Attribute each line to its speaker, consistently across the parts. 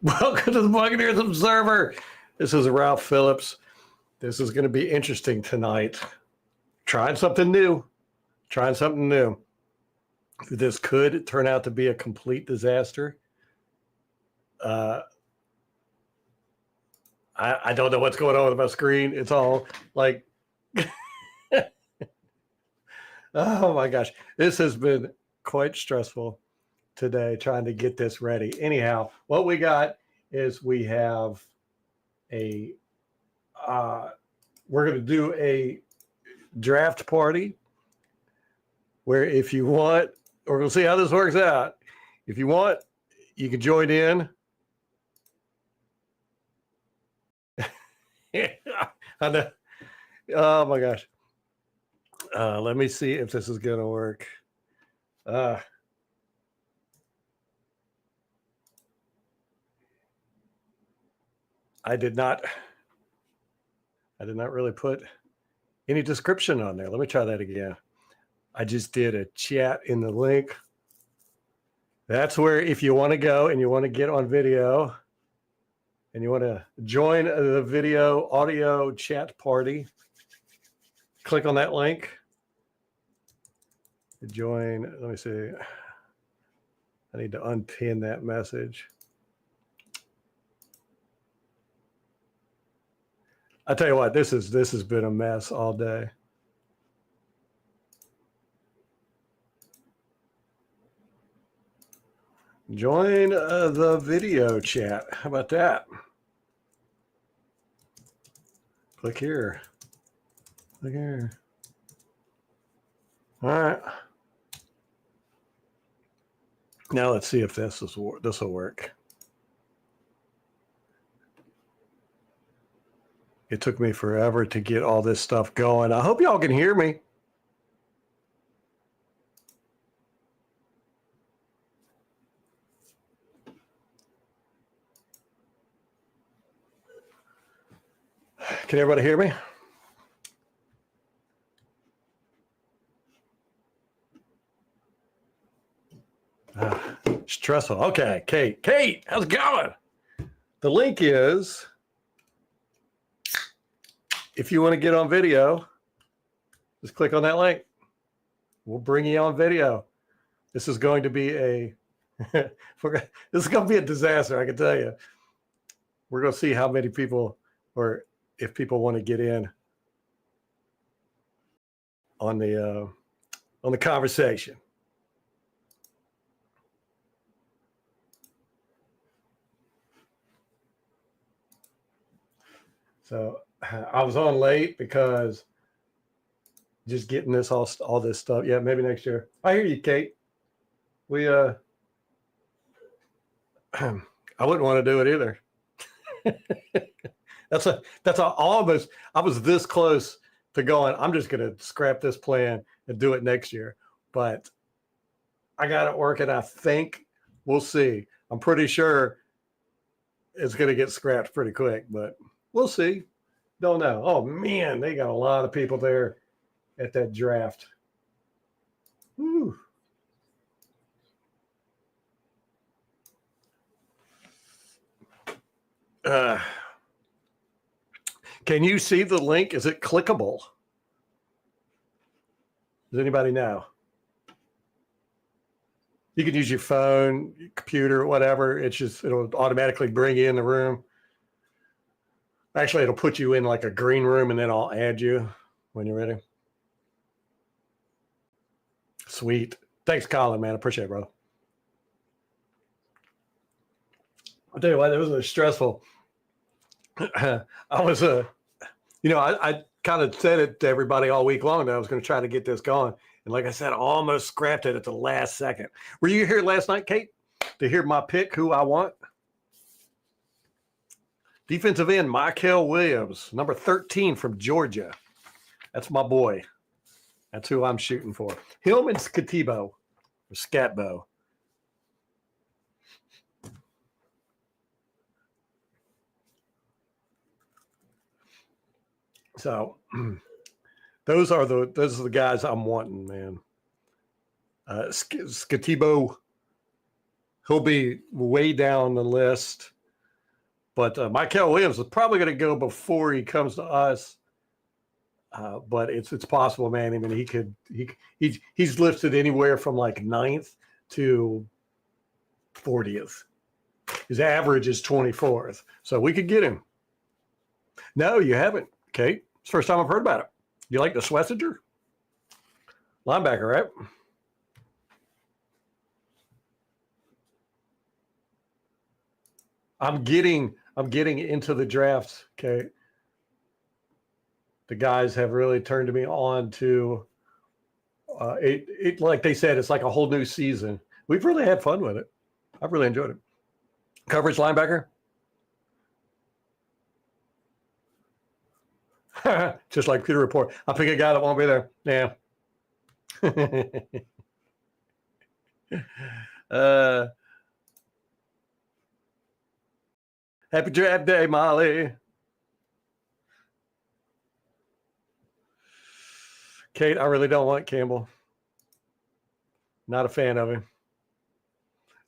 Speaker 1: Welcome to the Buccaneers Observer. This is Ralph Phillips. This is going to be interesting tonight. Trying something new. This could turn out to be a complete disaster. I don't know what's going on with my screen. It's all like, oh my gosh. This has been quite stressful today trying to get this ready. Anyhow, what we got is we have a we're going to do a draft party where if you want, we're going to see how this works out. If you want, you can join in. I know. Oh my gosh. Let me see if this is going to work. I did not really put any description on there. Let me try that again. I just did a chat in the link. That's where if you want to go and you want to get on video and you want to join the video audio chat party, click on that link. Join. Let me see. I need to unpin that message. I tell you what, this has been a mess all day. Join the video chat. How about that? Click here. Click here. All right. Now let's see if this will work. It took me forever to get all this stuff going. I hope y'all can hear me. Can everybody hear me? Stressful. Okay, Kate, how's it going? The link is, if you want to get on video, just click on that link. We'll bring you on video. This is going to be a disaster, I can tell you. We're going to see how many people, or if people want to get in on the conversation. So I was on late because just getting this all this stuff. Yeah, maybe next year. I hear you, Kate. We I wouldn't want to do it either. That's almost. I was this close to going, I'm just going to scrap this plan and do it next year. But I got it working. I think we'll see. I'm pretty sure it's going to get scrapped pretty quick, but we'll see. Don't know. Oh man, they got a lot of people there at that draft. Whew. Can you see the link? Is it clickable? Does anybody know? You can use your phone, your computer, whatever. It'll automatically bring you in the room. Actually, it'll put you in like a green room and then I'll add you when you're ready. Sweet. Thanks, Colin, man. I appreciate it, bro. I'll tell you what, it was stressful. I was, I kind of said it to everybody all week long that I was going to try to get this going. And like I said, I almost scrapped it at the last second. Were you here last night, Kate, to hear my pick, who I want? Defensive end, Mykel Williams, number 13 from Georgia. That's my boy. That's who I'm shooting for. Him and Scatbo, or Scatbo. So those are the guys I'm wanting, man. Scatbo, he'll be way down the list. But Mykel Williams is probably going to go before he comes to us. But it's possible, man. I mean, he's listed anywhere from like 9th to 40th. His average is 24th, so we could get him. No, you haven't, Kate. It's the first time I've heard about it. You like the Schlesinger? Linebacker, right? I'm getting into the drafts, okay? The guys have really turned me on to it. Like they said, it's like a whole new season. We've really had fun with it. I've really enjoyed it. Coverage linebacker. Just like Peter Report. I'll pick a guy that won't be there. Yeah. Happy draft day, Molly. Kate, I really don't want Campbell. Not a fan of him.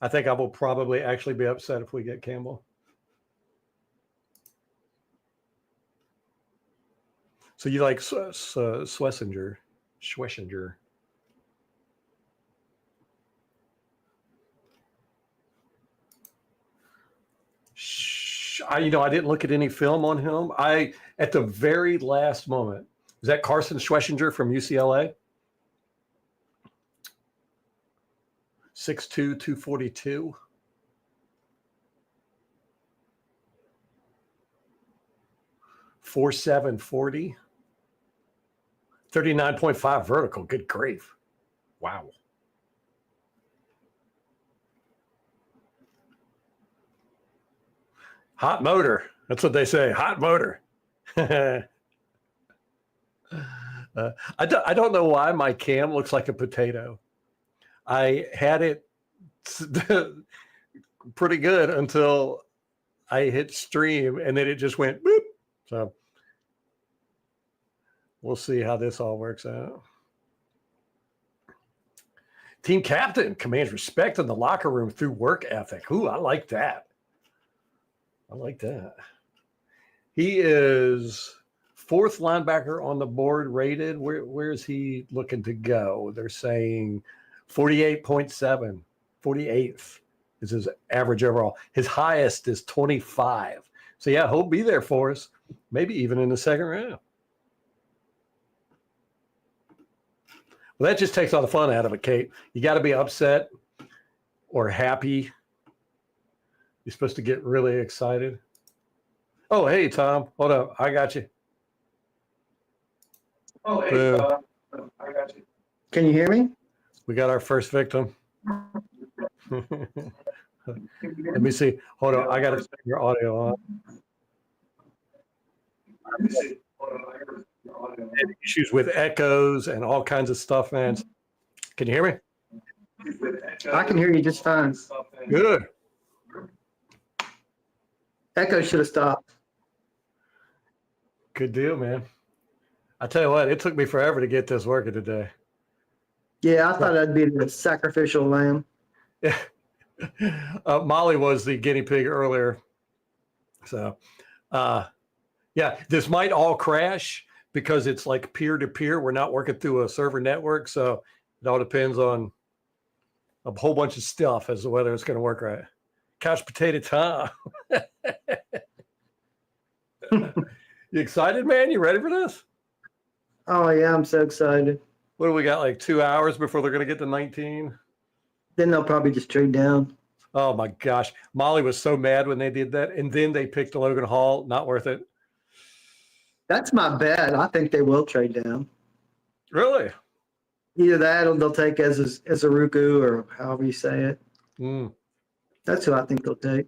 Speaker 1: I think I will probably actually be upset if we get Campbell. So you like Schlesinger? I didn't look at any film on him. At the very last moment, is that Carson Schlesinger from UCLA? 6'2", 242. .47 40. 39.5 vertical. Good grief. Wow. Hot motor. That's what they say. Hot motor. I don't know why my cam looks like a potato. I had it pretty good until I hit stream, and then it just went boop. So we'll see how this all works out. Team captain commands respect in the locker room through work ethic. Ooh, I like that. I like that. He is 4th linebacker on the board rated. Where is he looking to go? They're saying 48.7. 48th is his average overall. His highest is 25. So, yeah, he'll be there for us, maybe even in the second round. Well, that just takes all the fun out of it, Kate. You got to be upset or happy. You're supposed to get really excited. Oh, hey, Tom. Hold up. I got you.
Speaker 2: Oh, hey, I got you. Can you hear me?
Speaker 1: We got our first victim. Let me see. Hold on. I got to turn your audio on. Issues with echoes and all kinds of stuff, man. Can you hear me?
Speaker 2: I can hear you just fine.
Speaker 1: Good.
Speaker 2: Echo should have stopped.
Speaker 1: Good deal, man. I tell you what, it took me forever to get this working today.
Speaker 2: Yeah, I thought I'd be the sacrificial lamb.
Speaker 1: Yeah. Molly was the guinea pig earlier. So, yeah, this might all crash because it's like peer-to-peer. We're not working through a server network. So it all depends on a whole bunch of stuff as to whether it's going to work right. Couch potato Tom. You excited, man? You ready for this?
Speaker 2: Oh, yeah, I'm so excited.
Speaker 1: What do we got, like 2 hours before they're going to get to 19?
Speaker 2: Then they'll probably just trade down.
Speaker 1: Oh, my gosh. Molly was so mad when they did that. And then they picked Logan Hall. Not worth it.
Speaker 2: That's my bet. I think they will trade down.
Speaker 1: Really?
Speaker 2: Either that or they'll take Ezeruku or however you say it. That's who I think they'll take.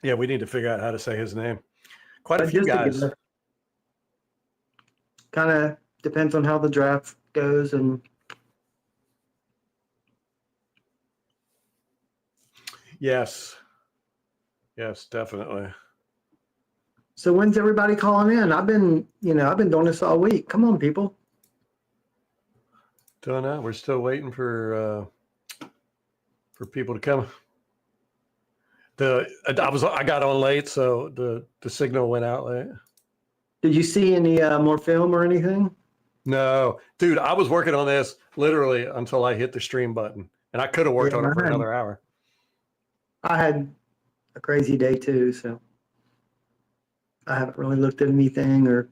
Speaker 1: Yeah, we need to figure out how to say his name. Quite a few guys.
Speaker 2: Kind of depends on how the draft goes. And
Speaker 1: yes, definitely.
Speaker 2: So when's everybody calling in? I've been doing this all week. Come on, people.
Speaker 1: Don't know. We're still waiting for people to come. I got on late, so the signal went out late.
Speaker 2: Did you see any more film or anything?
Speaker 1: No, dude, I was working on this literally until I hit the stream button, and I could have worked on it for another hour.
Speaker 2: I had a crazy day too, so I haven't really looked at anything, or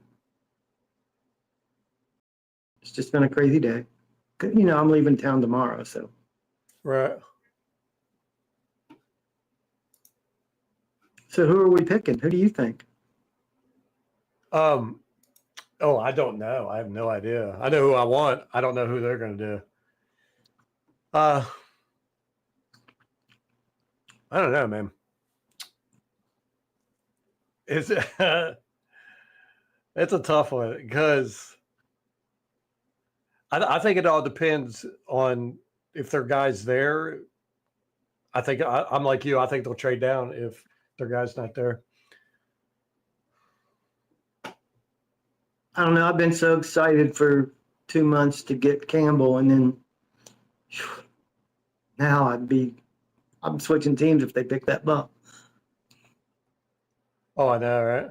Speaker 2: it's just been a crazy day. You know, I'm leaving town tomorrow, so.
Speaker 1: Right.
Speaker 2: So who are we picking? Who do you think?
Speaker 1: Oh, I don't know. I have no idea. I know who I want. I don't know who they're going to do. I don't know, man. It's it's a tough one because I think it all depends on if their guy's there. I think I'm like you. I think they'll trade down if their guy's not there.
Speaker 2: I don't know. I've been so excited for 2 months to get Campbell, and then now I'm switching teams if they pick that bump.
Speaker 1: Oh, I know, right?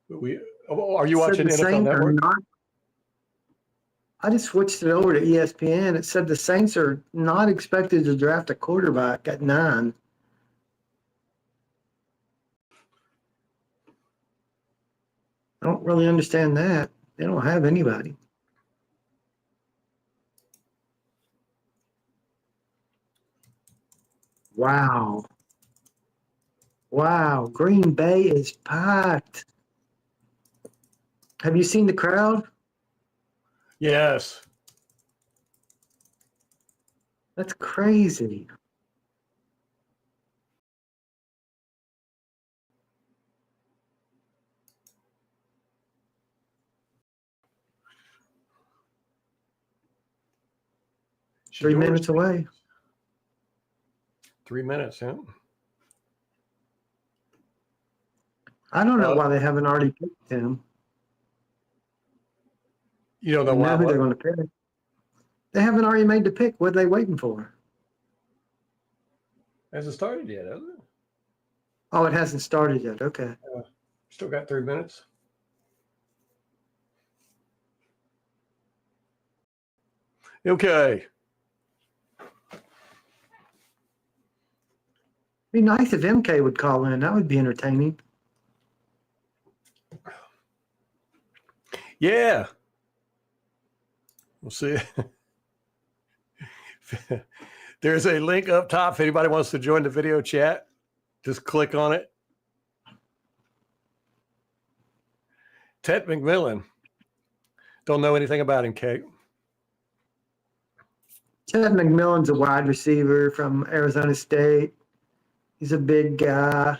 Speaker 1: Are you watching NFL Network?
Speaker 2: I just switched it over to ESPN. It said the Saints are not expected to draft a quarterback at 9. I don't really understand that. They don't have anybody. Wow. Wow. Green Bay is packed. Have you seen the crowd?
Speaker 1: Yes.
Speaker 2: That's crazy. Three minutes away.
Speaker 1: 3 minutes, yeah.
Speaker 2: I don't know why they haven't already picked him.
Speaker 1: You don't know why?
Speaker 2: Who they're going to pick. They haven't already made the pick. What are they waiting for?
Speaker 1: Hasn't started yet, has it?
Speaker 2: Oh, it hasn't started yet. Okay.
Speaker 1: Still got 3 minutes. Okay.
Speaker 2: Be nice if MK would call in. That would be entertaining.
Speaker 1: Yeah. We'll see. There's a link up top. If anybody wants to join the video chat, just click on it. Ted McMillan. Don't know anything about him, Kate.
Speaker 2: Ted McMillan's a wide receiver from Arizona State. He's a big guy.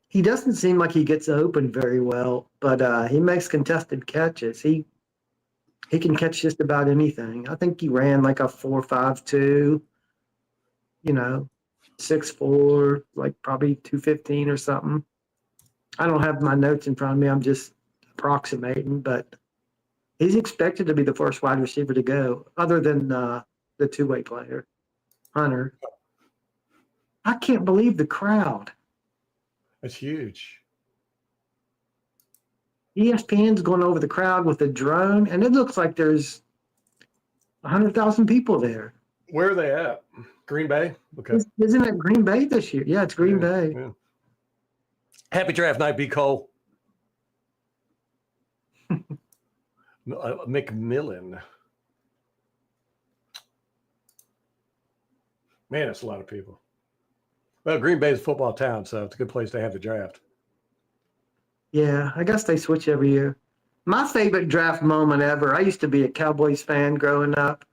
Speaker 2: He doesn't seem like he gets open very well, but he makes contested catches. He can catch just about anything. I think he ran like a 4.52, 6'4", like probably 215 or something. I don't have my notes in front of me. I'm just approximating, but he's expected to be the first wide receiver to go, other than the two-way player, Hunter. I can't believe the crowd.
Speaker 1: That's huge.
Speaker 2: ESPN's going over the crowd with a drone, and it looks like there's 100,000 people there.
Speaker 1: Where are they at? Green Bay? Okay.
Speaker 2: Isn't it Green Bay this year? Yeah, it's Green Bay.
Speaker 1: Yeah. Happy draft night, B. Cole. McMillan. Man, that's a lot of people. Well, Green Bay is a football town, so it's a good place to have the draft.
Speaker 2: Yeah, I guess they switch every year. My favorite draft moment ever, I used to be a Cowboys fan growing up,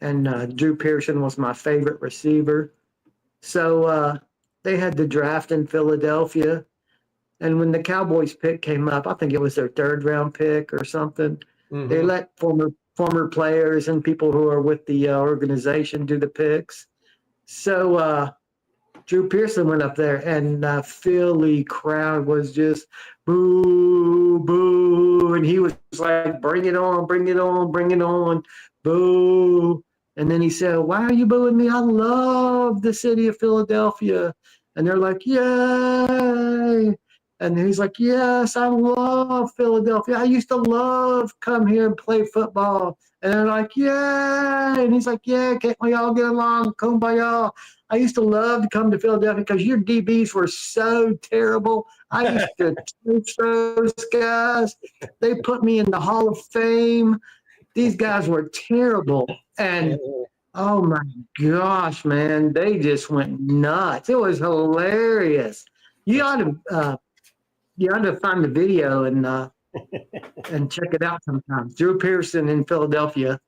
Speaker 2: and Drew Pearson was my favorite receiver. So they had the draft in Philadelphia, and when the Cowboys pick came up, I think it was their 3rd round pick or something, they let former players and people who are with the organization do the picks. So Drew Pearson went up there, and the Philly crowd was just boo, boo. And he was like, bring it on, bring it on, bring it on, boo. And then he said, why are you booing me? I love the city of Philadelphia. And they're like, yay. And he's like, yes, I love Philadelphia. I used to love come here and play football. And they're like, yay. And he's like, yeah, can't we all get along? Kumbaya. I used to love to come to Philadelphia because your DBs were so terrible. I used to coach those guys. They put me in the Hall of Fame. These guys were terrible. And oh my gosh, man, they just went nuts. It was hilarious. You ought to find the video and check it out sometime. Drew Pearson in Philadelphia.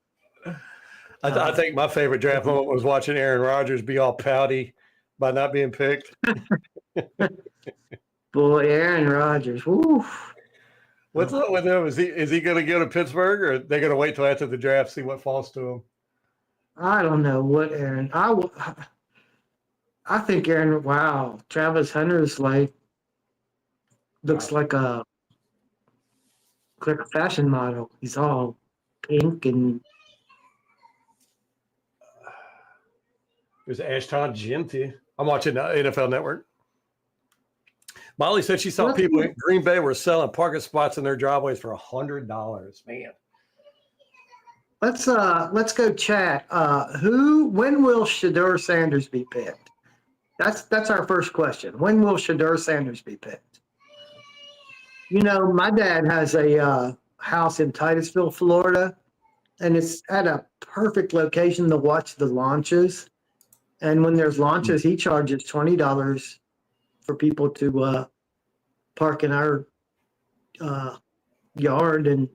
Speaker 1: I think my favorite draft moment was watching Aaron Rodgers be all pouty by not being picked.
Speaker 2: Boy, Aaron Rodgers. Woo.
Speaker 1: What's up with him? Is he going to go to Pittsburgh, or are they going to wait till after the draft, see what falls to him?
Speaker 2: I don't know what Aaron. I think Aaron. Wow, Travis Hunter's looks like a fashion model. He's all pink and.
Speaker 1: There's Ashton Genty. I'm watching NFL Network. Molly said she saw people in Green Bay were selling parking spots in their driveways for $100. Man.
Speaker 2: Let's go chat. When will Shedeur Sanders be picked? That's our first question. When will Shedeur Sanders be picked? You know, my dad has a house in Titusville, Florida, and it's at a perfect location to watch the launches. And when there's launches, he charges $20 for people to park in our yard, and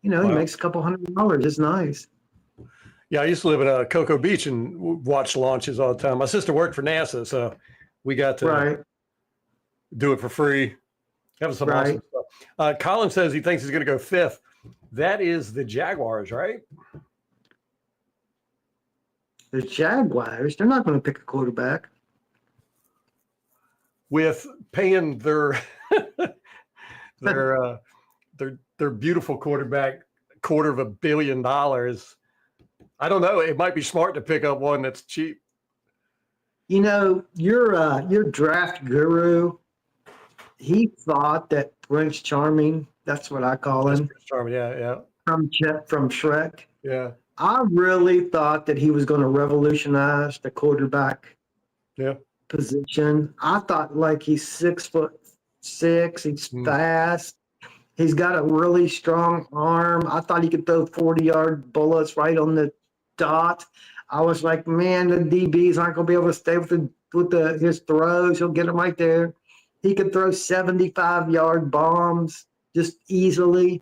Speaker 2: he makes a couple $100. It's nice.
Speaker 1: Yeah, I used to live at Cocoa Beach and watch launches all the time. My sister worked for NASA, so we got to do it for free. That was some awesome stuff. Colin says he thinks he's going to go 5th. That is the Jaguars, right?
Speaker 2: The Jaguars, they're not going to pick a quarterback.
Speaker 1: With paying their beautiful quarterback $250 million. I don't know. It might be smart to pick up one that's cheap.
Speaker 2: You know, your draft guru, he thought that Prince Charming, that's what I call him.
Speaker 1: Prince Charming, yeah.
Speaker 2: From Shrek.
Speaker 1: Yeah.
Speaker 2: I really thought that he was going to revolutionize the quarterback position. I thought he's 6'6", he's fast. He's got a really strong arm. I thought he could throw 40-yard bullets right on the dot. I was like, man, the DBs aren't going to be able to stay with his throws. He'll get them right there. He could throw 75-yard bombs just easily.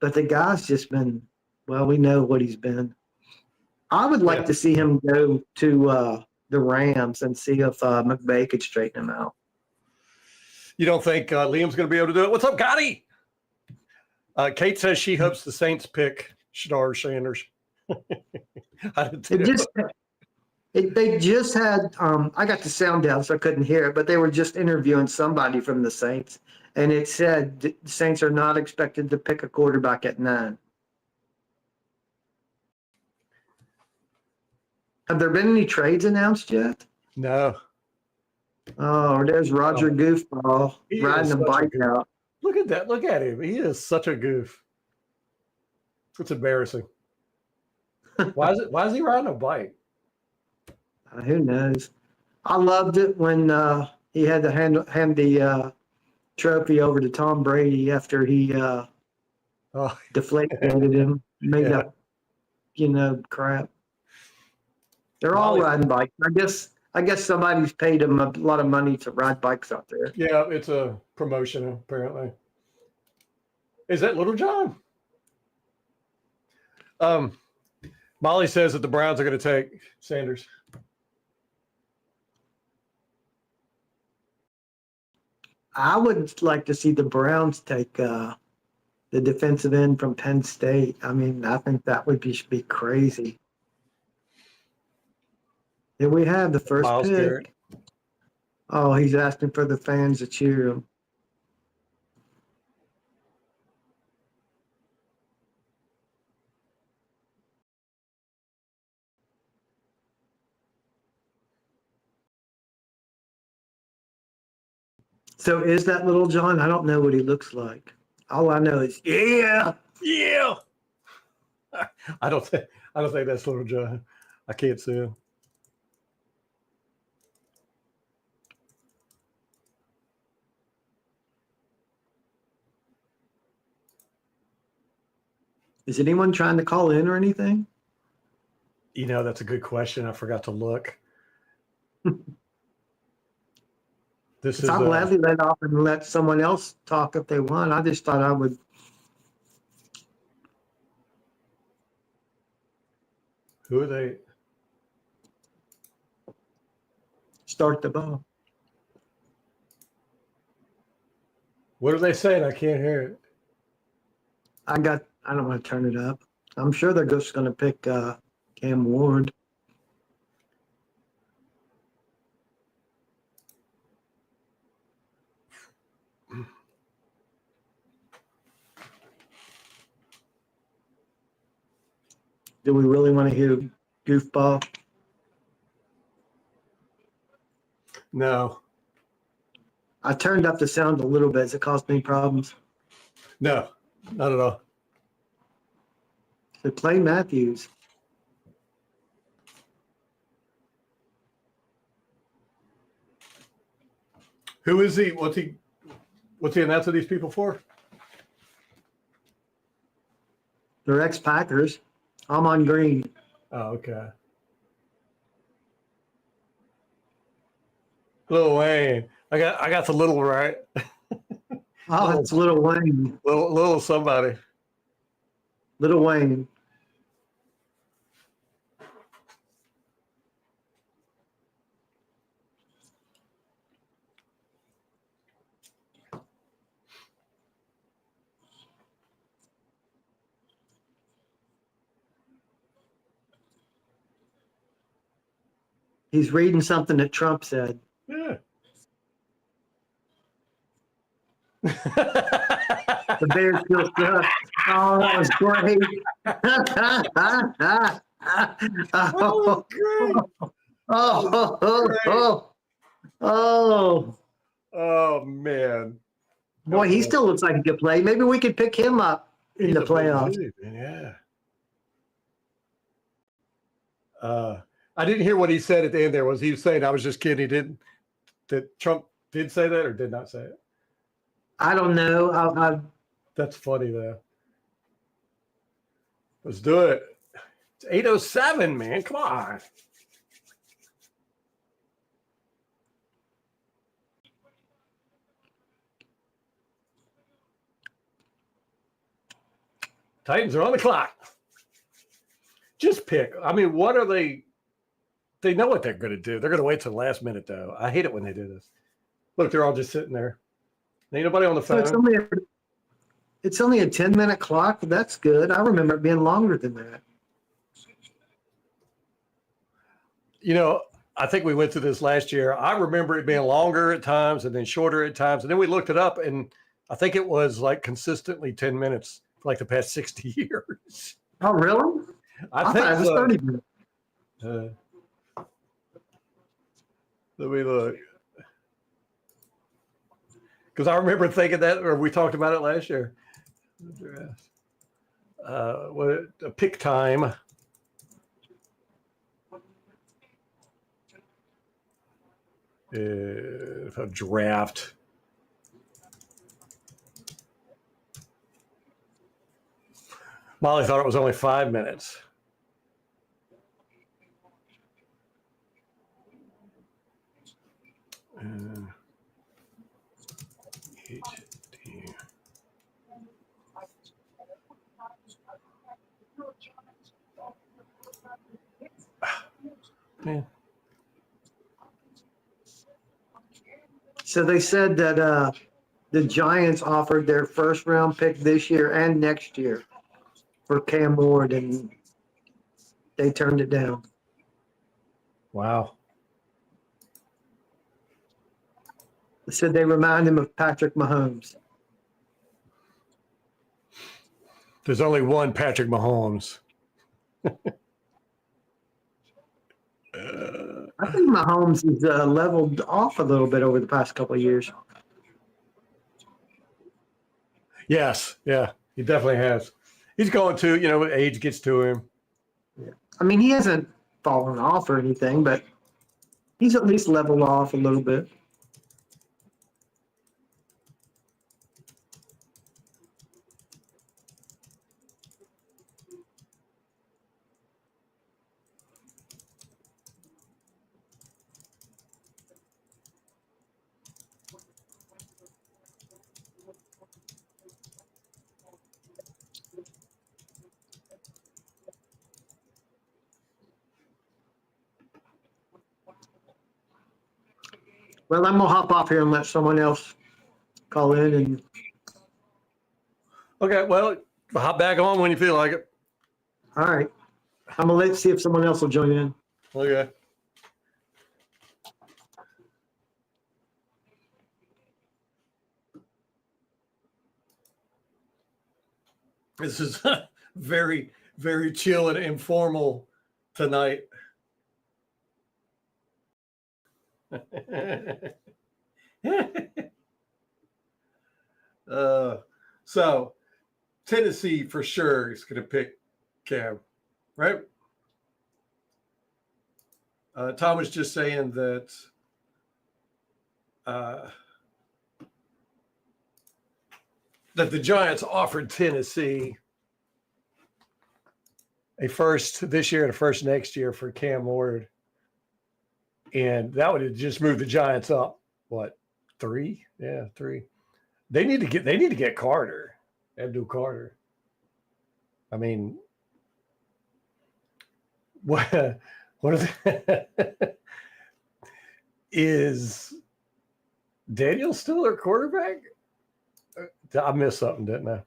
Speaker 2: But the guy's just been, well, we know what he's been. I would like to see him go to the Rams and see if McVay could straighten him out.
Speaker 1: You don't think Liam's going to be able to do it? What's up, Gotti? Kate says she hopes the Saints pick Shedeur Sanders.
Speaker 2: They just had I got the sound down so I couldn't hear it, but they were just interviewing somebody from the Saints, and it said the Saints are not expected to pick a quarterback at 9. Have there been any trades announced yet?
Speaker 1: No.
Speaker 2: Oh, there's Roger Goofball riding a bike out.
Speaker 1: Look at that. Look at him. He is such a goof. It's embarrassing. Why is he riding a bike?
Speaker 2: Who knows? I loved it when he had to hand the trophy over to Tom Brady after he deflated him, made up, crap. They're all riding bikes. I guess somebody's paid him a lot of money to ride bikes out there.
Speaker 1: Yeah, it's a promotion apparently. Is that Little John? Molly says that the Browns are going to take Sanders.
Speaker 2: I would like to see the Browns take the defensive end from Penn State. I mean, I think that would be crazy. Here we have the first
Speaker 1: Myles
Speaker 2: pick.
Speaker 1: Garrett.
Speaker 2: Oh, he's asking for the fans to cheer him. So is that Little John? I don't know what he looks like. All I know is, yeah.
Speaker 1: Yeah. I don't think that's Little John. I can't see him.
Speaker 2: Is anyone trying to call in or anything?
Speaker 1: You know, that's a good question. I forgot to look. This is
Speaker 2: I'll gladly let off and let someone else talk if they want. I just thought I would.
Speaker 1: Who are they?
Speaker 2: Start the ball.
Speaker 1: What are they saying? I can't hear it.
Speaker 2: I don't want to turn it up. I'm sure they're just going to pick Cam Ward. Do we really want to hear goofball?
Speaker 1: No.
Speaker 2: I turned up the sound a little bit. Does it cause me problems?
Speaker 1: No, not at all.
Speaker 2: So Clay Matthews.
Speaker 1: Who is he? What's he announcing these people for?
Speaker 2: They're ex-Packers. I'm on green.
Speaker 1: Oh, okay. Lil Wayne. I got the little right.
Speaker 2: Oh, it's Little Wayne.
Speaker 1: Little somebody.
Speaker 2: Little Wayne. He's reading something that Trump said.
Speaker 1: Yeah.
Speaker 2: The Bears still suck. Oh, that was great.
Speaker 1: Oh, great.
Speaker 2: Oh,
Speaker 1: Oh man.
Speaker 2: boy, he still looks like he could play. Maybe we could pick him up in the playoffs.
Speaker 1: Dude, yeah. I didn't hear what he said at the end there. Was he saying, I was just kidding? That Trump did say that or did not say it?
Speaker 2: I don't know.
Speaker 1: That's funny though. Let's do it. It's 8:07, man. Come on. Titans are on the clock. Just pick. I mean, what are they? They know what they're going to do. They're going to wait till the last minute, though. I hate it when they do this. Look, they're all just sitting there. Ain't nobody on the phone.
Speaker 2: It's only a 10-minute clock. That's good. I remember it being longer than that.
Speaker 1: You know, I think we went through this last year. I remember it being longer at times and then shorter at times. And then we looked it up, and I think it was like consistently 10 minutes for like the past 60 years.
Speaker 2: Oh, really?
Speaker 1: I think
Speaker 2: thought it was 30 minutes.
Speaker 1: Let me look. Because I remember thinking that, or we talked about it last year. What a pick time. A draft. Molly thought it was only 5 minutes. Man.
Speaker 2: So they said that the Giants offered their first round pick this year and next year for Cam Ward, and they turned it down.
Speaker 1: Wow.
Speaker 2: They said they remind him of Patrick Mahomes.
Speaker 1: There's only one Patrick Mahomes.
Speaker 2: I think Mahomes has leveled off a little bit over the past couple of years.
Speaker 1: Yes. Yeah, he definitely has. He's going to, age gets to him.
Speaker 2: Yeah. I mean, he hasn't fallen off or anything, but he's at least leveled off a little bit. Well, I'm gonna hop off here and let someone else call in. And
Speaker 1: Okay, well, hop back on when you feel like it.
Speaker 2: all right, I'm gonna see if someone else will join in.
Speaker 1: Okay. This is very, very chill and informal tonight. So Tennessee for sure is going to pick Cam, right? Tom was just saying that that the Giants offered Tennessee a first this year and a first next year for Cam Ward. And that would have just moved the Giants up. What, 3? Yeah, 3. They need to get Carter, Abdul Carter. I mean, what are is Daniel still their quarterback? I missed something, didn't I?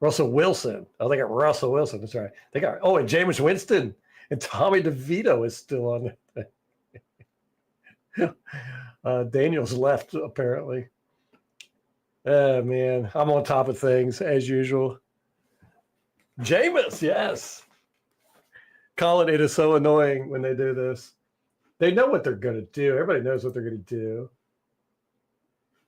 Speaker 1: Russell Wilson. Oh, they got Russell Wilson. That's right. They got and Jameis Winston and Tommy DeVito is still on it. Daniel's left apparently. Man, I'm on top of things as usual. Jameis, yes. Colin, it is so annoying when they do this. They know what they're going to do. Everybody knows what they're going to do.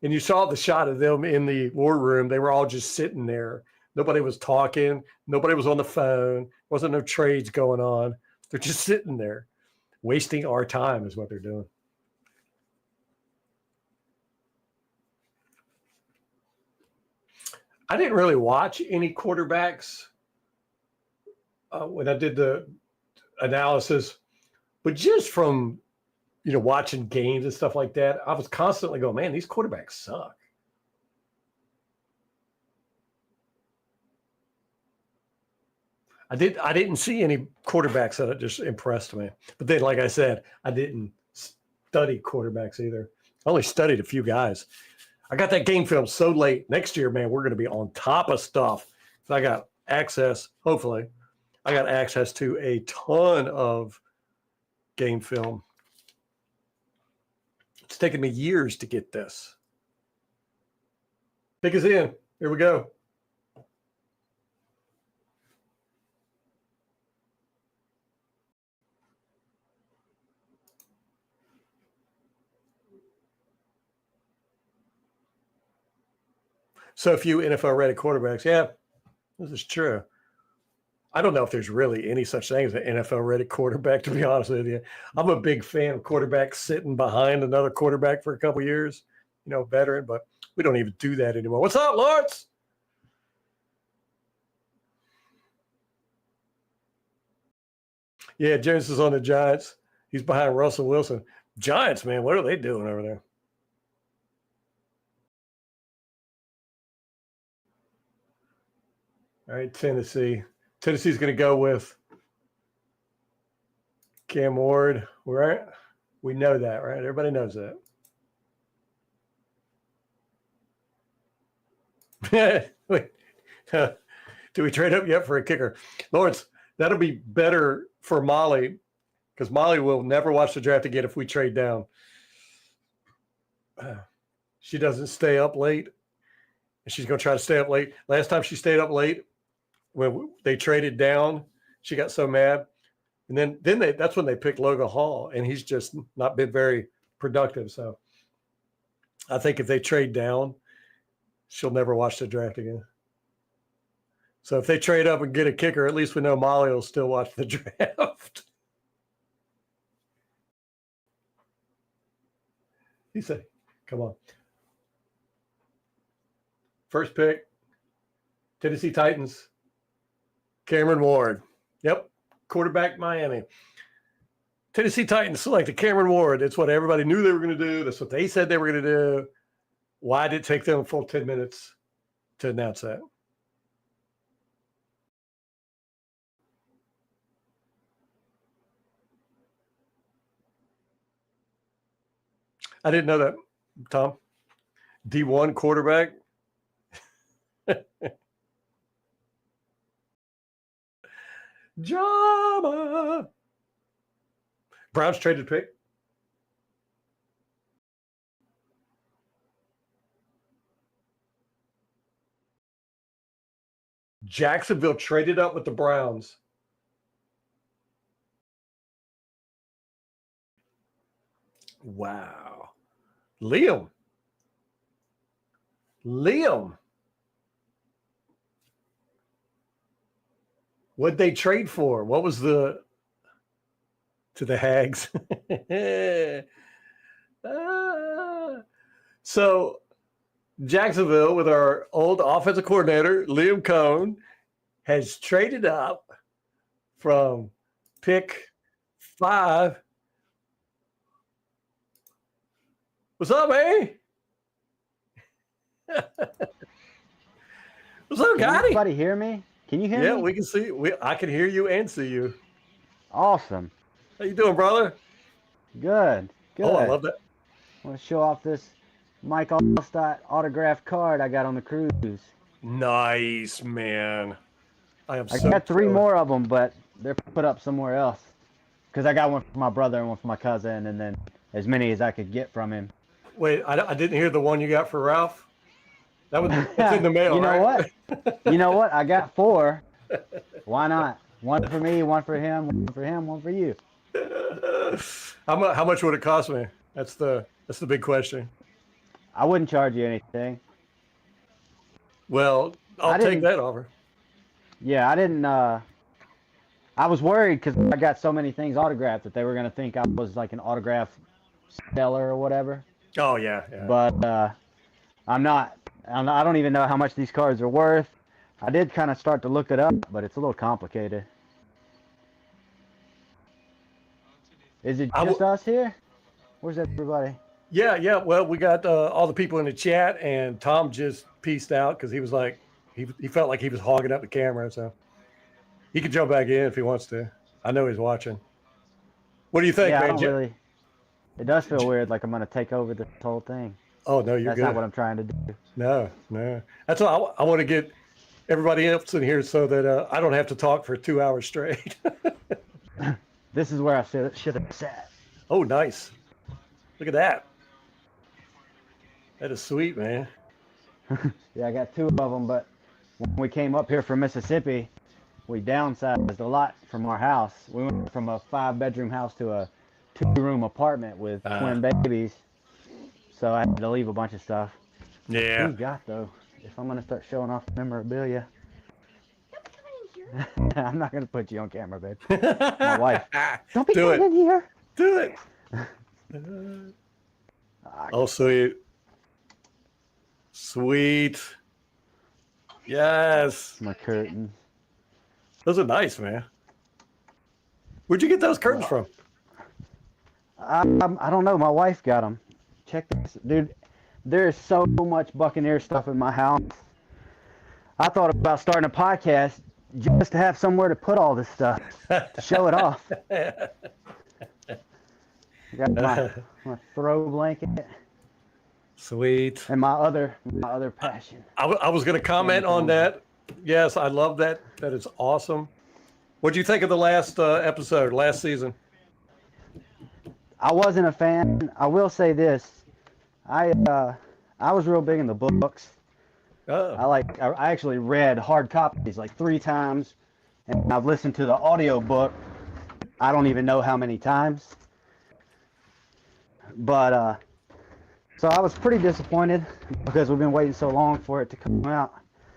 Speaker 1: And you saw the shot of them in the war room. They were all just sitting there. Nobody was talking. Nobody was on the phone. Wasn't no trades going on. They're just sitting there. Wasting our time is what they're doing. I didn't really watch any quarterbacks when I did the analysis, but just from watching games and stuff like that, I was constantly going, man, these quarterbacks suck. I didn't see any quarterbacks that just impressed me. But then, like I said, I didn't study quarterbacks either. I only studied a few guys. I got that game film so late. Next year, man, we're going to be on top of stuff. So I got access, hopefully. I got access to a ton of game film. It's taken me years to get this. Take us in. Here we go. So few NFL-ready quarterbacks. Yeah, this is true. I don't know if there's really any such thing as an NFL-ready quarterback, to be honest with you. I'm a big fan of quarterbacks sitting behind another quarterback for a couple years, veteran, but we don't even do that anymore. What's up, Lawrence? Yeah, Jones is on the Giants. He's behind Russell Wilson. Giants, man, what are they doing over there? All right, Tennessee. Tennessee's going to go with Cam Ward, right? We know that, right? Everybody knows that. Do we trade up yet for a kicker? Lawrence, that'll be better for Molly because Molly will never watch the draft again if we trade down. She doesn't stay up late, and she's going to try to stay up late. Last time she stayed up late when they traded down, she got so mad. And then that's when they picked Logan Hall, and he's just not been very productive. So I think if they trade down, she'll never watch the draft again. So if they trade up and get a kicker, at least we know Molly will still watch the draft. He said, come on. First pick, Tennessee Titans, Cameron Ward. Yep, quarterback Miami. Tennessee Titans selected Cameron Ward. It's what everybody knew they were going to do. That's what they said they were going to do. Why did it take them a full 10 minutes to announce that? I didn't know that, Tom. D1 quarterback. Drama. Browns traded pick. Jacksonville traded up with the Browns. Wow. Liam. What'd they trade for? What was to the Hags? So Jacksonville, with our old offensive coordinator, Liam Cohn, has traded up from pick 5. What's up, man? What's up,
Speaker 3: Can
Speaker 1: Gotti?
Speaker 3: anybody hear me? Can you hear me?
Speaker 1: Yeah, we can see. I can hear you and see you.
Speaker 3: Awesome.
Speaker 1: How you doing, brother?
Speaker 3: Good.
Speaker 1: Oh, I love that.
Speaker 3: I want to show off this Mike Allstott autographed card I got on the cruise.
Speaker 1: Nice, man.
Speaker 3: I got 3 more of them, but they're put up somewhere else. Because I got one for my brother and one for my cousin, and then as many as I could get from him.
Speaker 1: Wait, I didn't hear the one you got for Ralph. It's in the mail,
Speaker 3: You know
Speaker 1: right?
Speaker 3: what? You know what? I got 4. Why not? One for me, one for him, one for him, one for you.
Speaker 1: How much would it cost me? That's the big question.
Speaker 3: I wouldn't charge you anything.
Speaker 1: Well, I'll take that offer.
Speaker 3: Yeah, I didn't. I was worried because I got so many things autographed that they were gonna think I was like an autograph seller or whatever.
Speaker 1: Oh yeah.
Speaker 3: But I'm not. I don't even know how much these cards are worth. I did kind of start to look it up, but it's a little complicated. Is it just us here? Where's everybody?
Speaker 1: Yeah. Well, we got all the people in the chat, and Tom just pieced out because he was like, he felt like he was hogging up the camera, so he can jump back in if he wants to. I know he's watching. What do you think,
Speaker 3: Yeah,
Speaker 1: man?
Speaker 3: I don't really. It does feel weird, like I'm gonna take over this whole thing.
Speaker 1: Oh no, you're
Speaker 3: That's
Speaker 1: good.
Speaker 3: not what I'm trying to do.
Speaker 1: No. That's why I want to get everybody else in here so that I don't have to talk for 2 hours straight.
Speaker 3: This is where I should have sat.
Speaker 1: Oh, nice. Look at that. That is sweet, man.
Speaker 3: Yeah, I got 2 of them, but when we came up here from Mississippi, we downsized a lot from our house. We went from a 5-bedroom house to a 2-room apartment with twin babies. So I had to leave a bunch of stuff.
Speaker 1: Yeah.
Speaker 3: What do you got, though? If I'm going to start showing off memorabilia. I'm not going to put you on camera, babe. My wife. Don't be coming in here.
Speaker 1: Do it. Oh, sweet. Sweet. Yes.
Speaker 3: My curtains.
Speaker 1: Those are nice, man. Where'd you get those curtains from?
Speaker 3: I don't know. My wife got them. Check this. Dude, there's so much Buccaneer stuff in my house. I thought about starting a podcast just to have somewhere to put all this stuff, to show it off. I got my throw blanket.
Speaker 1: Sweet.
Speaker 3: And my other passion.
Speaker 1: I was going to comment on that. Yes, I love that. That is awesome. What do you think of the last episode, last season?
Speaker 3: I wasn't a fan. I will say this. I was real big in the books.
Speaker 1: Oh,
Speaker 3: I actually read hard copies like 3 times, and I've listened to the audio book I don't even know how many times. But so I was pretty disappointed because we've been waiting so long for it to come out.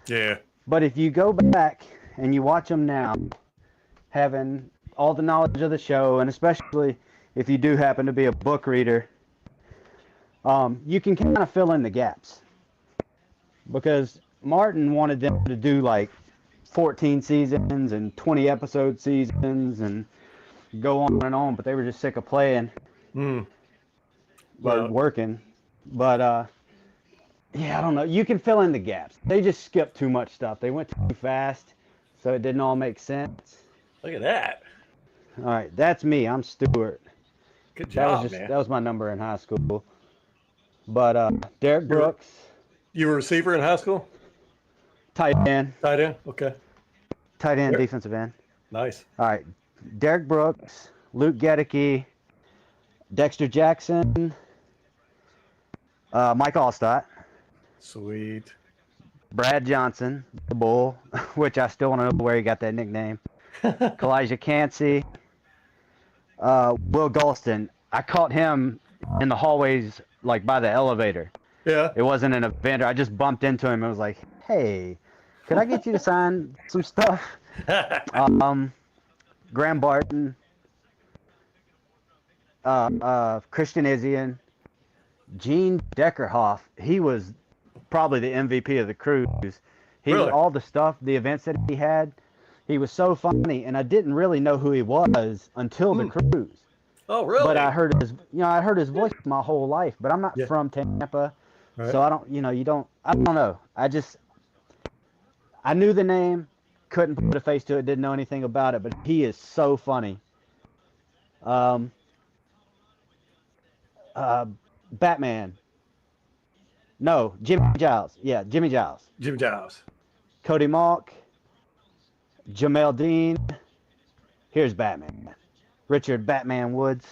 Speaker 1: yeah.
Speaker 3: But if you go back and you watch them now, having all the knowledge of the show, and especially if you do happen to be a book reader, you can kind of fill in the gaps. Because Martin wanted them to do like 14 seasons and 20 episode seasons and go on, but they were just sick of playing
Speaker 1: Mm.
Speaker 3: or working. But yeah, I don't know. You can fill in the gaps. They just skipped too much stuff. They went too fast, so it didn't all make sense.
Speaker 1: Look at that.
Speaker 3: All right, that's me. I'm Stuart.
Speaker 1: Good job, man.
Speaker 3: That was my number in high school. But Derek Brooks,
Speaker 1: You were a receiver in high school?
Speaker 3: tight end,
Speaker 1: Tight end? Okay.
Speaker 3: defensive end.
Speaker 1: Nice.
Speaker 3: All right, Derek Brooks, Luke Gedeke, Dexter Jackson, Mike Allstott,
Speaker 1: Sweet.
Speaker 3: Brad Johnson, the Bull, which I still want to know where he got that nickname. Kalijah Cansey, Will Gulston. I caught him in the hallways, like by the elevator.
Speaker 1: Yeah.
Speaker 3: It wasn't an event. I just bumped into him and was like, "Hey, could I get you to sign some stuff?" Graham Barton, Christian Isian, Gene Deckerhoff. He was probably the MVP of the cruise.
Speaker 1: Really?
Speaker 3: All the stuff, the events that he had, he was so funny, and I didn't really know who he was until the cruise.
Speaker 1: Oh, really?
Speaker 3: But I heard his voice my whole life. But I'm not from Tampa,
Speaker 1: Right.
Speaker 3: so I don't know. I knew the name, couldn't put a face to it, didn't know anything about it, but he is so funny. Batman. No, Jimmy Giles. Yeah, Jimmy Giles.
Speaker 1: Jim Giles.
Speaker 3: Cody Malk. Jamel Dean. Here's Batman. Richard Batman Woods.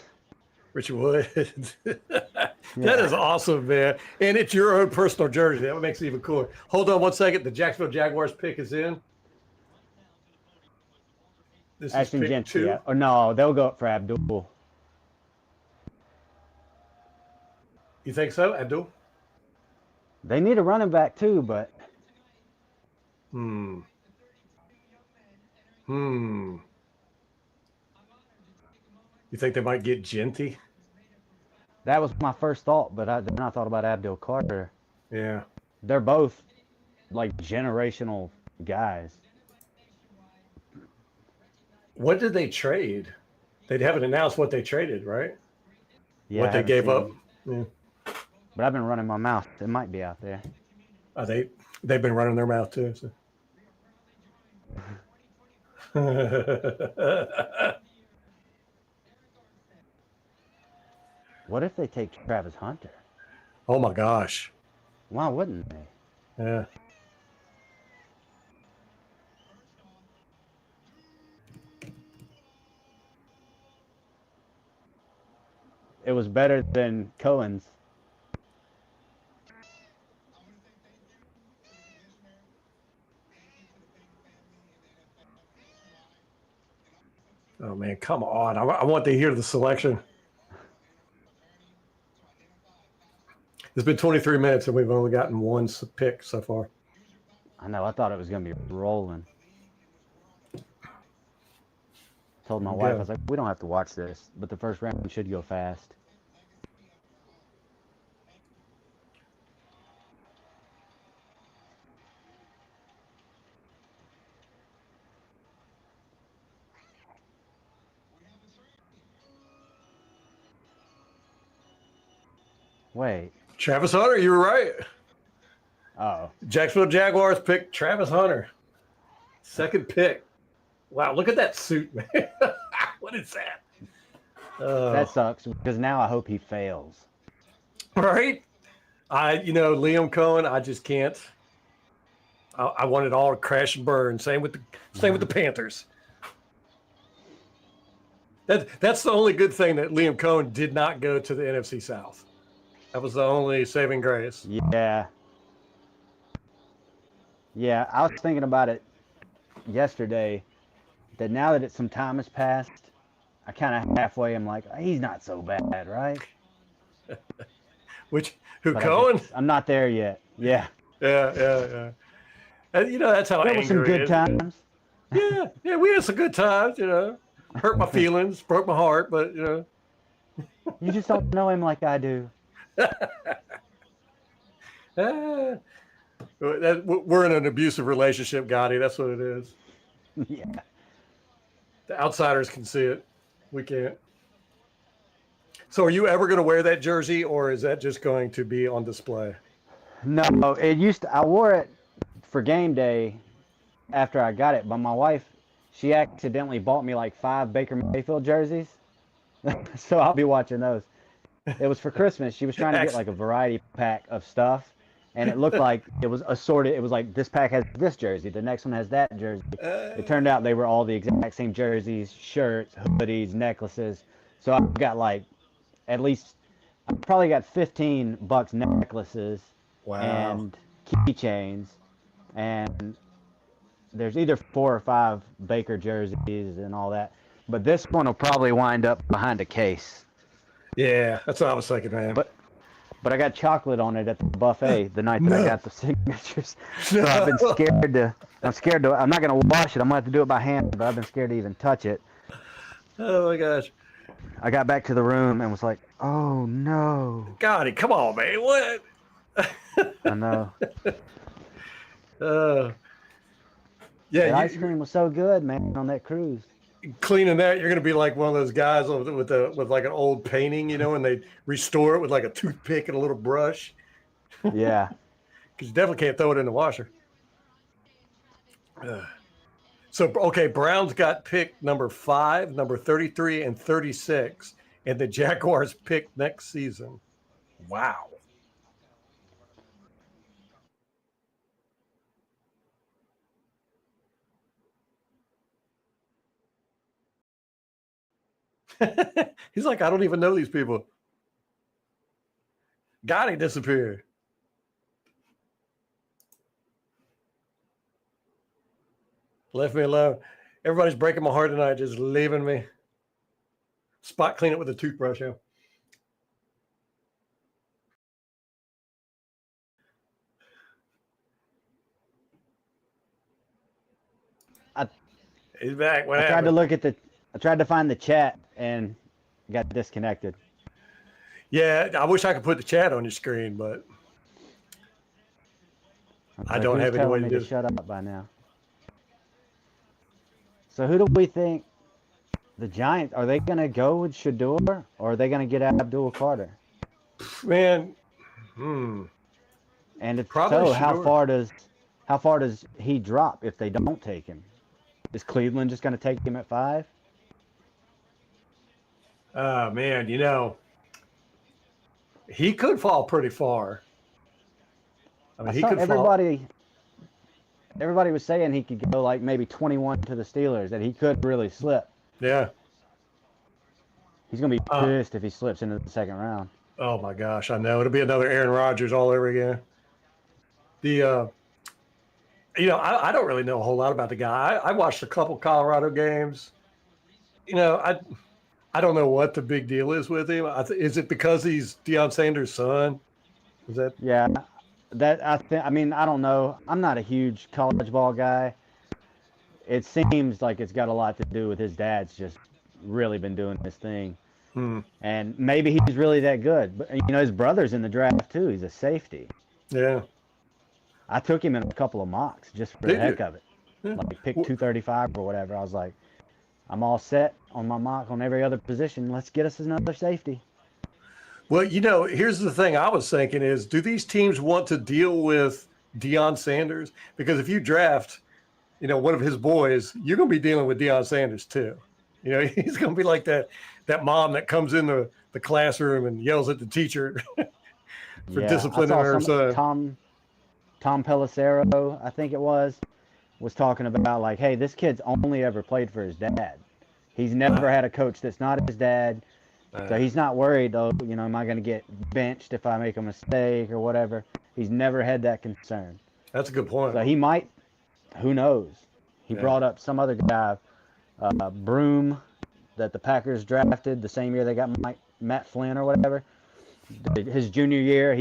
Speaker 1: Richard Wood. That is awesome, man. And it's your own personal jersey. That makes it even cooler. Hold on one second. The Jacksonville Jaguars pick is in. This
Speaker 3: Ashton
Speaker 1: is pick
Speaker 3: Gentry.
Speaker 1: 2.
Speaker 3: Yeah. Or no, they'll go up for Abdul.
Speaker 1: You think so, Abdul?
Speaker 3: They need a running back too, but
Speaker 1: Hmm. You think they might get Genty?
Speaker 3: that was my first thought. But then I thought about Abdul Carter.
Speaker 1: Yeah.
Speaker 3: They're both like generational guys.
Speaker 1: What did they trade? They haven't announced what they traded, right?
Speaker 3: Yeah,
Speaker 1: What
Speaker 3: I
Speaker 1: they
Speaker 3: haven't
Speaker 1: gave
Speaker 3: seen
Speaker 1: up.
Speaker 3: it.
Speaker 1: Yeah.
Speaker 3: But I've been running my mouth. It might be out there.
Speaker 1: They've been running their mouth too. So.
Speaker 3: What if they take Travis Hunter?
Speaker 1: Oh my gosh.
Speaker 3: Why wouldn't they?
Speaker 1: Yeah.
Speaker 3: It was better than Cohen's.
Speaker 1: Oh man, come on. I want to hear the selection. It's been 23 minutes and we've only gotten one pick so far.
Speaker 3: I know. I thought it was going to be rolling. Told my wife, I was like, we don't have to watch this, but the first round should go fast. Wait.
Speaker 1: Travis Hunter, you were right.
Speaker 3: Oh.
Speaker 1: Jacksonville Jaguars picked Travis Hunter. Second pick. Wow, look at that suit, man. What is that?
Speaker 3: That sucks because now I hope he fails.
Speaker 1: Right? Liam Cohen, I just can't. I want it all to crash and burn. Same with the Panthers. That's the only good thing that Liam Cohen did not go to the NFC South. That was the only saving grace.
Speaker 3: Yeah. Yeah, I was thinking about it yesterday, that now that some time has passed, I kind of halfway am like, he's not so bad, right?
Speaker 1: Who,
Speaker 3: But
Speaker 1: Cohen?
Speaker 3: I'm not there yet. Yeah.
Speaker 1: Yeah. And, that's how
Speaker 3: There were some
Speaker 1: angry
Speaker 3: good
Speaker 1: it is.
Speaker 3: times.
Speaker 1: Yeah, we had some good times, Hurt my feelings, broke my heart, but,
Speaker 3: You just don't know him like I do.
Speaker 1: We're in an abusive relationship, Gotti. That's what it is.
Speaker 3: Yeah.
Speaker 1: The outsiders can see it. We can't. So are you ever going to wear that jersey, or is that just going to be on display?
Speaker 3: No, I wore it for game day after I got it, but my wife, she accidentally bought me like 5 Baker Mayfield jerseys. So I'll be watching those. It was for Christmas. She was trying to get like a variety pack of stuff, and it looked like it was assorted. It was like, this pack has this jersey, the next one has that jersey. It turned out they were all the exact same jerseys, shirts, hoodies, necklaces. So I've got like I probably got 15 Bucs necklaces.
Speaker 1: Wow.
Speaker 3: And keychains, and there's either 4 or 5 Baker jerseys and all that. But this one will probably wind up behind a case.
Speaker 1: Yeah, that's what I was thinking, man.
Speaker 3: But I got chocolate on it at the buffet the night that I got the signatures. So I've been scared to. I'm not gonna wash it. I'm gonna have to do it by hand. But I've been scared to even touch it.
Speaker 1: Oh my gosh.
Speaker 3: I got back to the room and was like, oh no.
Speaker 1: Gotti, come on, man. What?
Speaker 3: I know.
Speaker 1: Yeah,
Speaker 3: the ice cream was so good, man, on that cruise.
Speaker 1: Cleaning that, you're gonna be like one of those guys with like an old painting, and they restore it with like a toothpick and a little brush.
Speaker 3: Yeah.
Speaker 1: Because you definitely can't throw it in the washer. So okay, Browns got picked number 5, number 33, and 36, and the Jaguars picked next season. Wow. He's like, I don't even know these people. Gotti disappeared. Left me alone. Everybody's breaking my heart tonight, just leaving me. Spot clean it with a toothbrush, yeah. He's back. What happened?
Speaker 3: I tried to find the chat and got disconnected.
Speaker 1: Yeah, I wish I could put the chat on your screen, but I don't have any way to do it.
Speaker 3: Shut up by now. So who do we think the Giants, are they going to go with Shador, or are they going to get Abdul Carter?
Speaker 1: Man,
Speaker 3: And if
Speaker 1: probably
Speaker 3: so,
Speaker 1: Shador.
Speaker 3: how far does he drop if they don't take him? Is Cleveland just going to take him at 5?
Speaker 1: Man, he could fall pretty far. I mean, he could
Speaker 3: Everybody was saying he could go like maybe 21 to the Steelers, that he could really slip.
Speaker 1: Yeah.
Speaker 3: He's going to be pissed if he slips into the second round.
Speaker 1: Oh my gosh, I know. It'll be another Aaron Rodgers all over again. I don't really know a whole lot about the guy. I watched a couple Colorado games. I don't know what the big deal is with him. Is it because he's Deion Sanders' son? Is that?
Speaker 3: Yeah, I mean, I don't know. I'm not a huge college ball guy. It seems like it's got a lot to do with his dad's just really been doing this thing. And maybe he's really that good. But, his brother's in the draft, too. He's a safety.
Speaker 1: Yeah.
Speaker 3: I took him in a couple of mocks just for the heck of it.
Speaker 1: Yeah.
Speaker 3: Like pick 235 or whatever. I was like, I'm all set on my mock on every other position. Let's get us another safety.
Speaker 1: Well, here's the thing I was thinking is, do these teams want to deal with Deion Sanders? Because if you draft, one of his boys, you're going to be dealing with Deion Sanders too. He's going to be like that mom that comes in the classroom and yells at the teacher for disciplining her son.
Speaker 3: Tom Pelissero, I think it was talking about like, hey, this kid's only ever played for his dad. He's never had a coach that's not his dad. So
Speaker 1: Uh,
Speaker 3: he's not worried, oh, am I going to get benched if I make a mistake or whatever? He's never had that concern.
Speaker 1: that's a good point.
Speaker 3: So he might, who knows? He
Speaker 1: Yeah.
Speaker 3: brought up some other guy, Broom, that the Packers drafted the same year they got Matt Flynn or whatever. His junior year,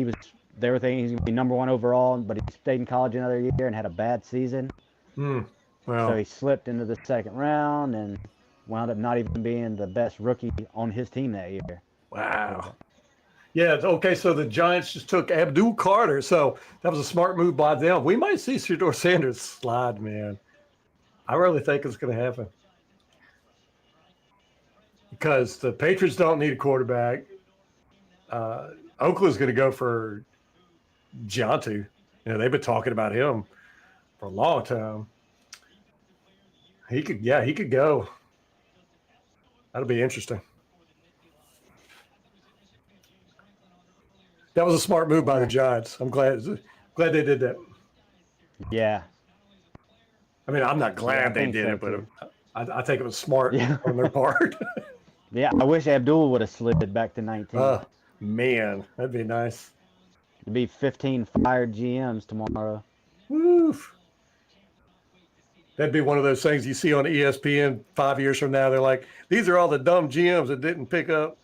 Speaker 3: they were thinking he's going to be number 1 overall, but he stayed in college another year and had a bad season.
Speaker 1: Well,
Speaker 3: So he slipped into the second round and wound up not even being the best rookie on his team that year.
Speaker 1: wow. Yeah. Okay. So the Giants just took Abdul Carter. So that was a smart move by them. We might see Shedeur Sanders slide, man. I really think it's going to happen because the Patriots don't need a quarterback. Oakland's going to go for Jontu. They've been talking about him for a long time. He could go. That'll be interesting. That was a smart move by the Giants. I'm glad they did that.
Speaker 3: Yeah.
Speaker 1: I mean, I'm not glad they
Speaker 3: think
Speaker 1: did
Speaker 3: so,
Speaker 1: it, but
Speaker 3: too.
Speaker 1: I think it was smart on their part.
Speaker 3: Yeah, I wish Abdul would have slid back to 19.
Speaker 1: Man, that'd be nice.
Speaker 3: It'd be 15 fired GMs tomorrow.
Speaker 1: Woof. That'd be one of those things you see on ESPN 5 years from now. They're like, these are all the dumb GMs that didn't pick up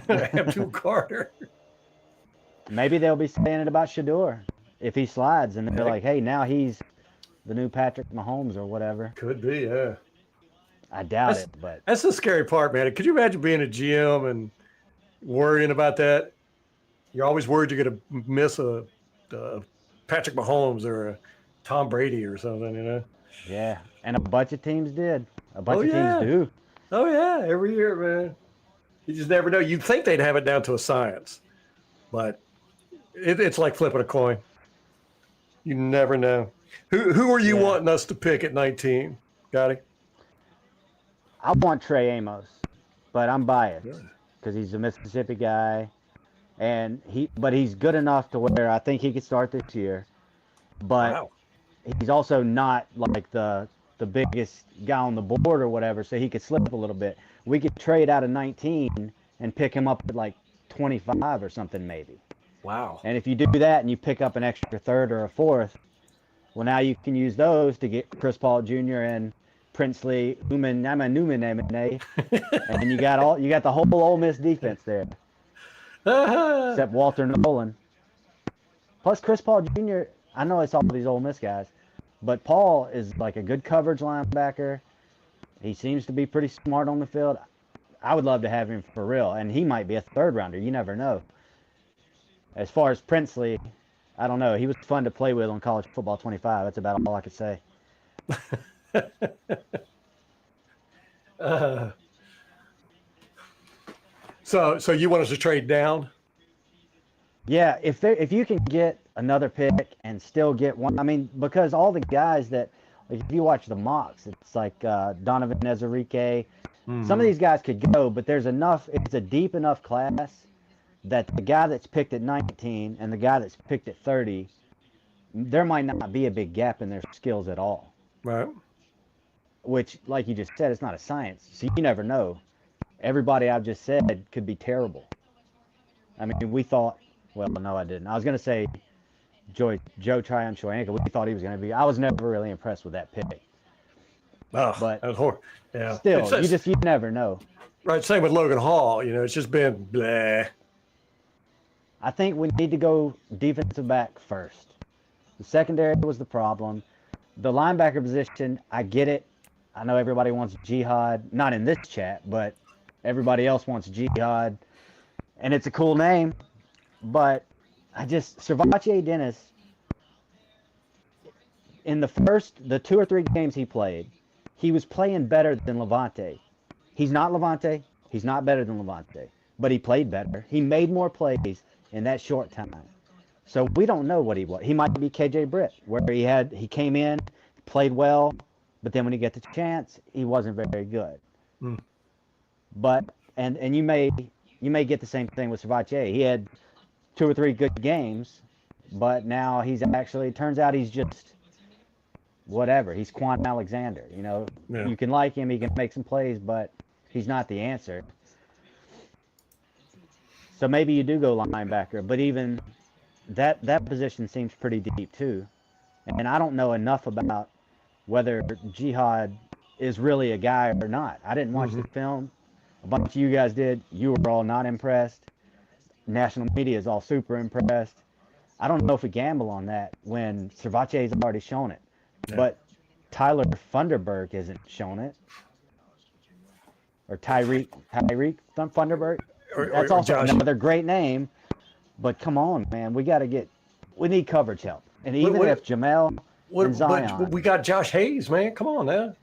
Speaker 1: Abdul Carter.
Speaker 3: Maybe they'll be saying it about Shedeur if he slides, and they're like, hey, now he's the new Patrick Mahomes or whatever.
Speaker 1: Could be, yeah.
Speaker 3: I doubt it, but
Speaker 1: That's the scary part, man. Could you imagine being a GM and worrying about that? You're always worried you're going to miss a Patrick Mahomes or a Tom Brady or something,
Speaker 3: yeah. And a bunch of teams did. A bunch of
Speaker 1: yeah.
Speaker 3: teams do.
Speaker 1: Oh, yeah, every year, man. You just never know. You'd think they'd have it down to a science, but it's like flipping a coin. You never know. Who are you wanting us to pick at 19, Gotti?
Speaker 3: I want Trey Amos, but I'm biased because he's a Mississippi guy, and he's good enough to where I think he could start this year. But he's also not like the biggest guy on the board or whatever, so he could slip a little bit. We could trade out of 19 and pick him up at like 25 or something maybe.
Speaker 1: Wow.
Speaker 3: And if you do that and you pick up an extra third or a fourth, well, now you can use those to get Chris Paul Jr. and Princely, and you got the whole Ole Miss defense there, except Walter Nolan. Plus Chris Paul Jr. I know it's all these Ole Miss guys, but Paul is like a good coverage linebacker. He seems to be pretty smart on the field. I would love to have him for real, and he might be a third rounder. You never know. As far as Princely, I don't know. He was fun to play with on College Football 25. That's about all I could say.
Speaker 1: So you want us to trade down?
Speaker 3: Yeah, if you can get another pick and still get one, I mean, because all the guys that, like, if you watch the mocks, it's like Donovan Ezerique. Some of these guys could go, but there's enough. It's a deep enough class that the guy that's picked at 19 and the guy that's picked at 30, there might not be a big gap in their skills at all.
Speaker 1: Right.
Speaker 3: Which, like you just said, it's not a science. So you never know. Everybody I've just said could be terrible. I mean, we thought, well, no, I didn't. I was going to say Joe Tryon-Shoyinka. We thought he was going to be. I was never really impressed with that pick.
Speaker 1: Oh,
Speaker 3: but
Speaker 1: that was horrible. Yeah.
Speaker 3: Still, you never know.
Speaker 1: Right. Same with Logan Hall. It's just been bleh.
Speaker 3: I think we need to go defensive back first. The secondary was the problem. The linebacker position, I get it. I know everybody wants Jihad, not in this chat, but everybody else wants Jihad, and it's a cool name. But Servache Dennis, in the 2 or 3 games he played, he was playing better than Levante. He's not Levante. He's not better than Levante, but he played better. He made more plays in that short time. So we don't know what he was. He might be KJ Britt, where he came in, played well, but then when he got the chance, he wasn't very good. But and you may get the same thing with Servache. He had 2 or 3 good games, but now turns out he's just whatever. He's Quan Alexander.
Speaker 1: Yeah.
Speaker 3: You can like him, he can make some plays, but He's not the answer. So maybe you do go linebacker, but even that position seems pretty deep too. And I don't know enough about whether Jihad is really a guy or not. I didn't watch the film. A bunch of you guys did. You were all not impressed. National media is all super impressed. I don't know if we gamble on that when Cervache has already shown it.
Speaker 1: Yeah.
Speaker 3: But Tyler Funderburg isn't shown it. Or Tyreek Funderburg. That's also
Speaker 1: Josh.
Speaker 3: another great name. But come on, man. We need coverage help. And even if Jamel and Zion.
Speaker 1: But we got Josh Hayes, man. Come on now.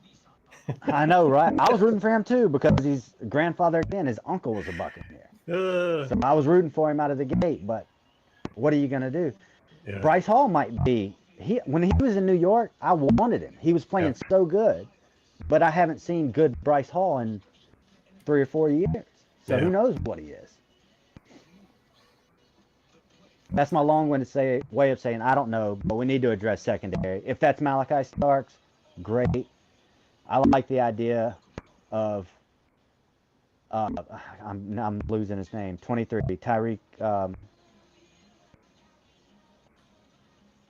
Speaker 3: I know, right? I was rooting for him too because he's grandfathered in. His uncle was a Buccaneer. So I was rooting for him out of the gate. But what are you going to do?
Speaker 1: Yeah.
Speaker 3: Bryce Hall might be. When he was in New York, I wanted him. He was playing so good. But I haven't seen good Bryce Hall in 3 or 4 years. So who knows what he is? That's my long-winded way of saying I don't know, but we need to address secondary. If that's Malachi Starks, great. I like the idea of I'm losing his name. 23, Tyreek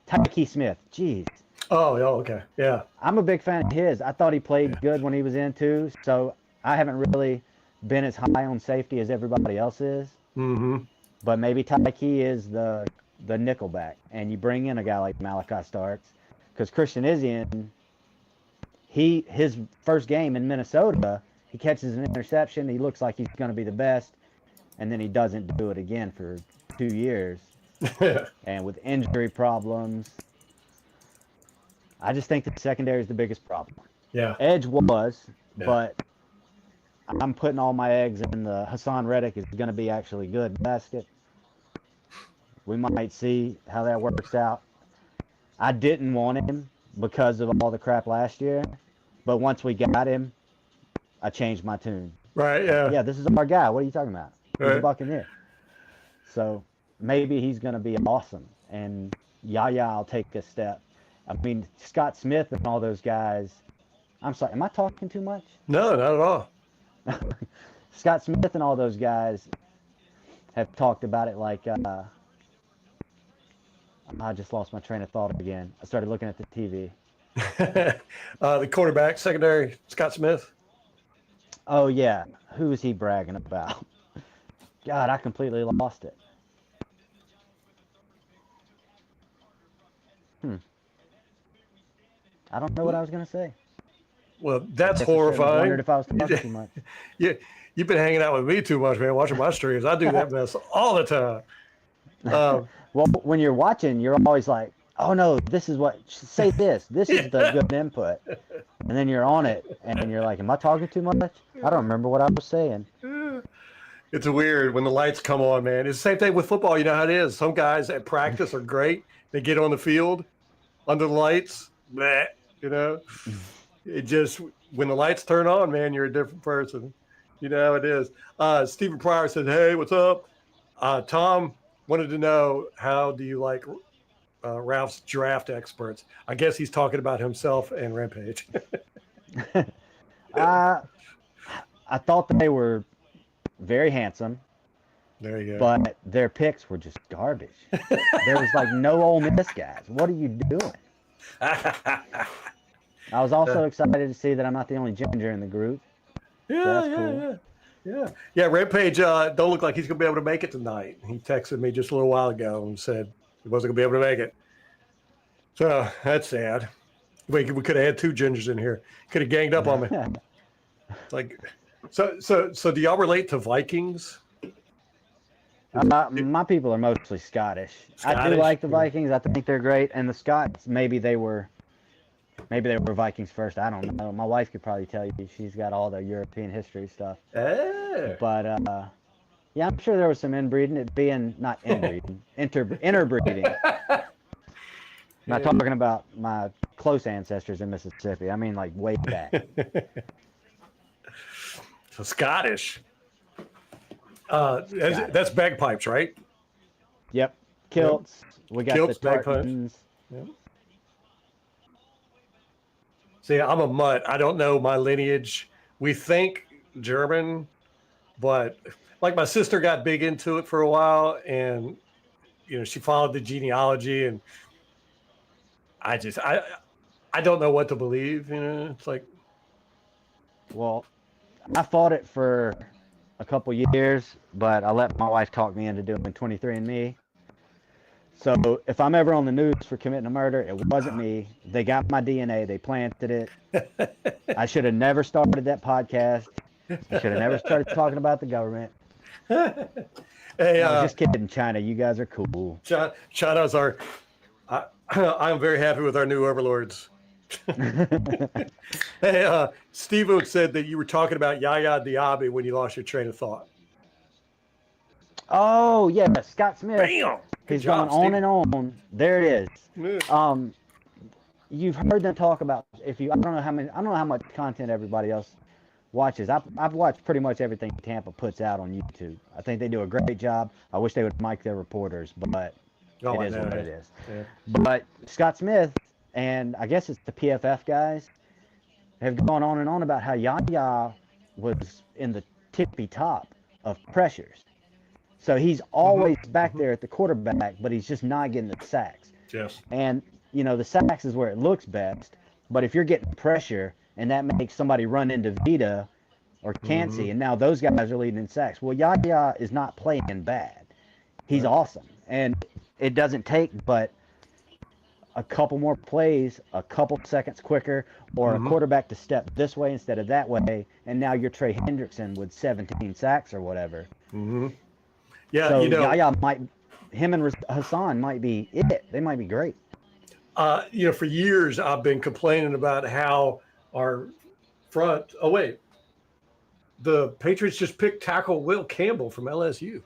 Speaker 3: Tyke Smith. Jeez.
Speaker 1: Oh, okay. Yeah.
Speaker 3: I'm a big fan of his. I thought he played good when he was in too. So I haven't really been as high on safety as everybody else is.
Speaker 1: Mm-hmm.
Speaker 3: But maybe Tyke is the nickelback, and you bring in a guy like Malachi Starks, because Christian Izien, his first game in Minnesota, he catches an interception. He looks like he's going to be the best, and then he doesn't do it again for 2 years. And with injury problems, I just think the secondary is the biggest problem.
Speaker 1: Yeah.
Speaker 3: Edge but I'm putting all my eggs in the Hassan Reddick is going to be actually good basket. We might see how that works out. I didn't want him because of all the crap last year, but once we got him, I changed my tune.
Speaker 1: Right, yeah.
Speaker 3: Yeah, this is our guy. What are you talking about? He's
Speaker 1: Right.
Speaker 3: a Buccaneer. So maybe he's going to be awesome, and Yaya will take a step. I mean, Scott Smith and all those guys. I'm sorry, am I talking too much?
Speaker 1: No, not at all.
Speaker 3: Scott Smith and all those guys have talked about it like I just lost my train of thought again. I started looking at the TV.
Speaker 1: The quarterback, secondary, Scott Smith.
Speaker 3: Oh, yeah. Who is he bragging about? God, I completely lost it. I don't know what I was going to say.
Speaker 1: Well, that's
Speaker 3: I
Speaker 1: horrifying.
Speaker 3: wondered if I was talking too much.
Speaker 1: You've been hanging out with me too much, man, watching my streams. I do that mess all the time.
Speaker 3: Well, when you're watching, you're always like, oh, no, this is what – say this. This is the good input. And then you're on it, and you're like, am I talking too much? I don't remember what I was saying.
Speaker 1: It's weird when the lights come on, man. It's the same thing with football. You know how it is. Some guys at practice are great. They get on the field under the lights. Bleh, you know? It just – when the lights turn on, man, you're a different person. You know how it is. Stephen Pryor said, hey, what's up? Tom wanted to know, how do you like Ralph's draft experts? I guess he's talking about himself and Rampage.
Speaker 3: I thought they were very handsome.
Speaker 1: There you go.
Speaker 3: But their picks were just garbage. There was like no Ole Miss guys. What are you doing? I was also excited to see that I'm not the only ginger in the group.
Speaker 1: Yeah. Rampage don't look like he's gonna be able to make it tonight. He texted me just a little while ago and said he wasn't gonna be able to make it. So that's sad. We could have had 2 gingers in here. Could have ganged up on me. Like, so do y'all relate to Vikings?
Speaker 3: My people are mostly Scottish. I do like the Vikings. I think they're great. And the Scots, maybe they were Vikings first. I don't know. My wife could probably tell you. She's got all the European history stuff. But yeah, I'm sure there was some inbreeding. It being not inbreeding, interbreeding. I'm not talking about my close ancestors in Mississippi. I mean, like way back.
Speaker 1: So Scottish. That's bagpipes, right?
Speaker 3: Yep. Kilts. We got
Speaker 1: Kilts,
Speaker 3: the tartans.
Speaker 1: Yep. See, I'm a mutt. I don't know my lineage. We think German, but like my sister got big into it for a while, and she followed the genealogy, and I don't know what to believe. It's like,
Speaker 3: Well, I fought it for a couple years, but I let my wife talk me into doing 23andMe. So if I'm ever on the news for committing a murder, it wasn't me. They got my DNA. They planted it. I should have never started that podcast. I should have never started talking about the government.
Speaker 1: hey,
Speaker 3: No, just kidding, China. You guys are cool.
Speaker 1: China's our. I am very happy with our new overlords. Hey, Steve said that you were talking about Yaya Diaby when you lost your train of thought.
Speaker 3: Oh yeah, Scott Smith.
Speaker 1: Bam!
Speaker 3: He's going on and on. There it is. You've heard them talk about I don't know how much content everybody else watches. I've watched pretty much everything Tampa puts out on YouTube. I think they do a great job. I wish they would mic their reporters, but it is what it is. Yeah. But Scott Smith and I guess it's the PFF guys have gone on and on about how Yaya was in the tippy top of pressures. So he's always back there at the quarterback, but he's just not getting the sacks.
Speaker 1: Yes.
Speaker 3: And, the sacks is where it looks best. But if you're getting pressure and that makes somebody run into Vita or Cansey, and now those guys are leading in sacks. Well, Yaya is not playing bad. He's awesome. And it doesn't take but a couple more plays, a couple seconds quicker, or a quarterback to step this way instead of that way, and now you're Trey Hendrickson with 17 sacks or whatever.
Speaker 1: Mm-hmm. Yeah,
Speaker 3: so Yaya him and Hassan might be it. They might be great.
Speaker 1: For years I've been complaining about how our front. Oh wait, the Patriots just picked tackle Will Campbell from LSU.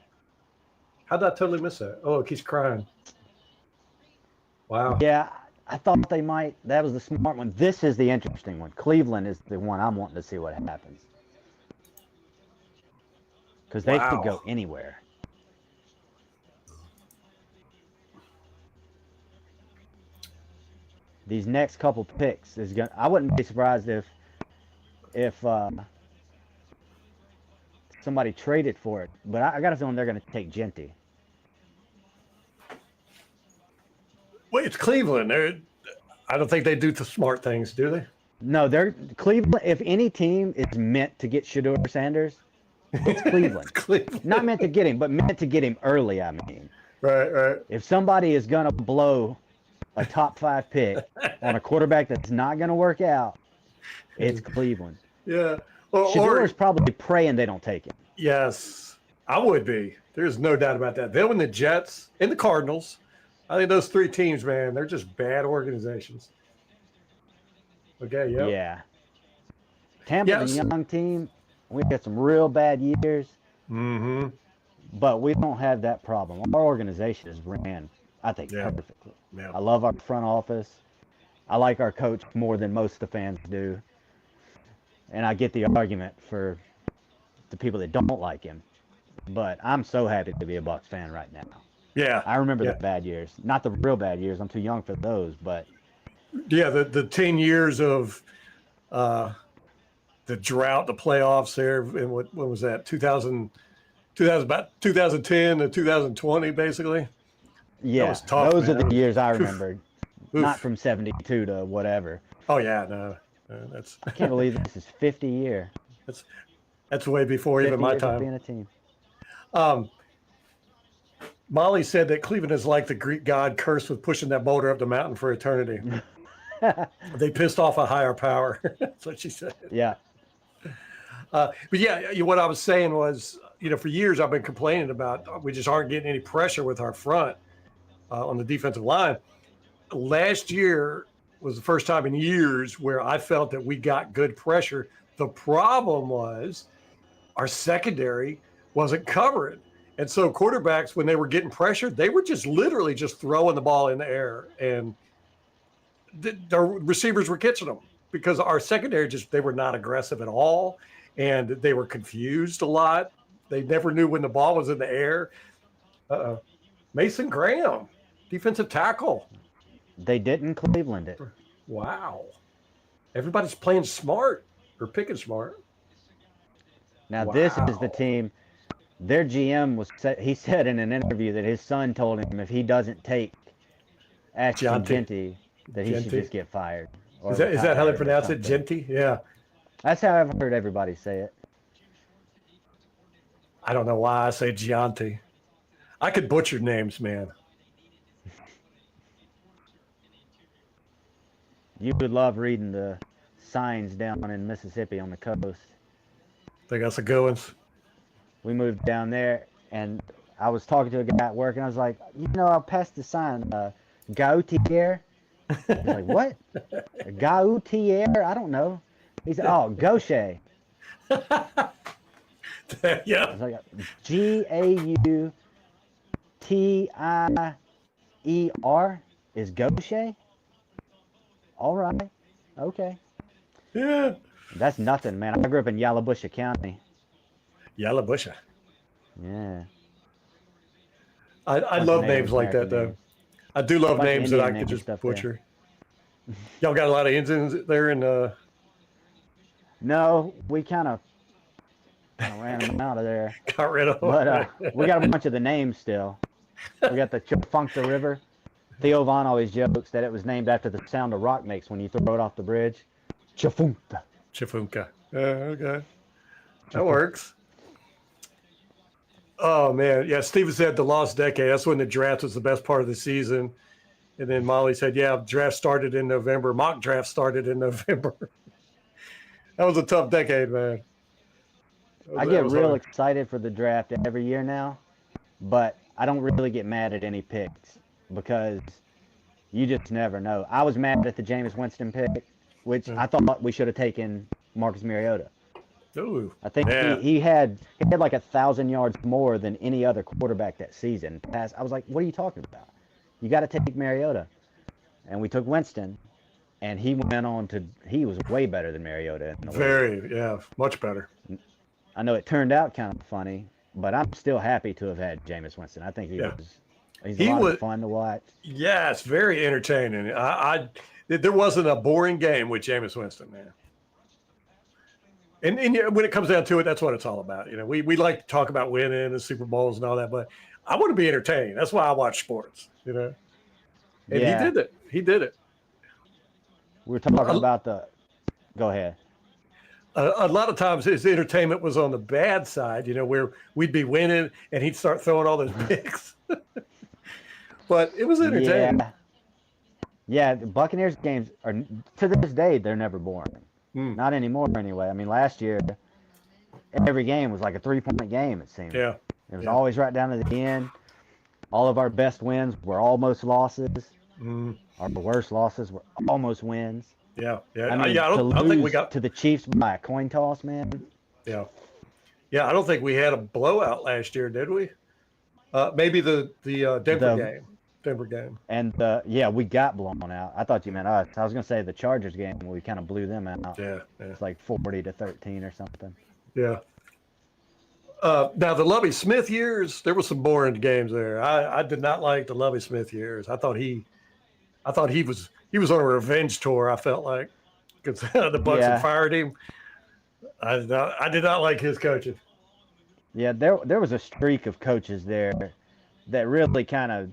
Speaker 1: How'd I totally miss that? Oh, he's crying. Wow.
Speaker 3: Yeah, I thought they might. That was the smart one. This is the interesting one. Cleveland is the one I'm wanting to see what happens. Because they could go anywhere. These next couple picks is going. I wouldn't be surprised if somebody traded for it. But I got a feeling they're going to take Genty.
Speaker 1: Wait, it's Cleveland. I don't think they do the smart things, do they?
Speaker 3: No, they're Cleveland. If any team is meant to get Shedeur Sanders, it's Cleveland.
Speaker 1: It's Cleveland.
Speaker 3: Not meant to get him, but meant to get him early, I mean.
Speaker 1: Right. If
Speaker 3: somebody is going to blow a top 5 pick on a quarterback that's not going to work out, it's Cleveland.
Speaker 1: Yeah.
Speaker 3: Shedeur's probably praying they don't take him.
Speaker 1: Yes, I would be. There's no doubt about that. Them and the Jets and the Cardinals. I think those 3 teams, man, they're just bad organizations. Okay,
Speaker 3: Yeah. Tampa's a young team. We've got some real bad years.
Speaker 1: Mm-hmm.
Speaker 3: But we don't have that problem. Our organization is ran, I think, perfectly.
Speaker 1: Yeah.
Speaker 3: I love our front office. I like our coach more than most of the fans do. And I get the argument for the people that don't like him. But I'm so happy to be a Bucs fan right now.
Speaker 1: Yeah.
Speaker 3: I remember the bad years. Not the real bad years. I'm too young for those, but
Speaker 1: yeah, the 10 years of the drought, the playoffs there, and what was that? 2010 to 2020, basically.
Speaker 3: Yeah,
Speaker 1: that was tough,
Speaker 3: those
Speaker 1: man.
Speaker 3: are the years I remembered.
Speaker 1: Oof.
Speaker 3: Not from 72 to whatever.
Speaker 1: Oh yeah, no, that's.
Speaker 3: I can't believe this is 50 year.
Speaker 1: That's way before even my time.
Speaker 3: Being a team.
Speaker 1: Molly said that Cleveland is like the Greek god cursed with pushing that boulder up the mountain for eternity. They pissed off a higher power. That's what she said.
Speaker 3: Yeah.
Speaker 1: But yeah, what I was saying was, for years I've been complaining about we just aren't getting any pressure with our front on the defensive line. Last year was the first time in years where I felt that we got good pressure. The problem was our secondary wasn't covering. And so quarterbacks, when they were getting pressured, they were just literally just throwing the ball in the air. And the receivers were catching them because our secondary they were not aggressive at all. And they were confused a lot. They never knew when the ball was in the air. Mason Graham, defensive tackle.
Speaker 3: They didn't Cleveland it.
Speaker 1: Wow. Everybody's playing smart or picking smart.
Speaker 3: Now this is the
Speaker 1: Wow.
Speaker 3: team. Their GM he said in an interview that his son told him if he doesn't take Ashton
Speaker 1: Gianti.
Speaker 3: Genty, that he should
Speaker 1: Genti.
Speaker 3: just get fired or
Speaker 1: Is that how they
Speaker 3: retired or
Speaker 1: pronounce it?
Speaker 3: something.
Speaker 1: Genti? Yeah.
Speaker 3: That's how I've heard everybody say it.
Speaker 1: I don't know why I say Gianti. I could butcher names, man.
Speaker 3: You would love reading the signs down in Mississippi on the coast.
Speaker 1: They got some good ones.
Speaker 3: We moved down there, and I was talking to a guy at work, and I was like, I passed the sign, Gautier. He's like, what? Gautier? I don't know. He said, oh, Gaucher. I
Speaker 1: Yeah.
Speaker 3: was like, Gautier is Gaucher? All right. Okay.
Speaker 1: Yeah.
Speaker 3: That's nothing, man. I grew up in Yalobusha County.
Speaker 1: Yalabusha.
Speaker 3: Yeah.
Speaker 1: I
Speaker 3: Bunch
Speaker 1: love
Speaker 3: of
Speaker 1: names
Speaker 3: Native
Speaker 1: like that,
Speaker 3: American
Speaker 1: though.
Speaker 3: names.
Speaker 1: I do love
Speaker 3: Bunch of
Speaker 1: names that
Speaker 3: Indian
Speaker 1: I
Speaker 3: names
Speaker 1: could
Speaker 3: and
Speaker 1: just
Speaker 3: stuff there.
Speaker 1: butcher. Y'all got a lot of Indians there in
Speaker 3: No, we kind of ran them out of there.
Speaker 1: got rid of
Speaker 3: But we got a bunch of the names still. We got the Chafunkta River. Theo Von always jokes that it was named after the sound a rock makes when you throw it off the bridge. Chafunkta.
Speaker 1: Chifunka. Okay. That works. Oh, man. Yeah, Steven said the lost decade. That's when the draft was the best part of the season. And then Molly said, yeah, draft started in November. Mock draft started in November. That was a tough decade, man.
Speaker 3: I get real excited for the draft every year now, but I don't really get mad at any picks because you just never know. I was mad at the Jameis Winston pick, which I thought we should have taken Marcus Mariota.
Speaker 1: Ooh,
Speaker 3: I think
Speaker 1: yeah.
Speaker 3: he had like 1,000 yards more than any other quarterback that season. I was like, what are you talking about? You got to take Mariota. And we took Winston, and he went on he was way better than Mariota.
Speaker 1: Much better.
Speaker 3: I know it turned out kind of funny, but I'm still happy to have had Jameis Winston. I think he's a lot of fun to watch.
Speaker 1: Yes, very entertaining. There wasn't a boring game with Jameis Winston, man. And when it comes down to it, that's what it's all about. We like to talk about winning and Super Bowls and all that, but I want to be entertained. That's why I watch sports, And he did it. He did it.
Speaker 3: We were talking about go ahead.
Speaker 1: A lot of times his entertainment was on the bad side, where we'd be winning and he'd start throwing all those picks. But it was entertaining.
Speaker 3: Yeah, the Buccaneers games are, to this day, they're never boring. Not anymore, anyway. I mean, last year, every game was like a 3-point game, it seemed.
Speaker 1: Yeah.
Speaker 3: It was always right down to the end. All of our best wins were almost losses. Our worst losses were almost wins.
Speaker 1: Yeah.
Speaker 3: I mean,
Speaker 1: I don't think we got
Speaker 3: to the Chiefs by a coin toss, man.
Speaker 1: Yeah. I don't think we had a blowout last year, did we? Maybe the Denver game.
Speaker 3: And we got blown out. I thought you meant us. I was gonna say the Chargers game where we kind of blew them out.
Speaker 1: Yeah.
Speaker 3: It's like 40-13 or something.
Speaker 1: Yeah. Now the Lovie Smith years, there were some boring games there. I did not like the Lovie Smith years. I thought he was on a revenge tour. I felt like because the Bucs had fired him. I did not like his coaching.
Speaker 3: Yeah, there was a streak of coaches there that really kind of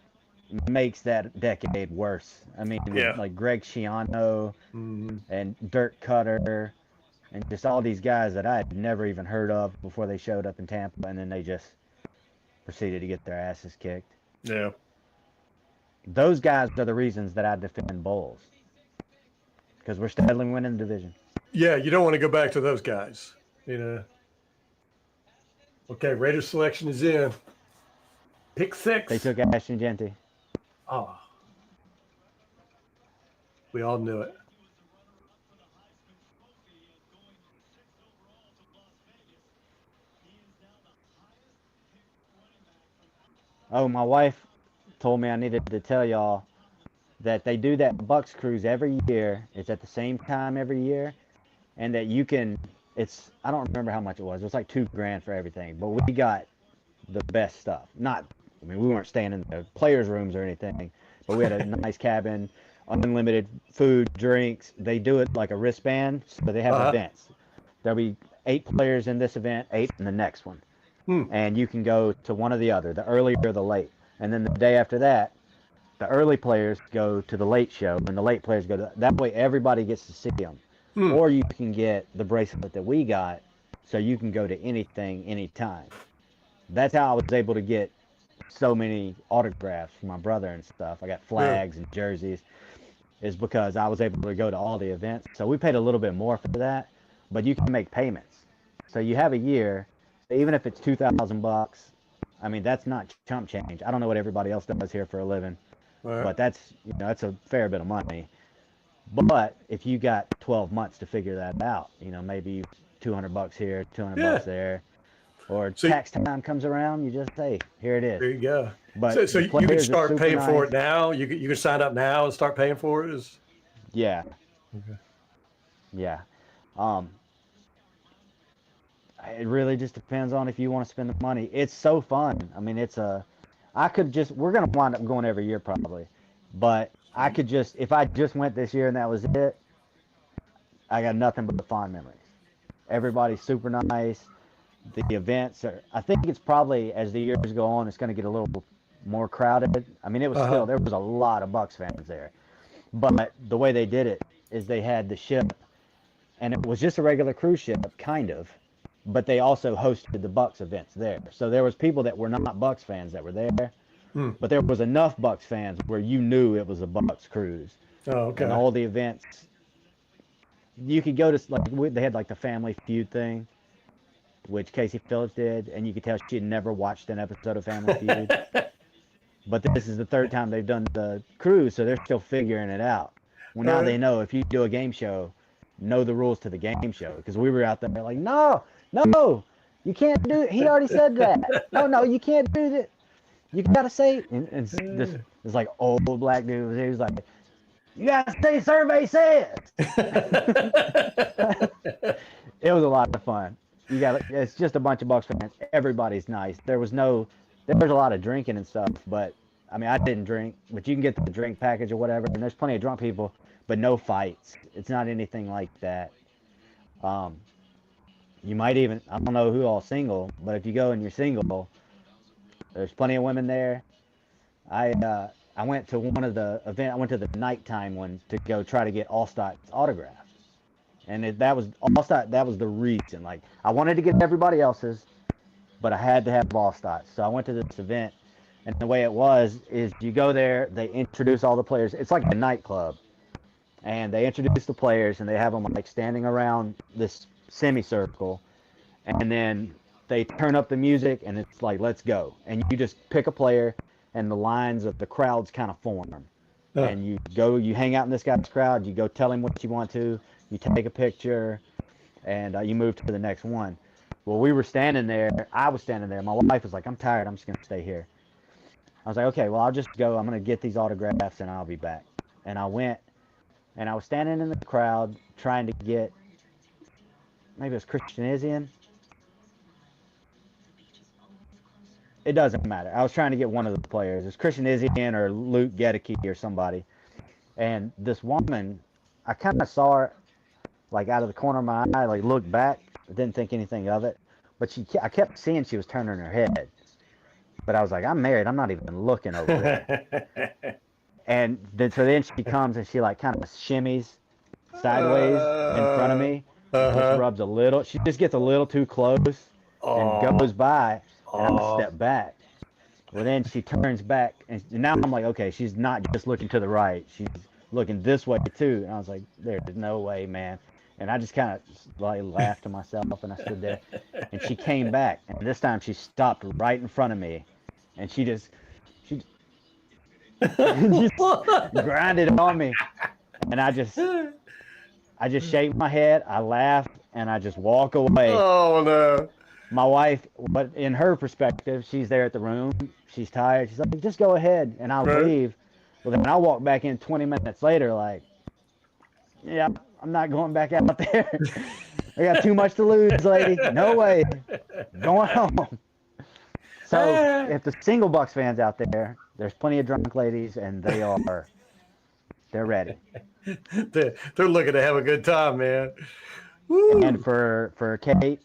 Speaker 3: makes that decade worse. I mean, like Greg Schiano and Dirk Cutter and just all these guys that I had never even heard of before they showed up in Tampa, and then they just proceeded to get their asses kicked.
Speaker 1: Yeah.
Speaker 3: Those guys are the reasons that I defend Bulls. Because we're steadily winning the division.
Speaker 1: Yeah, you don't want to go back to those guys, Okay, Raiders selection is in. Pick 6.
Speaker 3: They took Ashton Genty.
Speaker 1: Oh. We all knew it.
Speaker 3: Oh, my wife told me I needed to tell y'all that they do that Bucs cruise every year. It's at the same time every year. And that you can, I don't remember how much it was. It was like $2,000 for everything. But we got the best stuff. We weren't staying in the players' rooms or anything. But we had a nice cabin, unlimited food, drinks. They do it like a wristband. So they have events. There'll be 8 players in this event, 8 in the next one.
Speaker 1: Hmm.
Speaker 3: And you can go to one or the other, the early or the late. And then the day after that, the early players go to the late show, and the late players go to that way. Everybody gets to see them.
Speaker 1: Hmm.
Speaker 3: Or you can get the bracelet that we got, so you can go to anything, anytime. That's how I was able to get so many autographs from my brother and stuff. I got flags and jerseys, is because I was able to go to all the events. So we paid a little bit more for that, but you can make payments. So you have a year, even if it's $2,000. I mean, that's not chump change. I don't know what everybody else does here for a living, but that's that's a fair bit of money. But if you got 12 months to figure that out, maybe $200 here, $200 there, or tax time comes around, you just say, here it is.
Speaker 1: There you go.
Speaker 3: But
Speaker 1: so you can start paying for it now. You can sign up now and start paying for it.
Speaker 3: Yeah.
Speaker 1: Okay.
Speaker 3: Yeah. It really just depends on if you want to spend the money. It's so fun. I mean, we're going to wind up going every year probably, but I could if I just went this year and that was it, I got nothing but the fond memories. Everybody's super nice. The events I think it's probably, as the years go on, it's going to get a little more crowded. I mean, it was still, there was a lot of Bucs fans there, but the way they did it is they had the ship, and it was just a regular cruise ship, kind of, but they also hosted the Bucs events there. So there was people that were not Bucs fans that were there, but there was enough Bucs fans where you knew it was a Bucs cruise.
Speaker 1: Oh, okay.
Speaker 3: And all the events, you could go to, they had like the Family Feud thing, which Casey Phillips did, and you could tell she had never watched an episode of Family Feud. But this is the third time they've done the cruise, so they're still figuring it out. Well, now they know if you do a game show, know the rules to the game show. Because we were out there like, no, you can't do it. He already said that. No, you can't do that. You got to say, and this like old black dude, he was like, you got to say survey says. It was a lot of fun. It's just a bunch of Bucs fans. Everybody's nice. There was a lot of drinking and stuff, but I mean, I didn't drink, but you can get the drink package or whatever, and there's plenty of drunk people, but no fights. It's not anything like that. You might even, I don't know who all single, but if you go and you're single, there's plenty of women there. I went to one of the events, I went to the nighttime one to go try to get Allstott's autograph. And that was the reason. Like, I wanted to get everybody else's, but I had to have Allstott. So I went to this event, and the way it was is you go there, they introduce all the players. It's like a nightclub, and they introduce the players, and they have them like standing around this semicircle, and then they turn up the music, and it's like, let's go. And you just pick a player, and the lines of the crowds kind of form. And you hang out in this guy's crowd, you go tell him what you want to, you take a picture, and you move to the next one. Well, I was standing there. My wife was like, I'm tired. I'm just going to stay here. I was like, okay, well, I'll just go. I'm going to get these autographs, and I'll be back. And I went, and I was standing in the crowd trying to get, maybe it was Christian Isian. It doesn't matter. I was trying to get one of the players. It's Christian Isian or Luke Gedeke or somebody. And this woman, I kind of saw her like out of the corner of my eye, like looked back, didn't think anything of it. But I kept seeing she was turning her head. But I was like, I'm married. I'm not even looking over there. And then she comes and she like kind of shimmies sideways in front of me. Just rubs a little. She just gets a little too close and goes by. And I'm a step back. Well, then she turns back, and now I'm like, okay, she's not just looking to the right. She's looking this way, too. And I was like, there's no way, man. And I just kind of like laughed to myself, and I stood there. And she came back, and this time she stopped right in front of me. And she just grinded on me. And I just shake my head, I laugh, and I just walk away.
Speaker 1: Oh, no.
Speaker 3: My wife, but in her perspective, she's there at the room. She's tired. She's like, just go ahead, and I'll leave. Well, then I'll walk back in 20 minutes later like, yeah, I'm not going back out there. I got too much to lose, lady. No way. Going home. So if the single Bucs fans out there, there's plenty of drunk ladies, and they're ready.
Speaker 1: They're looking to have a good time, man. Woo.
Speaker 3: And for Kate,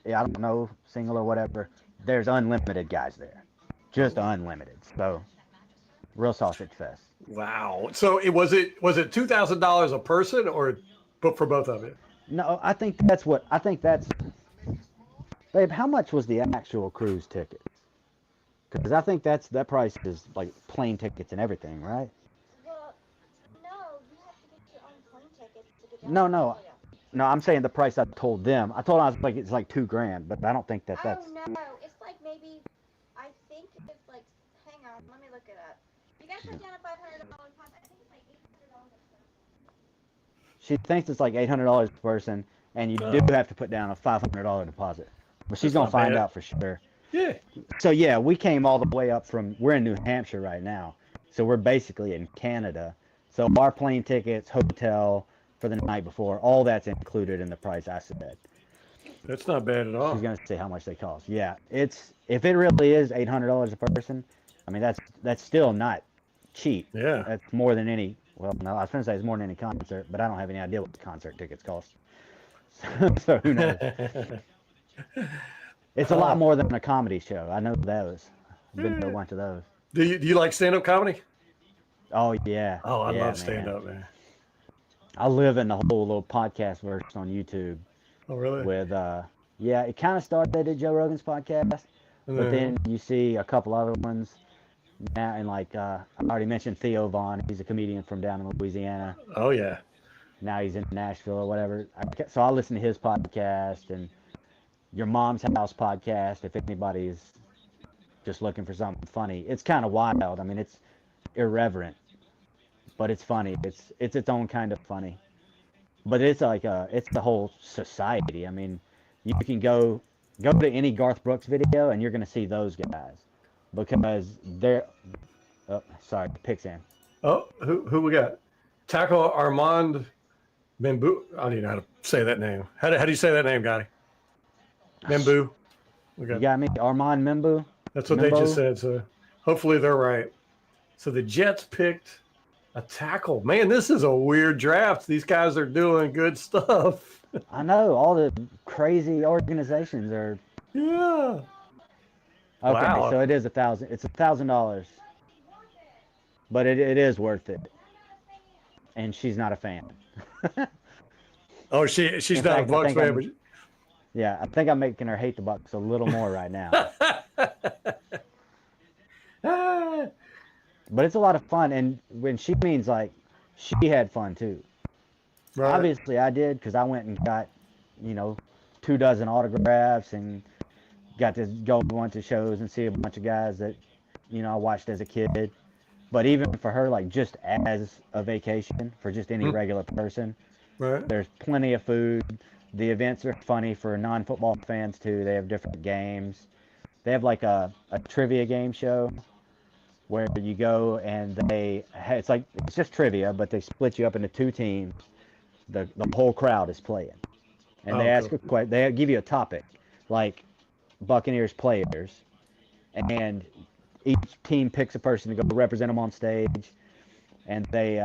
Speaker 3: yeah, I don't know, single or whatever, there's unlimited guys there. Just unlimited. So, real sausage fest.
Speaker 1: Wow. So was it $2,000 a person or but for both of you?
Speaker 3: No, I think that's, babe, how much was the actual cruise ticket? Because I think that price is like plane tickets and everything, right?
Speaker 4: Well, no, you have to get your own plane tickets to get down.
Speaker 3: No, I'm saying the price I told them. I told them I was like it's like $2,000, but I don't think that's.
Speaker 4: Oh no, it's like maybe, I think it's like, hang on, let me look it up. You gotta put down a $500 deposit. I think it's like $800.
Speaker 3: She thinks it's like $800 per person, and you do have to put down a $500 deposit. But she's
Speaker 1: That's
Speaker 3: gonna
Speaker 1: not
Speaker 3: find
Speaker 1: bad.
Speaker 3: out for sure.
Speaker 1: Yeah.
Speaker 3: So yeah, we came all the way up from. We're in New Hampshire right now, so we're basically in Canada. So our plane tickets, hotel for the night before, all that's included in the price I said.
Speaker 1: That's not bad at all.
Speaker 3: She's gonna say how much they cost. Yeah, it's if it really is $800 a person. I mean that's still not cheap.
Speaker 1: Yeah.
Speaker 3: That's more than any. Well, no, I was gonna say it's more than any concert, but I don't have any idea what the concert tickets cost. So who knows? It's a lot more than a comedy show. I know those. I've been to a bunch of those.
Speaker 1: Do you like stand-up comedy?
Speaker 3: Oh yeah.
Speaker 1: Oh, I
Speaker 3: yeah,
Speaker 1: love stand-up, man.
Speaker 3: I live in the whole little podcast version on YouTube
Speaker 1: Oh, really?
Speaker 3: with yeah, it kind of started at Joe Rogan's podcast, but then you see a couple other ones now, and like I already mentioned Theo Vaughn. He's a comedian from down in Louisiana.
Speaker 1: Oh, yeah.
Speaker 3: Now he's in Nashville or whatever. So I listen to his podcast and Your Mom's House podcast. If anybody's just looking for something funny, it's kind of wild. I mean, it's irreverent, but it's funny. It's its own kind of funny. But it's like it's the whole society. I mean, you can go to any Garth Brooks video and you're gonna see those guys because they're. Oh, sorry, Pixan.
Speaker 1: Oh, who we got? Taco Armand Membu. I don't even know how to say that name. How do you say that name, Gotti? Membu. We
Speaker 3: You got me, Armand Membu.
Speaker 1: That's what they just
Speaker 3: Membo?
Speaker 1: said. So hopefully they're right. So the Jets picked a tackle. Man, this is a weird draft. These guys are doing good stuff.
Speaker 3: I know all the crazy organizations are.
Speaker 1: Yeah.
Speaker 3: Okay,
Speaker 1: Wow.
Speaker 3: so it is $1,000. It's $1,000, but it is worth it. And she's not a fan.
Speaker 1: Oh, she's
Speaker 3: In
Speaker 1: not
Speaker 3: fact,
Speaker 1: a Bucs fan, but
Speaker 3: Yeah, I think I'm making her hate the Bucs a little more right now. But it's a lot of fun, and when she means like she had fun too.
Speaker 1: right.
Speaker 3: Obviously, I did because I went and got 24 autographs and got to go to a bunch of shows and see a bunch of guys that I watched as a kid. But even for her, like just as a vacation for just any regular person,
Speaker 1: Right.
Speaker 3: there's plenty of food. The events are funny for non-football fans too. They have different games. They have like a trivia game show where you go and it's just trivia, but they split you up into two teams. The whole crowd is playing, and they ask
Speaker 1: cool.
Speaker 3: they give you a topic, like Buccaneers players, and each team picks a person to go represent them on stage, and they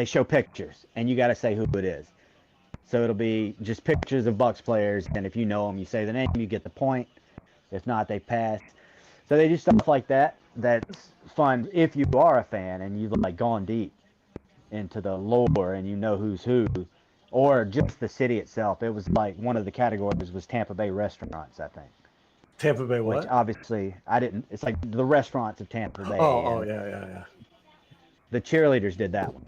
Speaker 3: show pictures, and you got to say who it is. So it'll be just pictures of Bucs players, and if you know them, you say the name, you get the point. If not, they pass. So they do stuff like that. That's fun if you are a fan and you've like gone deep into the lore and you know who's who, or just the city itself. It was like one of the categories was Tampa Bay restaurants, I think.
Speaker 1: Tampa Bay what?
Speaker 3: Which obviously I didn't. It's like the restaurants of Tampa Bay.
Speaker 1: Oh,
Speaker 3: and
Speaker 1: yeah.
Speaker 3: The cheerleaders did that one.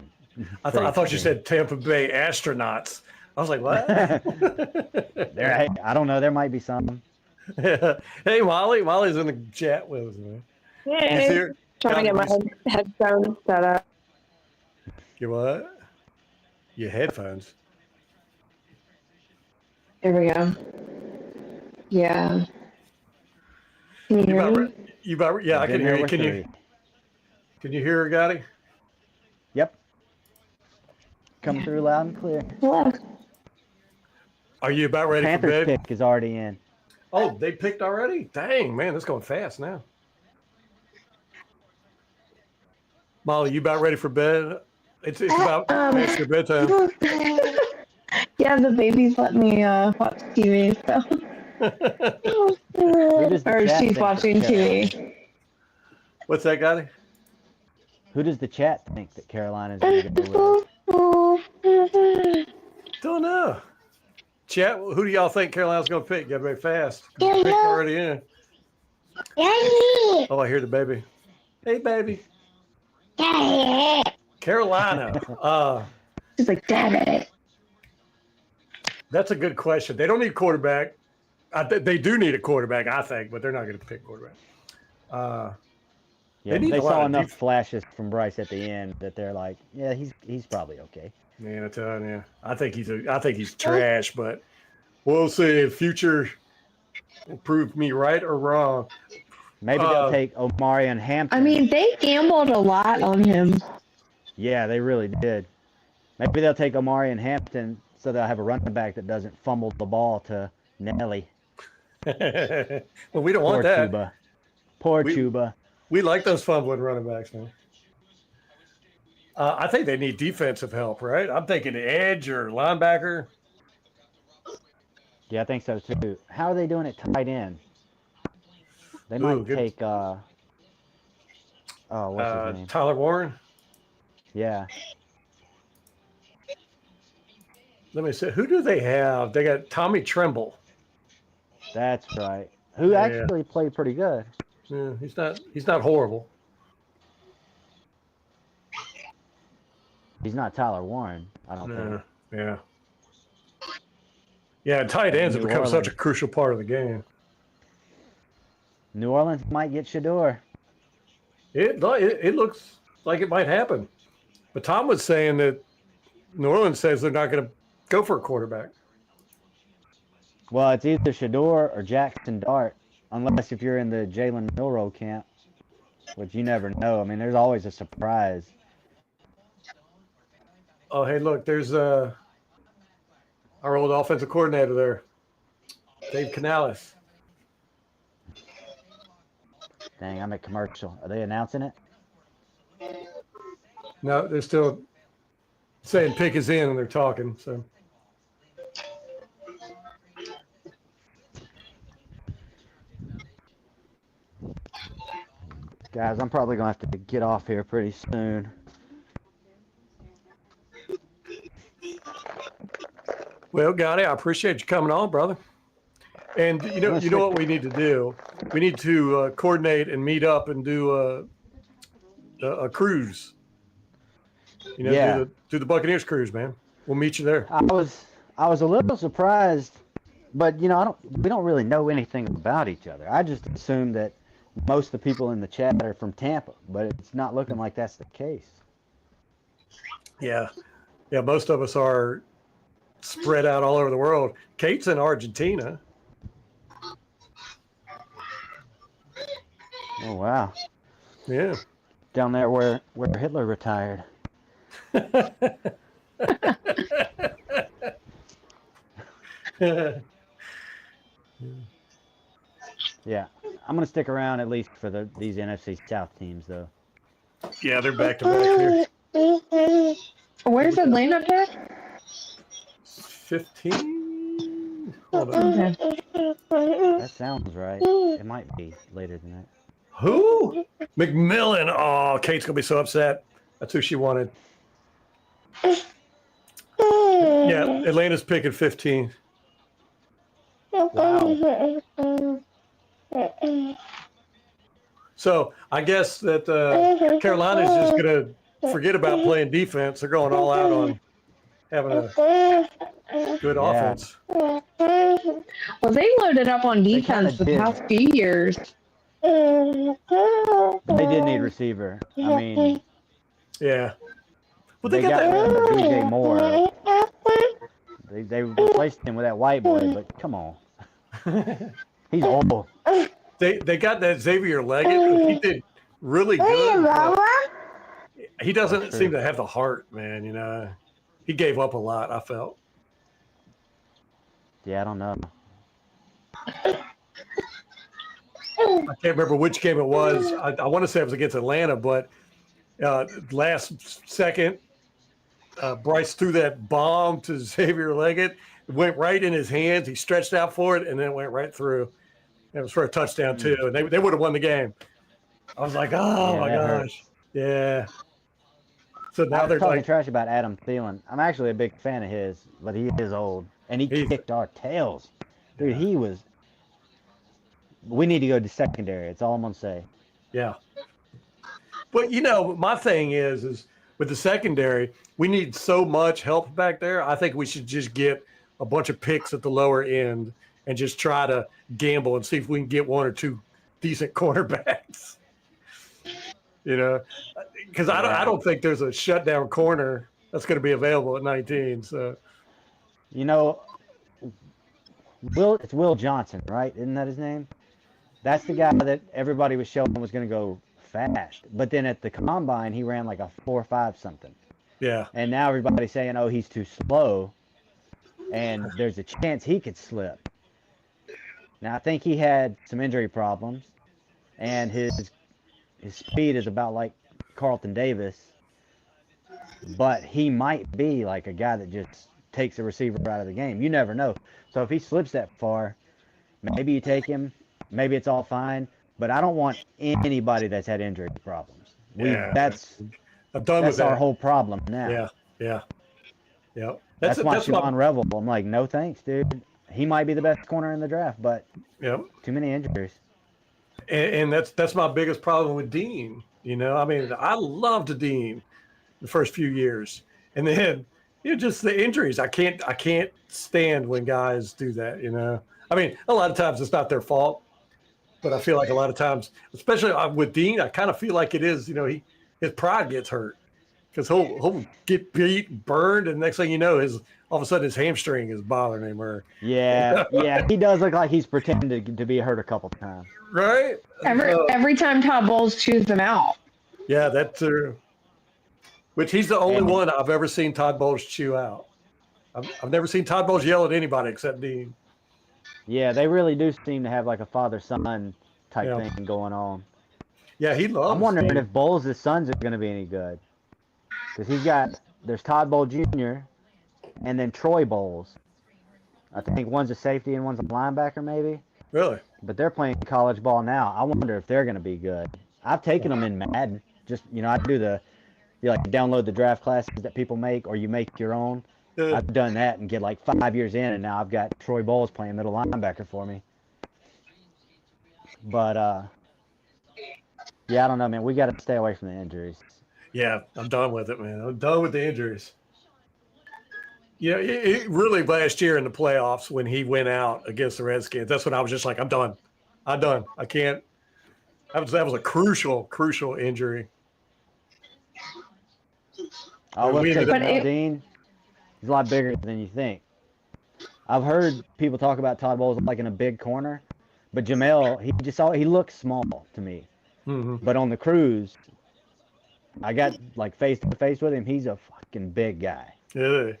Speaker 1: I thought you said Tampa Bay astronauts. I was like, what?
Speaker 3: I don't know. There might be some.
Speaker 1: Hey, Molly. Molly's in the chat with us, man. You see
Speaker 5: Hey,
Speaker 1: her?
Speaker 5: trying to get my headphones set up.
Speaker 1: Your what? Your headphones.
Speaker 5: Here we go. Yeah. Can you hear me?
Speaker 1: Yeah, I can
Speaker 3: Been
Speaker 1: hear
Speaker 3: there
Speaker 1: you.
Speaker 3: with three.
Speaker 1: Can you hear her, Gotti?
Speaker 3: Yep. Coming through loud and clear.
Speaker 5: Hello.
Speaker 1: Are you about ready for
Speaker 3: Panthers
Speaker 1: bed?
Speaker 3: pick is already in.
Speaker 1: Oh, they picked already? Dang, man, that's going fast now. Molly, you about ready for bed? It's about past your bedtime.
Speaker 5: Yeah, the baby's let me watch TV, so.
Speaker 3: Who does the
Speaker 5: Or
Speaker 3: chat
Speaker 5: she's
Speaker 3: think
Speaker 5: watching
Speaker 3: that Carolina-
Speaker 5: TV.
Speaker 1: What's that, Gotti?
Speaker 3: Who does the chat think that Carolina's going to go with?
Speaker 1: Don't know. Chat, who do y'all think Carolina's going to pick? Got to be fast. Pick already in. Oh, I hear the baby. Hey, baby. Carolina.
Speaker 5: She's like, Daddy.
Speaker 1: That's a good question. They don't need a quarterback. They do need a quarterback, I think, but they're not going to pick quarterback.
Speaker 3: Yeah,
Speaker 1: need
Speaker 3: they
Speaker 1: a lot
Speaker 3: saw
Speaker 1: of
Speaker 3: enough flashes from Bryce at the end that they're like, yeah, he's probably okay.
Speaker 1: Man, I tell you, I think he's trash, but we'll see. The future will prove me right or wrong.
Speaker 3: Maybe they'll take Omari and Hampton.
Speaker 5: I mean, they gambled a lot on him.
Speaker 3: Yeah, they really did. Maybe they'll take Omari and Hampton so they'll have a running back that doesn't fumble the ball to Nelly.
Speaker 1: Well, we don't want
Speaker 3: Poor
Speaker 1: that.
Speaker 3: Chuba. Poor Chuba.
Speaker 1: We like those fumbling running backs, man. I think they need defensive help, right? I'm thinking edge or linebacker.
Speaker 3: Yeah, I think so too. How are they doing at tight end? They might take what's his name?
Speaker 1: Tyler Warren.
Speaker 3: Yeah.
Speaker 1: Let me see. Who do they have? They got Tommy Tremble.
Speaker 3: That's right. Who actually played pretty good.
Speaker 1: Yeah, he's not horrible.
Speaker 3: He's not Tyler Warren, I don't think.
Speaker 1: Yeah. Yeah, tight ends have become such a crucial part of the game.
Speaker 3: New Orleans might get Shador.
Speaker 1: It looks like it might happen. But Tom was saying that New Orleans says they're not going to go for a quarterback.
Speaker 3: Well, it's either Shador or Jackson Dart, unless if you're in the Jalen Milroe camp, which you never know. I mean, there's always a surprise.
Speaker 1: Oh, hey, look, there's our old offensive coordinator there, Dave Canales.
Speaker 3: Dang, I'm at commercial. Are they announcing it?
Speaker 1: No, they're still saying pick is in and they're talking. So
Speaker 3: Guys, I'm probably going to have to get off here pretty soon.
Speaker 1: Well, Gotti, I appreciate you coming on, brother. And you know what we need to do? We need to coordinate and meet up and do a cruise. Do the Buccaneers cruise, man. We'll meet you there.
Speaker 3: I was a little surprised, but we don't really know anything about each other. I just assumed that most of the people in the chat are from Tampa, but it's not looking like that's the case.
Speaker 1: Yeah, most of us are spread out all over the world. Kate's in Argentina.
Speaker 3: Oh wow.
Speaker 1: Yeah.
Speaker 3: Down there where Hitler retired. Yeah, I'm gonna stick around at least for these NFC South teams, though.
Speaker 1: Yeah, they're back to back here.
Speaker 5: Where's Atlanta at?
Speaker 1: 15. Hold on.
Speaker 3: That sounds right. It might be later than that.
Speaker 1: Who? McMillan. Oh, Kate's gonna be so upset. That's who she wanted. Yeah, Atlanta's picking 15.
Speaker 3: Wow.
Speaker 1: So I guess that Carolina's just going to forget about playing defense. They're going all out on having a good offense.
Speaker 5: Well, they loaded up on defense the past few years.
Speaker 3: They did need receiver. I mean,
Speaker 1: yeah. Well,
Speaker 3: they got rid of DJ Moore. They replaced him with that white boy, but come on. He's old.
Speaker 1: They got that Xavier Leggett. He did really good. He doesn't seem to have the heart, man. He gave up a lot, I felt.
Speaker 3: Yeah, I don't know.
Speaker 1: I can't remember which game it was. I want to say it was against Atlanta, but Last second, Bryce threw that bomb to Xavier Leggett. It went right in his hands. He stretched out for it, and then it went right through. It was for a touchdown, too. And they would have won the game. I was like, oh,
Speaker 3: Yeah,
Speaker 1: my
Speaker 3: that
Speaker 1: gosh.
Speaker 3: hurts.
Speaker 1: Yeah. So now
Speaker 3: I'm
Speaker 1: they're
Speaker 3: talking
Speaker 1: like,
Speaker 3: trash about Adam Thielen. I'm actually a big fan of his, but he is old. And he kicked our tails. Dude,
Speaker 1: Yeah.
Speaker 3: he was. We need to go to secondary. It's all I'm going to say.
Speaker 1: yeah. But, you know, my thing is with the secondary, we need so much help back there. I think we should just get a bunch of picks at the lower end and just try to gamble and see if we can get one or two decent cornerbacks. You know, because I don't think there's a shutdown corner that's going to be available at 19. So,
Speaker 3: You know, it's Will Johnson, right? Isn't that his name? That's the guy that everybody was showing was going to go fast. But then at the combine, he ran like a 4.5 something.
Speaker 1: yeah.
Speaker 3: And now everybody's saying, oh, he's too slow. And there's a chance he could slip. Now, I think he had some injury problems. And his speed is about like Carlton Davis. But he might be like a guy that just takes a receiver out of the game. You never know. So if he slips that far, maybe you take him. Maybe it's all fine. But I don't want anybody that's had injury problems. That's
Speaker 1: I'm done with
Speaker 3: our
Speaker 1: that.
Speaker 3: whole problem now.
Speaker 1: Yeah.
Speaker 3: That's why
Speaker 1: that's
Speaker 3: Siobhan Revel, I'm like, no thanks, dude. He might be the best corner in the draft, but too many injuries.
Speaker 1: And that's my biggest problem with Dean. You know, I mean, I loved Dean the first few years, and then just the injuries. I can't stand when guys do that. You know, I mean, a lot of times it's not their fault, but I feel like a lot of times, especially with Dean, I kind of feel like it is. You know, his pride gets hurt because he'll get beat, burned, and next thing you know, all of a sudden his hamstring is bothering him. Or
Speaker 3: Yeah, he does look like he's pretended to be hurt a couple times.
Speaker 1: right?
Speaker 5: Every time Todd Bowles chews them out.
Speaker 1: Yeah, that's true. Which he's the only one I've ever seen Todd Bowles chew out. I've never seen Todd Bowles yell at anybody except Dean.
Speaker 3: Yeah, they really do seem to have like a father-son type thing going on.
Speaker 1: Yeah, he loves
Speaker 3: I'm wondering
Speaker 1: Dean.
Speaker 3: if Bowles' sons are going to be any good. Because there's Todd Bowles Jr. and then Troy Bowles. I think one's a safety and one's a linebacker maybe.
Speaker 1: Really?
Speaker 3: But they're playing college ball now. I wonder if they're going to be good. I've taken them in Madden. Just, I do you download the draft classes that people make or you make your own. I've done that and get like 5 years in, and now I've got Troy Bowles playing middle linebacker for me. But, I don't know, man. We got to stay away from the injuries.
Speaker 1: Yeah, I'm done with it, man. I'm done with the injuries. Yeah, it really last year in the playoffs when he went out against the Redskins, that's when I was just like, I'm done. I can't. That was a crucial injury.
Speaker 3: I will say,
Speaker 1: But
Speaker 3: Dean, he's a lot bigger than you think. I've heard people talk about Todd Bowles like in a big corner, but Jamel, he looks small to me.
Speaker 1: Mm-hmm.
Speaker 3: But on the cruise, I got like face to face with him. He's a fucking big guy.
Speaker 1: Yeah.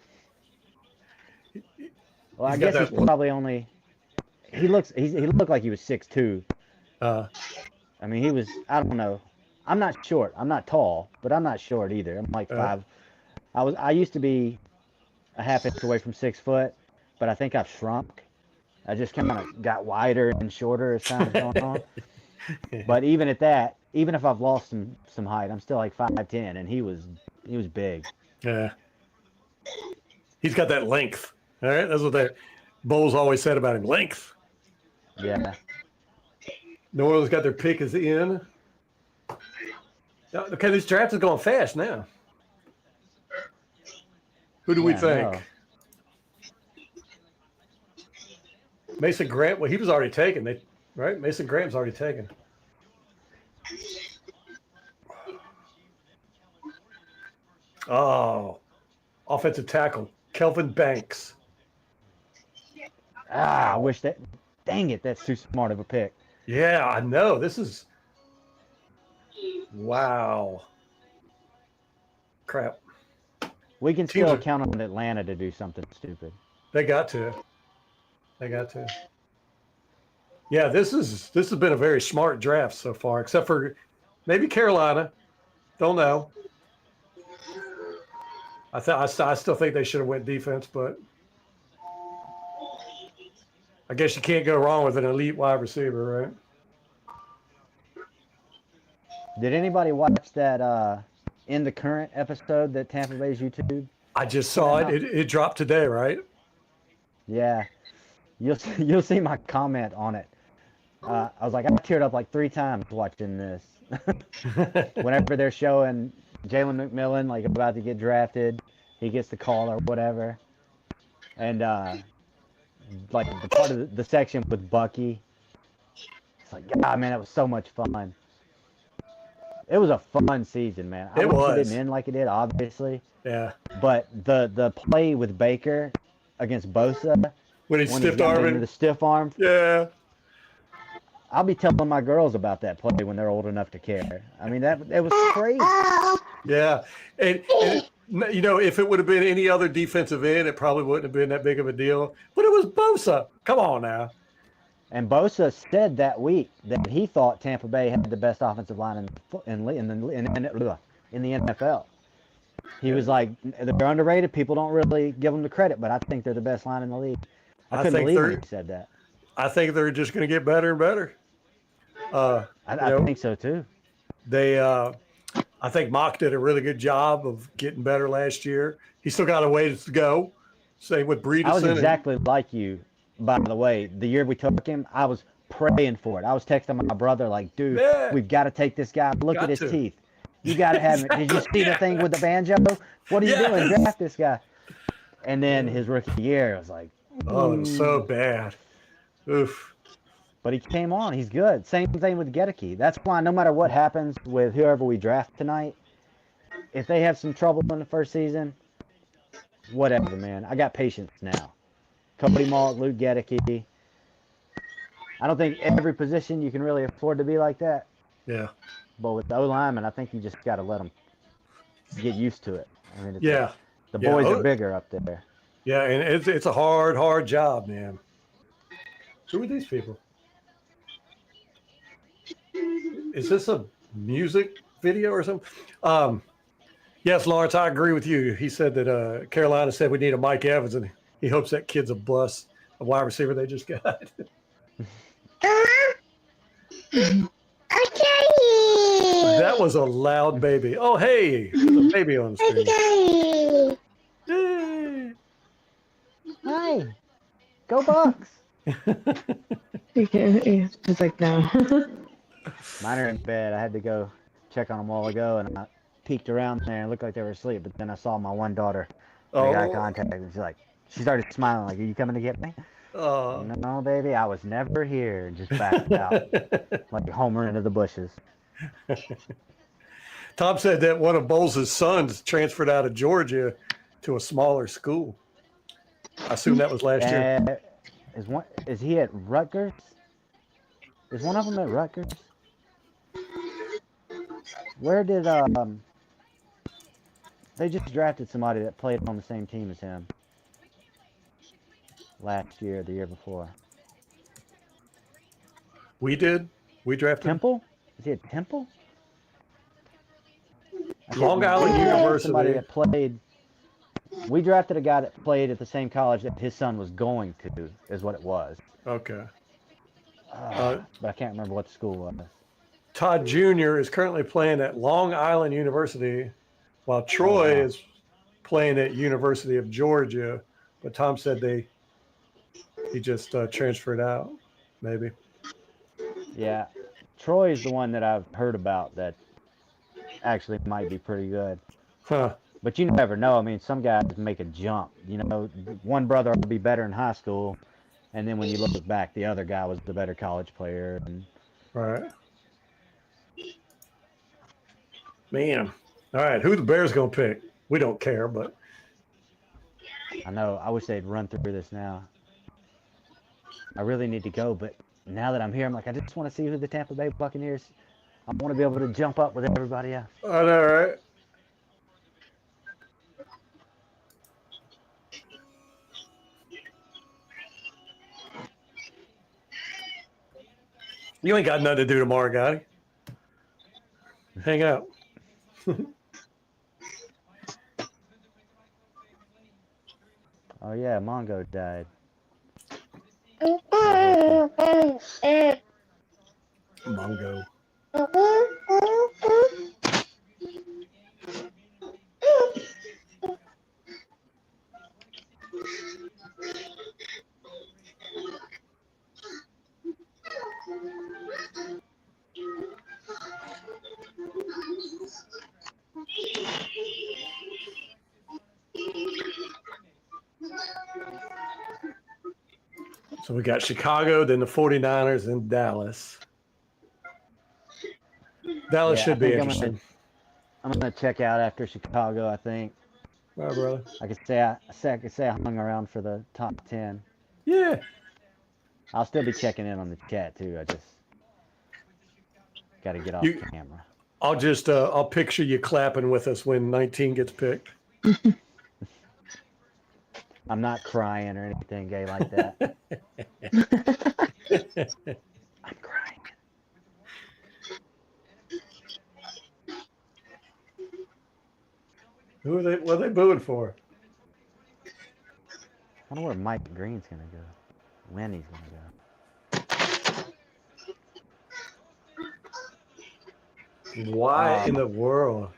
Speaker 3: Well, I guess he's probably only. He looked like he was 6'2". I mean, he was. I don't know. I'm not short. I'm not tall, but I'm not short either. I'm like 5. I used to be a half inch away from 6 foot, but I think I've shrunk. I just kind of got wider and shorter as time has gone on. But even at that, even if I've lost some height, I'm still like 5'10", and he was big.
Speaker 1: Yeah. He's got that length. All right, that's what Bowles always said about him. Length.
Speaker 3: Yeah.
Speaker 1: New Orleans got their pick is in. Okay, this draft is going fast now. Who do we think? Mason Grant. Well, he was already taken. Right? Mason Graham's already taken. Oh, offensive tackle Kelvin Banks.
Speaker 3: I wish that. Dang it, that's too smart of a pick.
Speaker 1: Yeah, I know. This is. Wow. Crap.
Speaker 3: We can still count on Atlanta to do something stupid.
Speaker 1: They got to. Yeah, this has been a very smart draft so far, except for maybe Carolina. Don't know. I still think they should have went defense, but I guess you can't go wrong with an elite wide receiver, right?
Speaker 3: Did anybody watch that in the current episode that Tampa Bay's YouTube?
Speaker 1: I just saw it. It dropped today, right?
Speaker 3: Yeah, you'll see my comment on it. I was like, I teared up like 3 times watching this. Whenever they're showing Jalen McMillan like about to get drafted, he gets the call or whatever, and like the part of the section with Bucky, it's like, God, man, that was so much fun. It was a fun season, man. I wish it didn't end like it did, obviously.
Speaker 1: Yeah.
Speaker 3: But the play with Baker against Bosa
Speaker 1: when he stiff armed
Speaker 3: the stiff arm.
Speaker 1: Yeah.
Speaker 3: I'll be telling my girls about that play when they're old enough to care. I mean, it was crazy.
Speaker 1: Yeah, and you know, if it would have been any other defensive end, it probably wouldn't have been that big of a deal. But it was Bosa. Come on now.
Speaker 3: And Bosa said that week that he thought Tampa Bay had the best offensive line in the NFL. He was like, they're underrated. People don't really give them the credit, but I think they're the best line in the league. I couldn't believe he said that.
Speaker 1: I think they're just going to get better and better.
Speaker 3: I think so too.
Speaker 1: They, I think Mock did a really good job of getting better last year. He still got a ways to go. Same with Breedison.
Speaker 3: I was exactly like you, by the way. The year we took him, I was praying for it. I was texting my brother like, dude, we've got to take this guy. Look at his teeth. You got to have him. Did you see the thing with the banjo? What are you doing? Draft this guy. And then his rookie year, I was like,
Speaker 1: oh, it was so bad. Oof.
Speaker 3: But he came on. He's good. Same thing with Gedeke. That's why no matter what happens with whoever we draft tonight, if they have some trouble in the first season, whatever, man. I got patience now. Cody Malt, Luke Gedeke. I don't think every position you can really afford to be like that.
Speaker 1: Yeah.
Speaker 3: But with the O-lineman, I think you just got to let them get used to it. I mean, the boys are bigger up there.
Speaker 1: Yeah, and it's a hard job, man. Who are these people? Is this a music video or something? Yes, Lawrence, I agree with you. He said that Carolina said we need a Mike Evans, and he hopes that kid's a bust, a wide receiver they just got. That was a loud baby. Oh, hey, there's a baby on the screen. Yay.
Speaker 3: Hi, go Bucs.
Speaker 5: It's like, no.
Speaker 3: Mine are in bed. I had to go check on them a while ago, and I peeked around there and it looked like they were asleep. But then I saw my one daughter make eye contact, and she started smiling like, "Are you coming to get me?" No, baby, I was never here. And just backed out like Homer into the bushes.
Speaker 1: Tom said that one of Bowles' sons transferred out of Georgia to a smaller school. I assume that was last year.
Speaker 3: Is he at Rutgers? Is one of them at Rutgers? Where did they just drafted somebody that played on the same team as him last year, the year before?
Speaker 1: We did. We drafted
Speaker 3: Temple. Is he at Temple?
Speaker 1: Long Island University.
Speaker 3: Somebody that played. We drafted a guy that played at the same college that his son was going to, is what it was.
Speaker 1: Okay.
Speaker 3: But I can't remember what the school was.
Speaker 1: Todd Jr. is currently playing at Long Island University, while Troy is playing at University of Georgia. But Tom said he just transferred out, maybe.
Speaker 3: Yeah. Troy is the one that I've heard about that actually might be pretty good.
Speaker 1: Huh.
Speaker 3: But you never know. I mean, some guys make a jump. You know, one brother will be better in high school, and then when you look back, the other guy was the better college player. And
Speaker 1: right. Man. All right. Who the Bears going to pick? We don't care, but.
Speaker 3: I know. I wish they'd run through this now. I really need to go, but now that I'm here, I'm like, I just want to see who the Tampa Bay Buccaneers. I want to be able to jump up with everybody else.
Speaker 1: I know, right? You ain't got nothing to do tomorrow, guy. Hang out.
Speaker 3: Oh yeah, Mongo died.
Speaker 1: Mongo. So we got Chicago, then the 49ers, and Dallas. Dallas
Speaker 3: Yeah,
Speaker 1: should be
Speaker 3: I think
Speaker 1: interesting.
Speaker 3: I'm gonna check out after Chicago. I think
Speaker 1: All right, brother.
Speaker 3: I could say I hung around for the top 10.
Speaker 1: Yeah.
Speaker 3: I'll still be checking in on the chat too. I just got to get off camera.
Speaker 1: I'll just I'll picture you clapping with us when 19 gets picked.
Speaker 3: I'm not crying or anything gay like that. I'm crying.
Speaker 1: Who are they? What are they booing for?
Speaker 3: I wonder where Mike Green's gonna go. When he's gonna go.
Speaker 1: Why in the world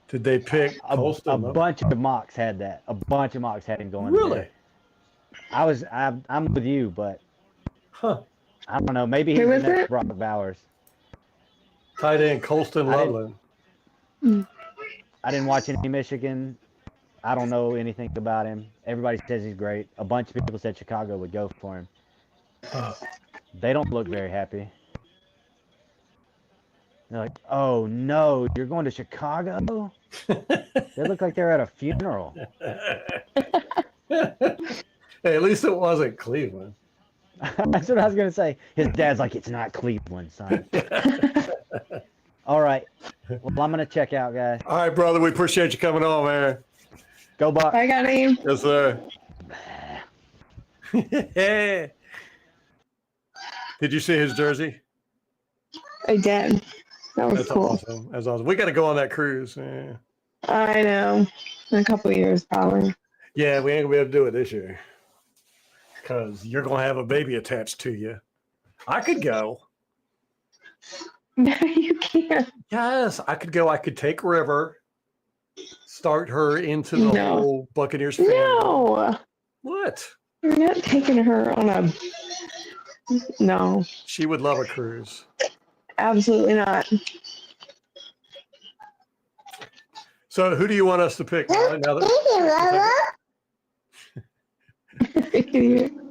Speaker 1: did they pick
Speaker 3: A
Speaker 1: Colston?
Speaker 3: bunch of mocks had that. A bunch of mocks had him going.
Speaker 1: Really?
Speaker 3: There. I'm with you, but
Speaker 1: Huh.
Speaker 3: I don't know. Maybe he's
Speaker 5: Who
Speaker 3: the
Speaker 5: was
Speaker 3: next
Speaker 5: it?
Speaker 3: Brock Bowers.
Speaker 1: Tight end Colston
Speaker 3: I
Speaker 1: Loveland.
Speaker 3: I didn't watch any Michigan. I don't know anything about him. Everybody says he's great. A bunch of people said Chicago would go for him. They don't look very happy. They're like, oh no, you're going to Chicago? They look like they're at a funeral.
Speaker 1: Hey, at least it wasn't Cleveland.
Speaker 3: That's what I was going to say. His dad's like, it's not Cleveland, son. All right. Well, I'm going to check out, guys.
Speaker 1: All right, brother. We appreciate you coming on, man.
Speaker 3: Go Bucs.
Speaker 5: I got him.
Speaker 1: Yes, sir. Did you see his jersey?
Speaker 5: I did. That was
Speaker 1: That's
Speaker 5: cool.
Speaker 1: awesome. That's awesome. We got to go on that cruise. Yeah.
Speaker 5: I know. In a couple of years, probably.
Speaker 1: Yeah, we ain't gonna be able to do it this year because you're gonna have a baby attached to you. I could go.
Speaker 5: No, you can't.
Speaker 1: Yes, I could go. I could take River, start her into the
Speaker 5: No.
Speaker 1: whole Buccaneers family.
Speaker 5: No,
Speaker 1: What?
Speaker 5: you're not taking her on a. No,
Speaker 1: She would love a cruise.
Speaker 5: absolutely not.
Speaker 1: So, who do you want us to pick? Molly, now that-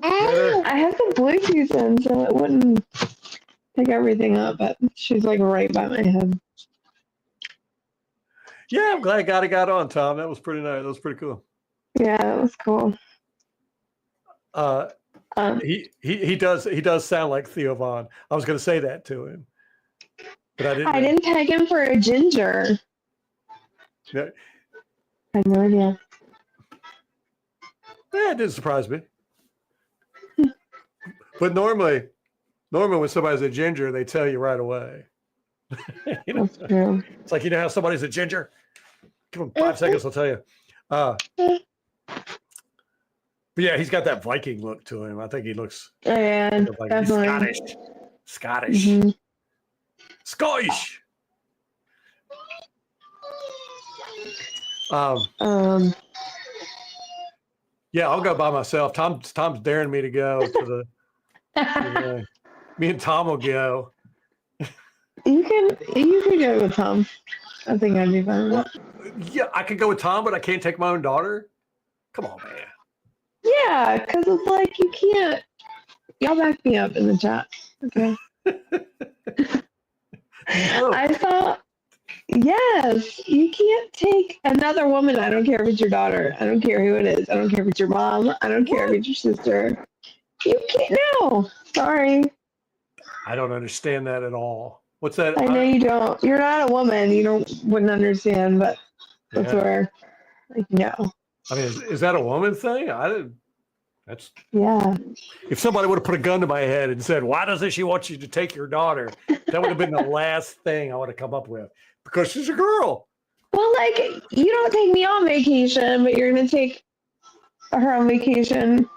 Speaker 5: I have the Bluetooth in, so it wouldn't pick everything up, but she's like right by my head.
Speaker 1: Yeah, I'm glad God got on, Tom. That was pretty nice. That was pretty cool.
Speaker 5: Yeah, that was cool.
Speaker 1: He does sound like Theo Vaughn. I was going to say that to him, but I didn't.
Speaker 5: I didn't peg him for a ginger.
Speaker 1: Yeah,
Speaker 5: I have no idea.
Speaker 1: it didn't surprise me. But normally when somebody's a ginger, they tell you right away. You know?
Speaker 5: That's true.
Speaker 1: It's like, you know how somebody's a ginger? Give them 5 seconds, I'll tell you. But yeah, he's got that Viking look to him. I think he looks
Speaker 5: Oh, yeah,
Speaker 1: like he's
Speaker 5: definitely.
Speaker 1: Scottish.
Speaker 5: Mhm.
Speaker 1: Scottish. Yeah, I'll go by myself. Tom's daring me to go to the. Me and Tom will go.
Speaker 5: You can go with Tom. I think I'd be fine with it.
Speaker 1: Yeah, I could go with Tom, but I can't take my own daughter. Come on, man.
Speaker 5: Yeah, because it's like you can't. Y'all back me up in the chat. Okay.
Speaker 1: Oh,
Speaker 5: I thought, yes, you can't take another woman. I don't care if it's your daughter. I don't care who it is. I don't care if it's your mom. I don't care if it's your sister. You can't. No, sorry.
Speaker 1: I don't understand that at all. What's that?
Speaker 5: I know you don't. You're not a woman. You wouldn't understand, but that's
Speaker 1: Yeah.
Speaker 5: where, like, no.
Speaker 1: I mean, is that a woman thing? I didn't. That's
Speaker 5: Yeah.
Speaker 1: if somebody would have put a gun to my head and said, "Why doesn't she want you to take your daughter?" That would have been the last thing I would have come up with. Because she's a girl.
Speaker 5: Well, like, you don't take me on vacation, but you're going to take her on vacation,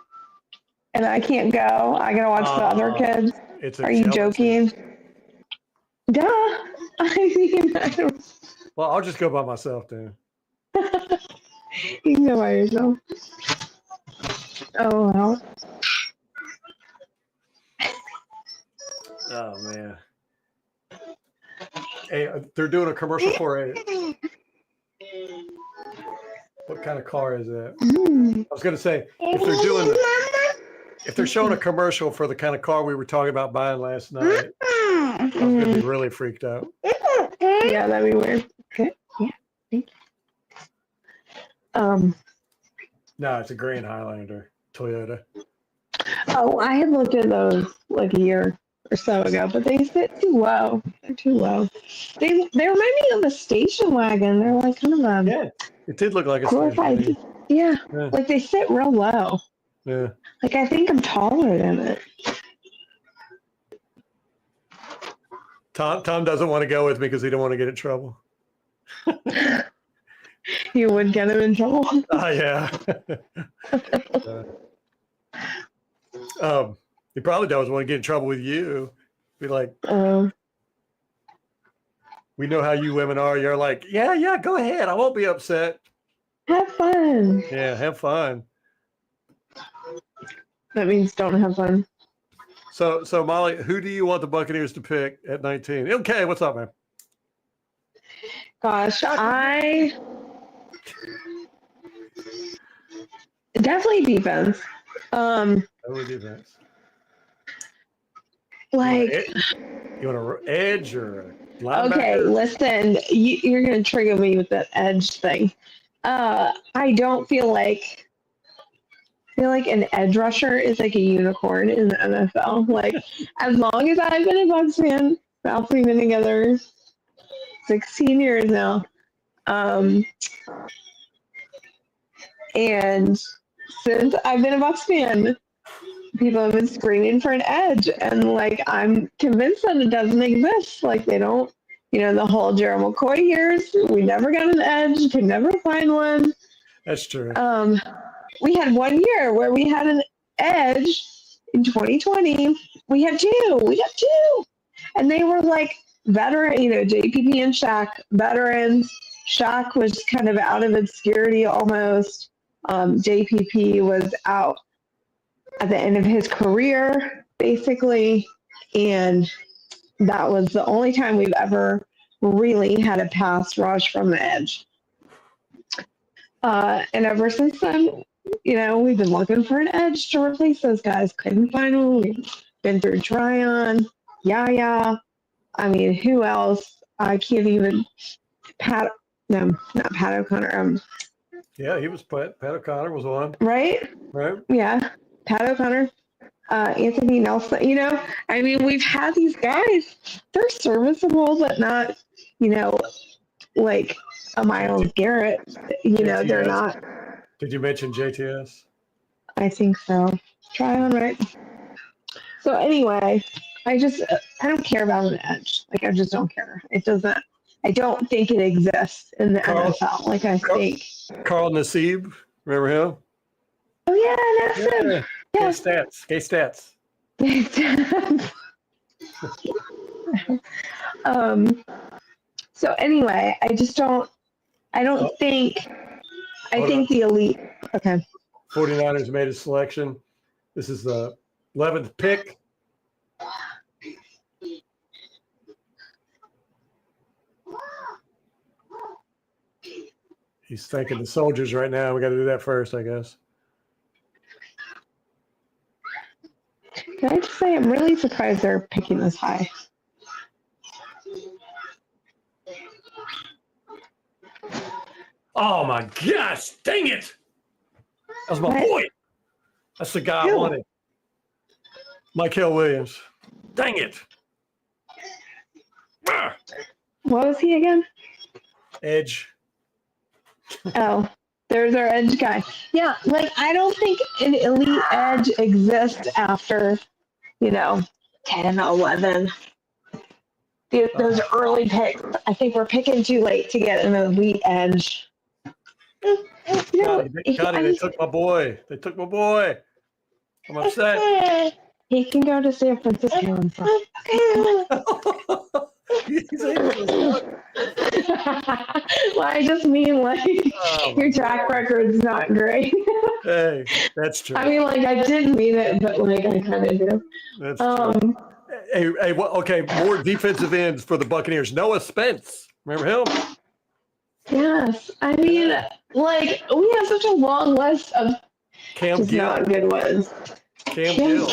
Speaker 5: and I can't go. I got to watch the other kids.
Speaker 1: It's a
Speaker 5: Are you
Speaker 1: jealousy.
Speaker 5: joking? Duh. I mean, I don't.
Speaker 1: Well, I'll just go by myself then.
Speaker 5: You can go by yourself. Oh, well.
Speaker 1: Oh man. Hey, they're doing a commercial for a. What kind of car is that? I was going to say, if they're showing a commercial for the kind of car we were talking about buying last night, I was going to be really freaked out.
Speaker 5: Yeah, that'd be weird. Okay. Yeah. Thank you.
Speaker 1: No, it's a Grand Highlander, Toyota.
Speaker 5: Oh, I had looked at those like a year or so ago, but they sit too low. They're too low. They remind me of a station wagon. They're like kind of
Speaker 1: Yeah, it did look like a
Speaker 5: glorified.
Speaker 1: station.
Speaker 5: Yeah,
Speaker 1: Yeah.
Speaker 5: like they sit real low.
Speaker 1: Yeah.
Speaker 5: Like I think I'm taller than it.
Speaker 1: Tom doesn't want to go with me because he don't want to get in trouble.
Speaker 5: You would get him in trouble.
Speaker 1: Oh yeah. He probably doesn't want to get in trouble with you. Be like, we know how you women are. You're like, yeah, go ahead. I won't be upset.
Speaker 5: Have fun.
Speaker 1: Yeah, have fun.
Speaker 5: That means don't have fun.
Speaker 1: So Molly, who do you want the Buccaneers to pick at 19? Okay, what's up, man?
Speaker 5: Gosh, I definitely defense.
Speaker 1: Totally defense.
Speaker 5: Like,
Speaker 1: you want an edge or a linebacker?
Speaker 5: okay, listen, you're gonna trigger me with that edge thing. I don't feel like an edge rusher is like a unicorn in the NFL. Like, as long as I've been a Bucs fan, Ralph, we've been together 16 years now. And since I've been a Bucs fan, people have been screaming for an edge, and like I'm convinced that it doesn't exist. Like they don't, the whole Gerald McCoy years, we never got an edge, could never find one.
Speaker 1: That's true.
Speaker 5: We had 1 year where we had an edge in 2020. We got two, and they were like veteran, JPP and Shaq, veterans. Shaq was kind of out of obscurity almost. JPP was out at the end of his career, basically, and that was the only time we've ever really had a pass rush from the edge. And ever since then, we've been looking for an edge to replace those guys. Couldn't find one. We've been through Tryon, Yaya. I mean, who else? I can't even. Not Pat O'Connor.
Speaker 1: Yeah, he was Pat O'Connor was one.
Speaker 5: Right? Yeah. Pat O'Connor, Anthony Nelson, I mean, we've had these guys, they're serviceable, but not, like a Myles Garrett,
Speaker 1: JTS.
Speaker 5: They're not.
Speaker 1: Did you mention JTS?
Speaker 5: I think so. Try on right. So anyway, I don't care about an edge. Like, I just don't care. I don't think it exists in the NFL. Like, I think.
Speaker 1: Carl Nassib, remember him?
Speaker 5: Oh, yeah, that's him.
Speaker 1: Yeah. Gay stats.
Speaker 5: So anyway, I think the elite. Okay.
Speaker 1: 49ers made a selection. This is the 11th pick. He's thanking the soldiers right now. We got to do that first, I guess.
Speaker 5: Can I just say I'm really surprised they're picking this high.
Speaker 1: Oh my gosh, dang it. That was my boy. That's the guy I wanted. Mykel Williams. Dang it.
Speaker 5: What was he again?
Speaker 1: Edge.
Speaker 5: Oh, there's our edge guy. Yeah, like I don't think an elite edge exists after, 10, 11. those early picks. I think we're picking too late to get an elite edge. You know,
Speaker 1: They took my boy. They took my boy. I'm upset.
Speaker 5: he can go to San Francisco and stuff. Well, I just mean like your track record's not great.
Speaker 1: Hey, that's true.
Speaker 5: I mean, like I didn't mean it, but like I kind of do.
Speaker 1: That's true. Hey, okay, more defensive ends for the Buccaneers. Noah Spence, remember him?
Speaker 5: Yes, I mean, like we have such a long list of
Speaker 1: Cam
Speaker 5: just
Speaker 1: Gill.
Speaker 5: not good ones.
Speaker 1: Cam Gill.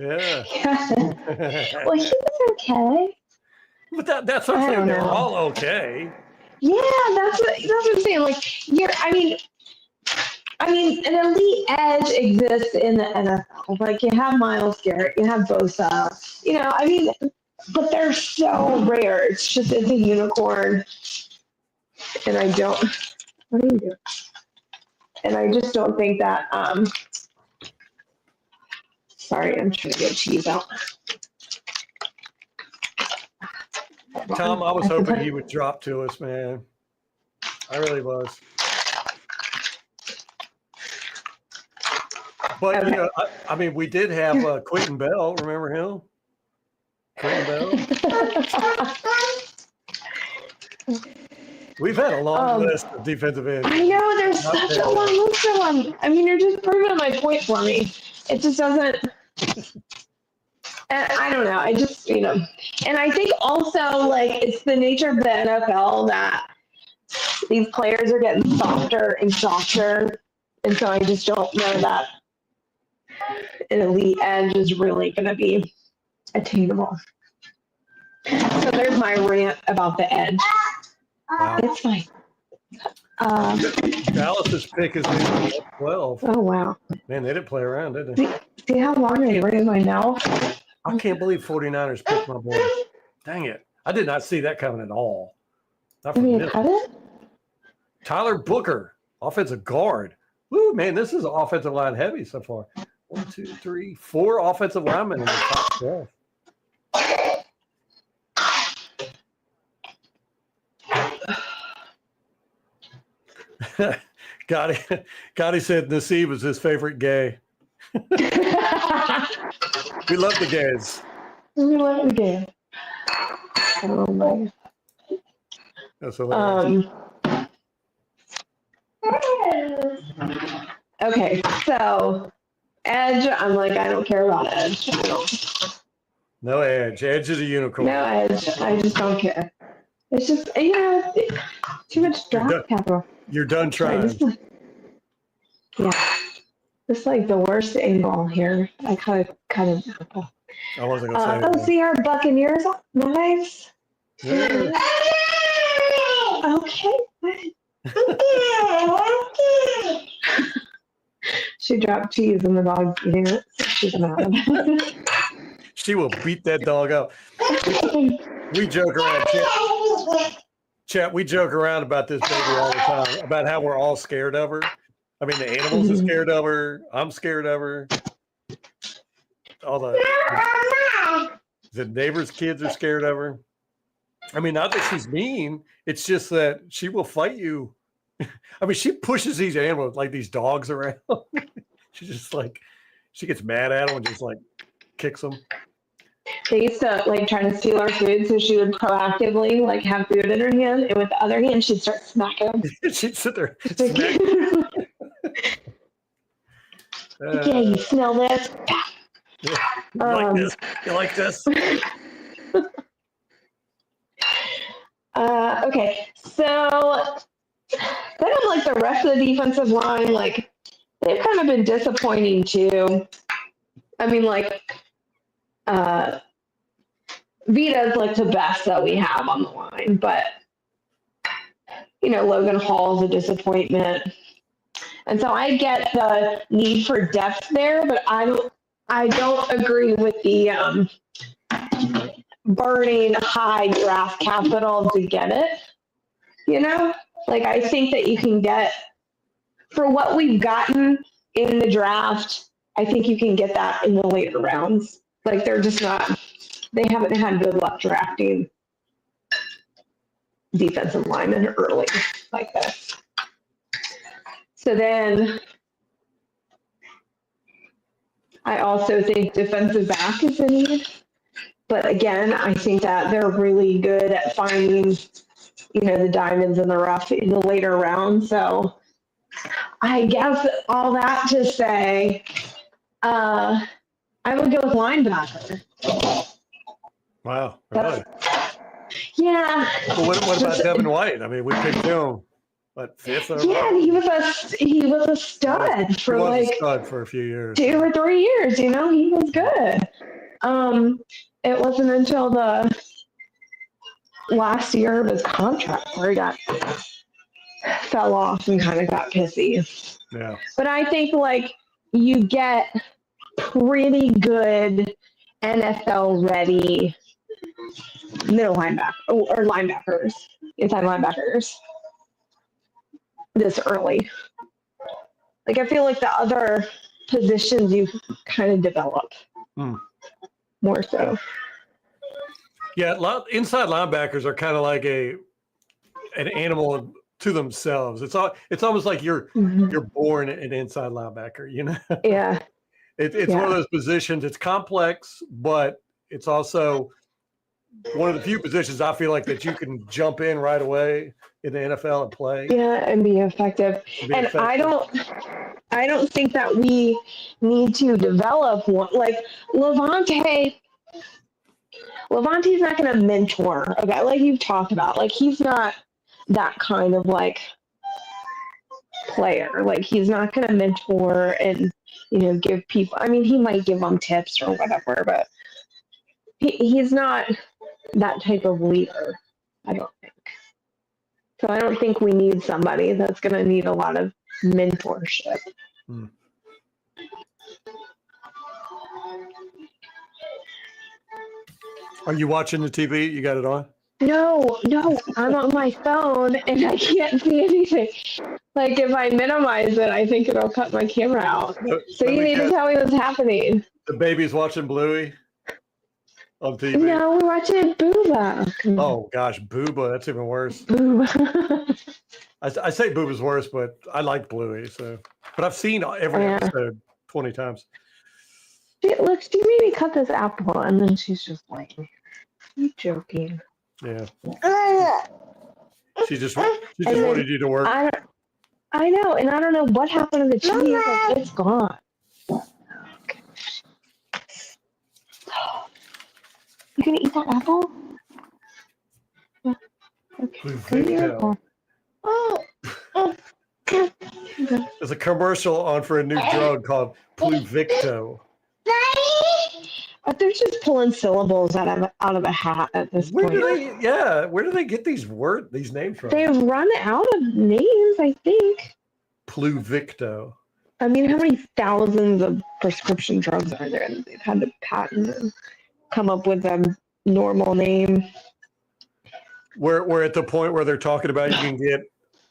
Speaker 5: Yeah.
Speaker 1: Yeah.
Speaker 5: Well, he was okay.
Speaker 1: But that's what I'm saying. They're all okay.
Speaker 5: Yeah, that's what I'm saying. Like, I mean, an elite edge exists in the NFL. Like, you have Myles Garrett, you have Bosa. You know, I mean, but they're so rare. It's a unicorn. And I don't. What do you do? And I just don't think that. Sorry, I'm trying to get cheese out.
Speaker 1: Tom, I was hoping he would drop to us, man. I really was. But,
Speaker 5: Okay.
Speaker 1: you know, I mean, we did have Quentin Bell. Remember him? Quentin Bell? We've had a long list of defensive ends.
Speaker 5: I know, there's such a long list of them. I mean, you're just proving my point for me. It just doesn't. And I don't know. I just, you know, and I think also like it's the nature of the NFL that these players are getting softer and softer. And so I just don't know that an elite edge is really going to be attainable. So there's my rant about the edge.
Speaker 1: Wow.
Speaker 5: It's fine.
Speaker 1: Dallas's pick is 12.
Speaker 5: Oh, wow.
Speaker 1: Man, they didn't play around, did they?
Speaker 5: See how long they were in my mouth?
Speaker 1: I can't believe 49ers picked my boy. Dang it. I did not see that coming at all. Not
Speaker 5: I
Speaker 1: from
Speaker 5: mean,
Speaker 1: this.
Speaker 5: cut it?
Speaker 1: Tyler Booker, offensive guard. Woo, man, this is offensive line heavy so far. 1, 2, 3, 4 offensive linemen in the top 12. Gotti said Nassib was his favorite gay. We love the gays.
Speaker 5: We love the game. Oh my.
Speaker 1: That's hilarious.
Speaker 5: Okay, so Edge, I'm like, I don't care about Edge.
Speaker 1: No edge. Edge is a unicorn.
Speaker 5: No Edge. I just don't care. It's just, you know, too much draft capital.
Speaker 1: You're done trying.
Speaker 5: Yeah. It's like the worst angle here. I kind of.
Speaker 1: I wasn't going to say
Speaker 5: Oh, see our Buccaneers. Nice.
Speaker 1: Yeah.
Speaker 5: Okay. She dropped cheese and the dog's eating it. So she's mad.
Speaker 1: She will beat that dog up. We joke around, Chat. We joke around about this baby all the time, about how we're all scared of her. I mean, the animals are scared of her. I'm scared of her. All the neighbors' kids are scared of her. I mean, not that she's mean. It's just that she will fight you. I mean, she pushes these animals, like these dogs around. She's just like, she gets mad at them and just like kicks them.
Speaker 5: They used to like try to steal our food, so she would proactively like have food in her hand, and with the other hand, she'd start smacking them.
Speaker 1: She'd sit there.
Speaker 5: Yeah, you smell this?
Speaker 1: You like this? You like this?
Speaker 5: Okay, so kind of like the rest of the defensive line, like they've kind of been disappointing too. I mean, like Vita's like the best that we have on the line, but you know, Logan Hall's a disappointment. And so I get the need for depth there, but I don't agree with the burning high draft capital to get it. You know, like I think that you can get for what we've gotten in the draft. I think you can get that in the later rounds. Like they're just not they haven't had good luck drafting defensive linemen early like this. So then I also think defensive back is a need. But again, I think that they're really good at finding, the diamonds in the rough in the later rounds. So I guess all that to say, I would go with linebacker.
Speaker 1: Wow. Really?
Speaker 5: Yeah.
Speaker 1: Well, what about Devin White? I mean, we picked him, what, fifth?
Speaker 5: Yeah, he was a stud for
Speaker 1: a
Speaker 5: like
Speaker 1: stud for a few years.
Speaker 5: 2 or 3 years. He was good. It wasn't until the last year of his contract where he fell off and kind of got pissy.
Speaker 1: Yeah.
Speaker 5: But I think like you get pretty good NFL ready middle linebacker or linebackers, inside linebackers this early. Like I feel like the other positions you kind of develop more so.
Speaker 1: Yeah, inside linebackers are kind of like an animal to themselves. It's almost like you're born an inside linebacker,
Speaker 5: Yeah.
Speaker 1: It's one of those positions. It's complex, but it's also one of the few positions I feel like that you can jump in right away in the NFL and play.
Speaker 5: Yeah, and be effective. I don't think that we need to develop one like Levante's not going to mentor. Okay, like you've talked about, like he's not that kind of like player. Like he's not going to mentor and give people. I mean, he might give them tips or whatever, but he's not that type of leader. I don't think. So I don't think we need somebody that's going to need a lot of mentorship.
Speaker 1: Are you watching the TV? You got it on?
Speaker 5: No, I'm on my phone and I can't see anything. Like if I minimize it, I think it'll cut my camera out. So you need to tell me what's happening.
Speaker 1: The baby's watching Bluey on TV.
Speaker 5: No, we're watching Booba.
Speaker 1: Oh gosh, Booba, that's even worse.
Speaker 5: Booba.
Speaker 1: I say Booba's worse, but I like Bluey. But I've seen every episode 20 times.
Speaker 5: She made me cut this apple, and then she's just like, "You joking?"
Speaker 1: Yeah. She just wanted you to work.
Speaker 5: I know, and I don't know what happened to the cheese. Like, it's gone. Okay. You gonna eat that apple? Yeah. Okay.
Speaker 1: There's a commercial on for a new drug called Pluvicto.
Speaker 5: They're just pulling syllables out of a hat at this point.
Speaker 1: Where do they get these names from?
Speaker 5: They've run out of names, I think.
Speaker 1: Pluvicto.
Speaker 5: I mean, how many thousands of prescription drugs are there that they've had to patent and come up with a normal name?
Speaker 1: We're at the point where they're talking about you can get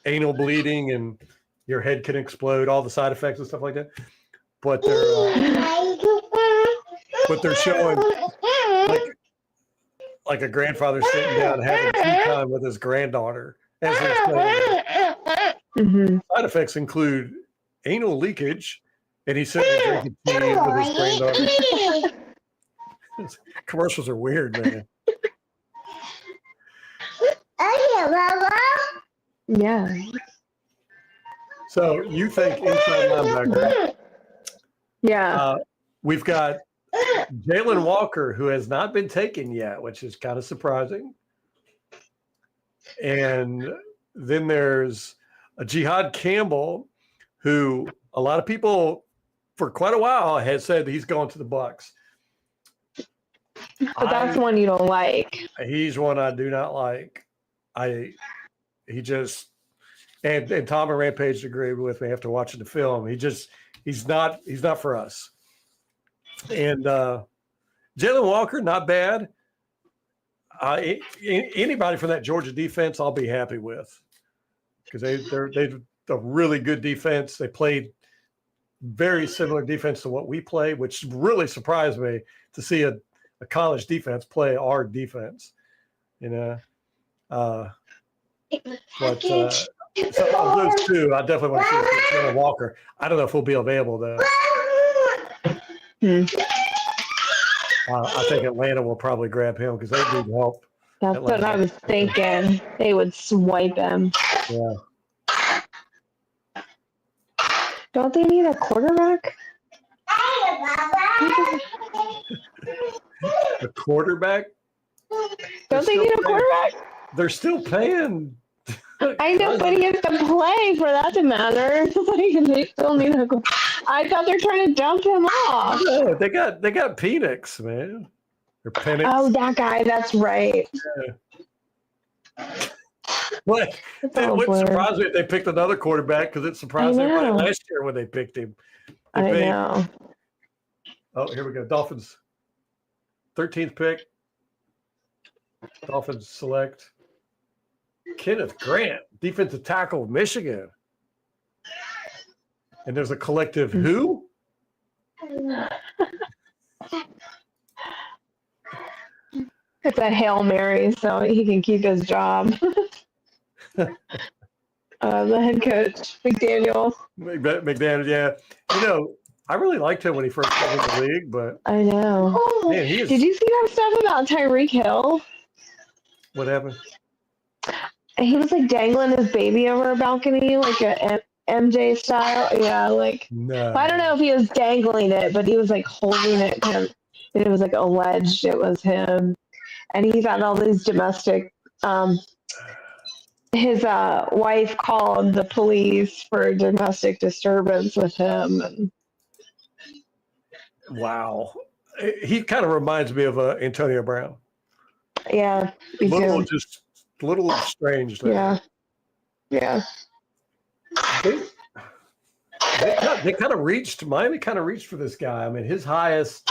Speaker 1: anal bleeding and your head can explode, all the side effects and stuff like that. But they're showing like a grandfather sitting down having tea time with his granddaughter. As they're saying, side effects include anal leakage, and he's sitting there drinking tea with his granddaughter. Commercials are weird, man.
Speaker 5: Yeah.
Speaker 1: So you think inside linebacker?
Speaker 5: Yeah.
Speaker 1: We've got Jalen Walker, who has not been taken yet, which is kind of surprising. And then there's a Jihad Campbell, who a lot of people for quite a while has said he's going to the Bucs.
Speaker 5: But that's one you don't like.
Speaker 1: He's one I do not like. And Tom and Rampage agreed with me after watching the film. He's not for us. And Jalen Walker, not bad. Anybody from that Georgia defense, I'll be happy with, because they're a really good defense. They played very similar defense to what we play, which really surprised me to see a a college defense play our defense, you know. But so of those two, I definitely want to see Taylor Walker. I don't know if he'll be available though. I think Atlanta will probably grab him because they need help.
Speaker 5: That's what I was thinking. They would swipe him.
Speaker 1: Yeah.
Speaker 5: Don't they need a quarterback?
Speaker 1: A quarterback?
Speaker 5: Don't they need a quarterback?
Speaker 1: They're still paying.
Speaker 5: I know, but he has to play for that to matter. Like, they still need a. I thought they're trying to dump him off.
Speaker 1: No, they got Penix, man. Or Penix.
Speaker 5: Oh, that guy. That's right.
Speaker 1: Yeah. What? It wouldn't surprise me if they picked another quarterback because it surprised everybody last year when they picked him.
Speaker 5: I know.
Speaker 1: Oh, here we go. Dolphins. 13th pick. Dolphins select Kenneth Grant, defensive tackle of Michigan. And there's a collective who?
Speaker 5: It's a Hail Mary, so he can keep his job. The head coach, McDaniel.
Speaker 1: McDaniel, yeah. You know, I really liked him when he first came in the league, but
Speaker 5: I know.
Speaker 1: Man, he is.
Speaker 5: Did you see that stuff about Tyreek Hill?
Speaker 1: What happened?
Speaker 5: He was like dangling his baby over a balcony, like a MJ style. Yeah, like
Speaker 1: No.
Speaker 5: I don't know if he was dangling it, but he was like holding it kind of. And it was like alleged it was him, and he had all these domestic. His wife called the police for domestic disturbance with him. And
Speaker 1: Wow. He kind of reminds me of Antonio Brown.
Speaker 5: yeah, me
Speaker 1: Little
Speaker 5: too.
Speaker 1: little strange there.
Speaker 5: Yeah, yeah.
Speaker 1: They kind of reached. Miami kind of reached for this guy. I mean, his highest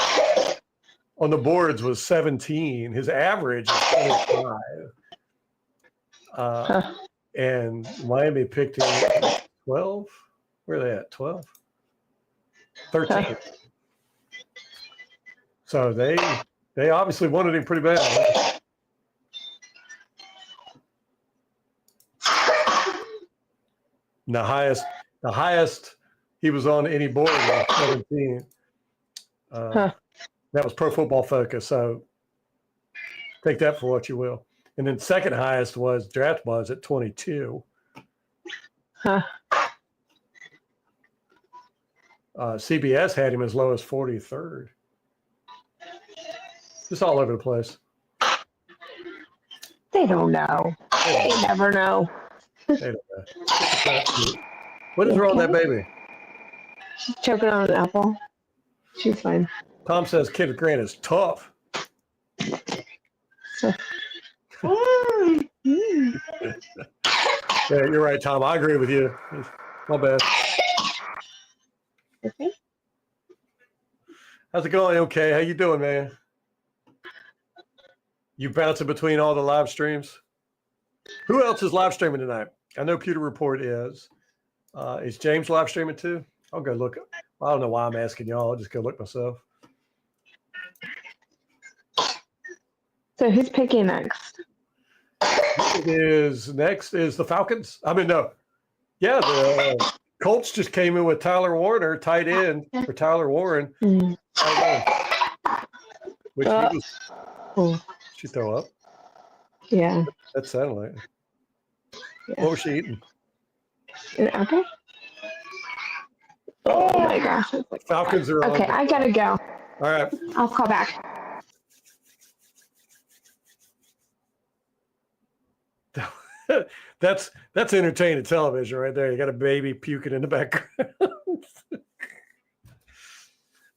Speaker 1: on the boards was 17. His average is 25. And Miami picked him 12. Where are they at? 12? 13. So they obviously wanted him pretty bad. And the highest he was on any board was 17. That was Pro Football Focus. So take that for what you will. And then second highest was Draft Buzz at 22. CBS had him as low as 43rd. Just all over the place.
Speaker 5: They don't know. They never know.
Speaker 1: They don't know. What is wrong with that baby?
Speaker 5: She's choking on an apple. She's fine.
Speaker 1: Tom says Kenneth Grant is tough. Yeah, you're right, Tom. I agree with you. My bad.
Speaker 5: Okay.
Speaker 1: How's it going? Okay. How you doing, man? You bouncing between all the live streams? Who else is live streaming tonight? I know Pewter Report is. Is James live streaming too? I'll go look. I don't know why I'm asking y'all. I'll just go look myself.
Speaker 5: So who's picking next?
Speaker 1: Next is the Falcons. I mean, no. Yeah, the Colts just came in with Tyler Warner, tight end for Tyler Warren. Which he was. She throw up?
Speaker 5: Yeah.
Speaker 1: That sounded like.
Speaker 5: Yeah.
Speaker 1: What was she eating?
Speaker 5: An apple? Oh my gosh.
Speaker 1: Falcons are on.
Speaker 5: Okay, I gotta go.
Speaker 1: All right.
Speaker 5: I'll call back.
Speaker 1: That's entertaining television right there. You got a baby puking in the background. All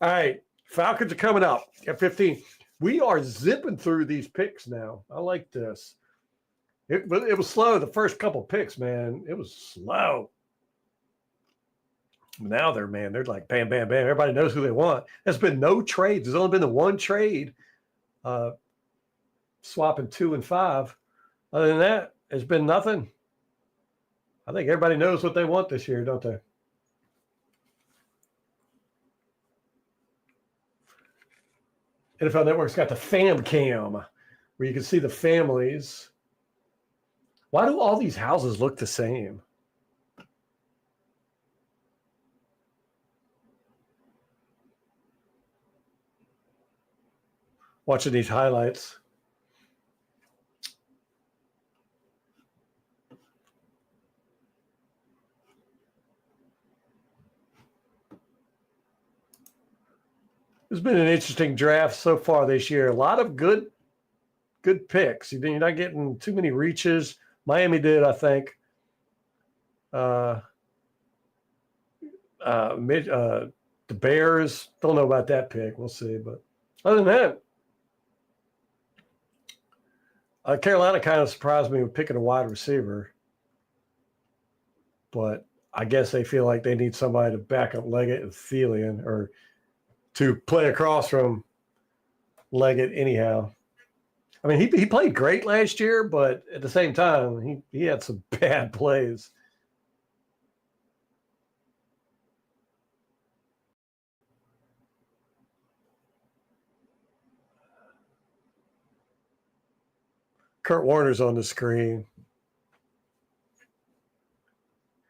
Speaker 1: right. Falcons are coming up at 15. We are zipping through these picks now. I like this. It was slow the first couple picks, man. It was slow. Now they're like bam, bam, bam. Everybody knows who they want. There's been no trades. There's only been the one trade, swapping 2 and 5. Other than that, there's been nothing. I think everybody knows what they want this year, don't they? NFL Network's got the fam cam where you can see the families. Why do all these houses look the same? Watching these highlights. It's been an interesting draft so far this year. A lot of good picks. You're not getting too many reaches. Miami did, I think. The Bears, don't know about that pick. We'll see. But other than that, Carolina kind of surprised me with picking a wide receiver. But I guess they feel like they need somebody to back up Leggett and Thielen, or to play across from Leggett anyhow. I mean, he played great last year, but at the same time, he had some bad plays. Kurt Warner's on the screen.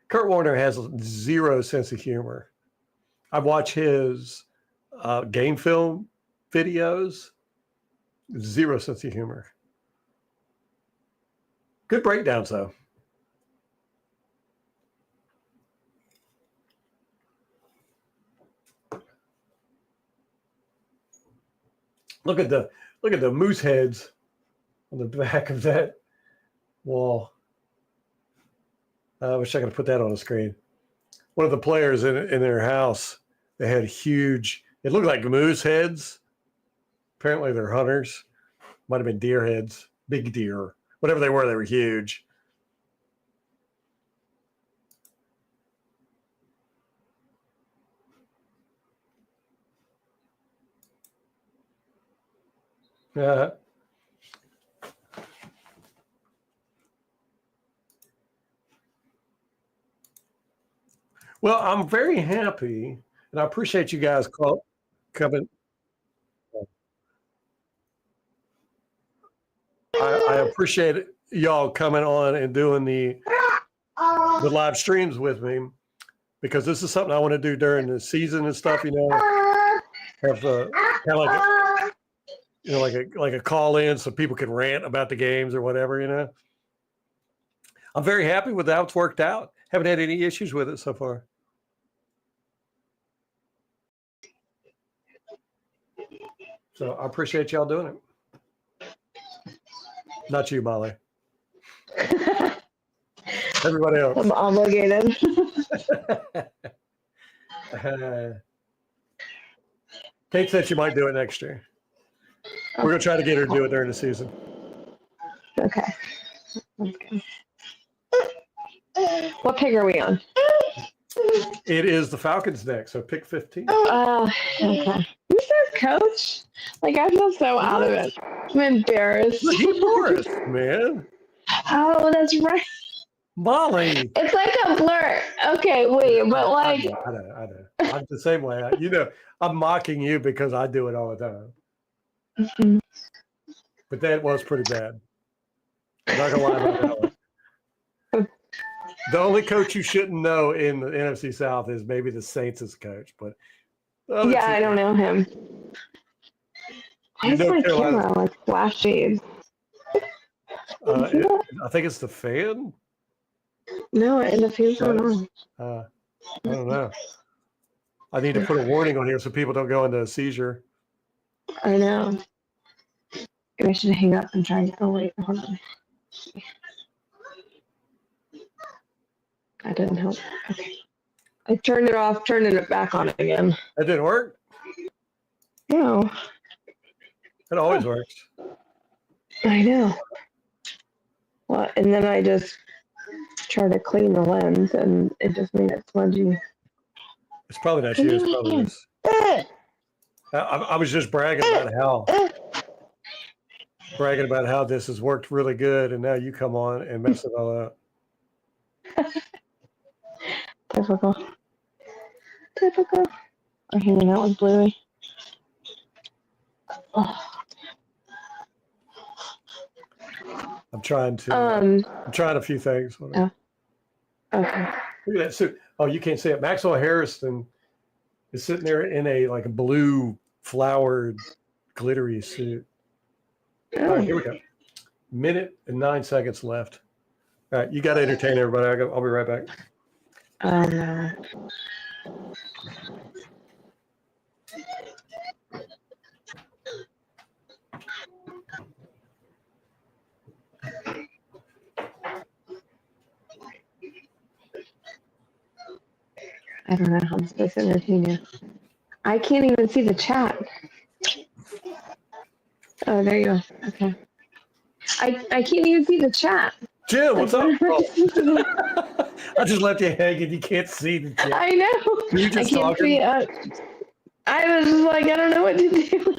Speaker 1: Kurt Warner has zero sense of humor. I've watched his game film videos. Zero sense of humor. Good breakdowns, though. Look at the moose heads on the back of that wall. I wish I could put that on the screen. One of the players in their house, they had huge. It looked like moose heads. Apparently they're hunters. Might have been deer heads, big deer. Whatever they were huge. Well, I'm very happy, and I appreciate you guys coming. I appreciate y'all coming on and doing the live streams with me, because this is something I want to do during the season and stuff. You know, have kind of like a call in so people can rant about the games or whatever. You know, I'm very happy with how it's worked out. Haven't had any issues with it so far. So I appreciate y'all doing it. Not you, Molly. Everybody else.
Speaker 5: I'm obligated.
Speaker 1: Kate said she might do it next year. We're going to try to get her to do it during the season.
Speaker 5: Okay. That's good. What pick are we on?
Speaker 1: It is the Falcons next, so pick 15.
Speaker 5: Okay. Who says coach? Like, I feel so out of it. I'm embarrassed.
Speaker 1: He Morris, man.
Speaker 5: Oh, that's right.
Speaker 1: Molly.
Speaker 5: It's like a blur. Okay, wait, but like.
Speaker 1: I know. I'm the same way. You know, I'm mocking you because I do it all the time.
Speaker 5: Mm-hmm.
Speaker 1: But that was pretty bad. I'm not going to lie about that one. The only coach you shouldn't know in the NFC South is maybe the Saints' coach, but
Speaker 5: yeah, I don't know him. Why is my camera like flashy?
Speaker 1: I think it's the fan.
Speaker 5: No, and the fan's not on.
Speaker 1: I don't know. I need to put a warning on here so people don't go into a seizure.
Speaker 5: I know. Maybe I should hang up and try. Oh wait, hold on. That didn't help. Okay. I turned it off, turning it back on again.
Speaker 1: That didn't work?
Speaker 5: No.
Speaker 1: It always works.
Speaker 5: I know. Well, and then I just tried to clean the lens, and it just made it smudgy.
Speaker 1: It's probably not you. It's probably this. I was just bragging about how this has worked really good, and now you come on and mess it all up.
Speaker 5: Typical. Or hanging out with Bluey. Oh,
Speaker 1: I'm trying to. I'm trying a few things.
Speaker 5: Oh. Okay.
Speaker 1: Look at that suit. Oh, you can't see it. Maxwell Harrison is sitting there in a blue flowered glittery suit. All right, here we go. Minute and 9 seconds left. All right, you got to entertain everybody. I'll be right back.
Speaker 5: No. I don't know how I'm supposed to entertain you. I can't even see the chat. Oh, there you go. Okay. I can't even see the chat.
Speaker 1: Jim, what's up? Oh. I just left you hanging. You can't see the chat.
Speaker 5: I know.
Speaker 1: You just
Speaker 5: I can't see it. I was just like, I don't know what to do.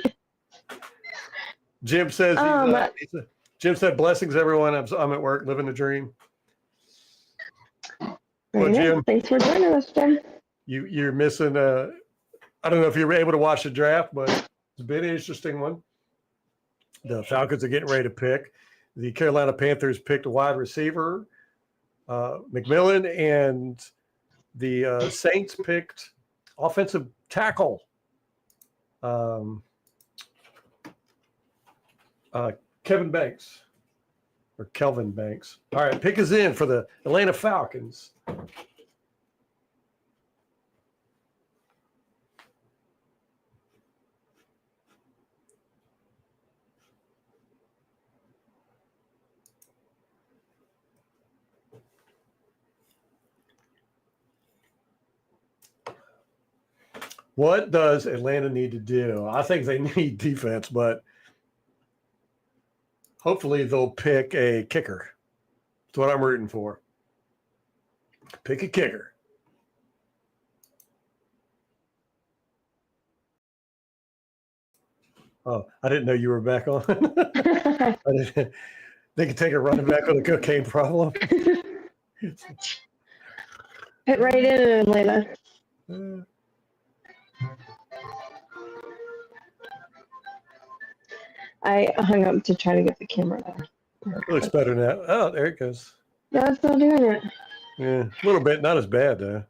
Speaker 1: Jim says, Jim said, blessings, everyone. I'm at work, living the dream. Well, Jim,
Speaker 5: thanks for joining us, Jim.
Speaker 1: You're missing. I don't know if you were able to watch the draft, but it's been an interesting one. The Falcons are getting ready to pick. The Carolina Panthers picked a wide receiver, McMillan, and the Saints picked offensive tackle, Kelvin Banks. All right, pick is in for the Atlanta Falcons. What does Atlanta need to do? I think they need defense, but hopefully they'll pick a kicker. That's what I'm rooting for. Pick a kicker. Oh, I didn't know you were back on. They can take a running back with a cocaine problem.
Speaker 5: Hit right in Atlanta. I hung up to try to get the camera there.
Speaker 1: It looks better than that. Oh, there it goes.
Speaker 5: No, it's still doing it.
Speaker 1: Yeah, a little bit. Not as bad, though.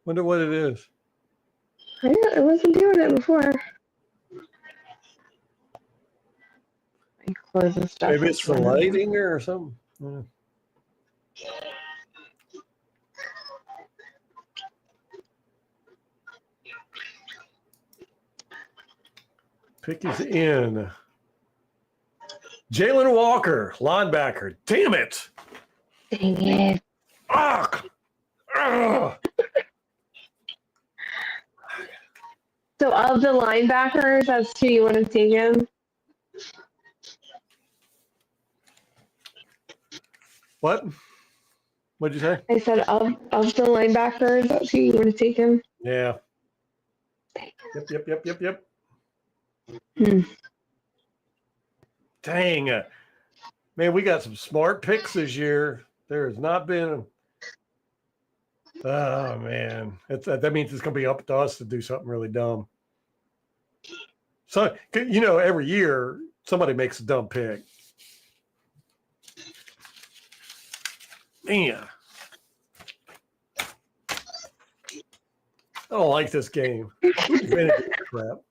Speaker 1: Wonder what it is.
Speaker 5: It wasn't doing it before. I close this stuff.
Speaker 1: Maybe it's the lighting or something. Yeah. Pick is in. Jalen Walker, linebacker. Damn it.
Speaker 5: Dang it.
Speaker 1: Ugh. Ugh.
Speaker 5: So of the linebackers, that's who you want to take in?
Speaker 1: What? What'd you say?
Speaker 5: I said of the linebackers, that's who you want to take in?
Speaker 1: Yeah. Yep.
Speaker 5: Hmm.
Speaker 1: Dang. Man, we got some smart picks this year. There has not been. Oh, man. That means it's going to be up to us to do something really dumb. So, every year somebody makes a dumb pick. Man. I don't like this game. Crap.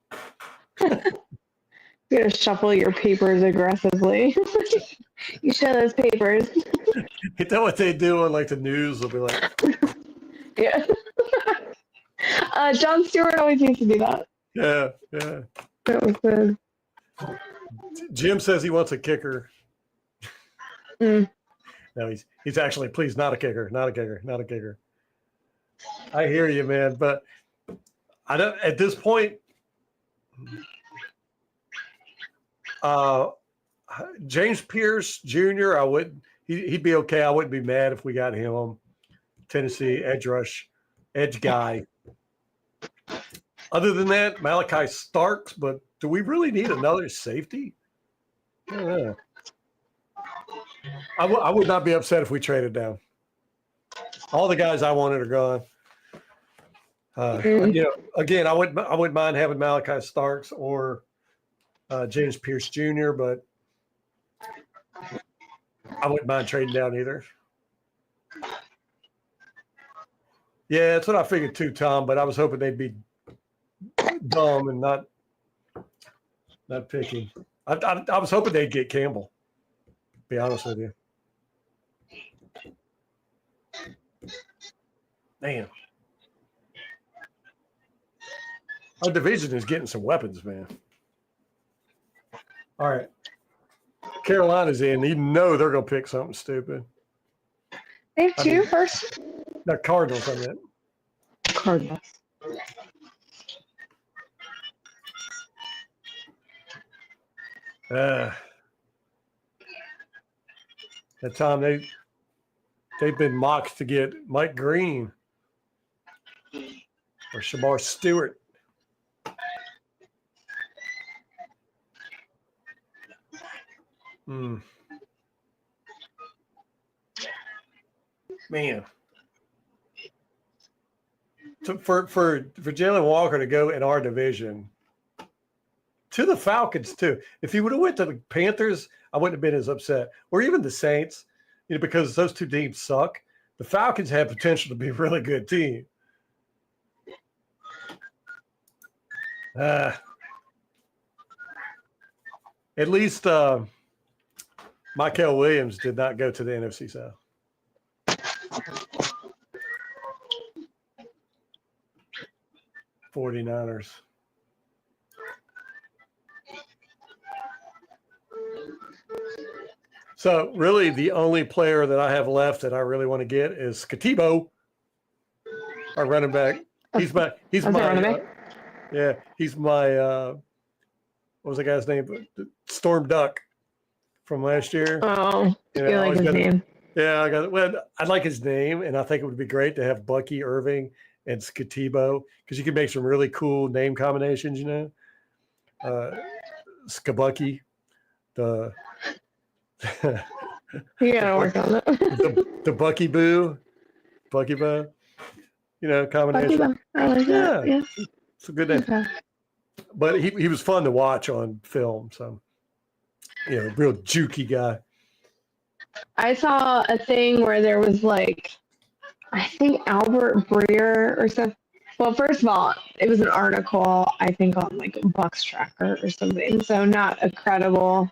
Speaker 5: You're going to shuffle your papers aggressively. You show those papers.
Speaker 1: Is that what they do on the news? They'll be like,
Speaker 5: yeah. Jon Stewart always used to do that.
Speaker 1: Yeah.
Speaker 5: That was good.
Speaker 1: Jim says he wants a kicker.
Speaker 5: Mm.
Speaker 1: No, he's actually, please, not a kicker. I hear you, man, but I don't at this point. James Pierce Jr. He'd be okay. I wouldn't be mad if we got him. Tennessee edge guy. Other than that, Malachi Starks. But do we really need another safety? I don't know. I would not be upset if we traded down. All the guys I wanted are gone. Again, I wouldn't mind having Malachi Starks or James Pierce Jr., but I wouldn't mind trading down either. Yeah, that's what I figured too, Tom. But I was hoping they'd be dumb and not picky. I was hoping they'd get Campbell. To be honest with you. Man, our division is getting some weapons, man. All right, Carolina's in. You know they're gonna pick something stupid.
Speaker 5: They have two first.
Speaker 1: No, Cardinals, I meant.
Speaker 5: Cardinals.
Speaker 1: That time they've been mocked to get Mike Green or Shamar Stewart. Man. So for Jalen Walker to go in our division to the Falcons too. If he would have went to the Panthers, I wouldn't have been as upset. Or even the Saints, because those two teams suck. The Falcons have potential to be a really good team. At least Mykel Williams did not go to the NFC South. '49ers. So really the only player that I have left that I really want to get is Skatibo, our running back. He's my
Speaker 5: running back?
Speaker 1: He's my what was the guy's name? Storm Duck from last year.
Speaker 5: Oh, you like his name?
Speaker 1: Yeah, I like his name, and I think it would be great to have Bucky Irving and Skatibo because you can make some really cool name combinations, Skabucky, the
Speaker 5: you gotta work on it.
Speaker 1: the Bucky Boo, combination.
Speaker 5: Bucky Boo. I like that. Yeah.
Speaker 1: It's a good name.
Speaker 5: Okay.
Speaker 1: But he was fun to watch on film, so real jukey guy.
Speaker 5: I saw a thing where there was I think Albert Breer or something. Well, first of all, it was an article, I think, on Bucs Tracker or something. So not a credible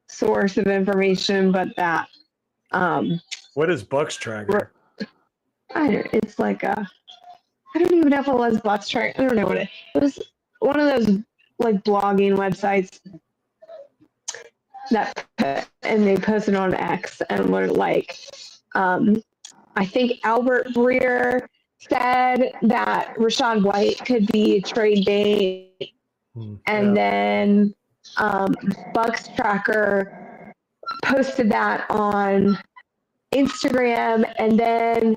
Speaker 5: source of information, but that.
Speaker 1: What is Bucs Tracker?
Speaker 5: It's I don't even know if it was Bucs Tracker. I don't know what it was. One of those blogging websites and they posted on X and were I think Albert Breer said that Rachaad White could be a trade bait, and then Bucs Tracker posted that on Instagram, and then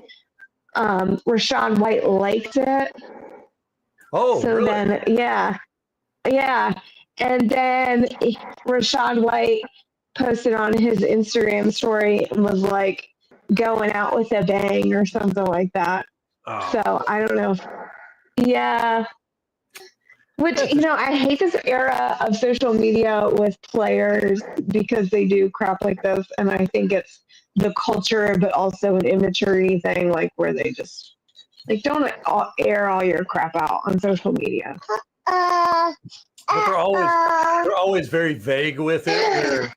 Speaker 5: Rachaad White liked it.
Speaker 1: Oh,
Speaker 5: so
Speaker 1: really?
Speaker 5: Then yeah, and then Rachaad White posted on his Instagram story and was going out with a bang or something like that.
Speaker 1: Oh.
Speaker 5: So I don't know. Which, I hate this era of social media with players because they do crap like this. And I think it's the culture, but also an immaturity thing, where they just don't air all your crap out on social media.
Speaker 1: But they're always very vague with it.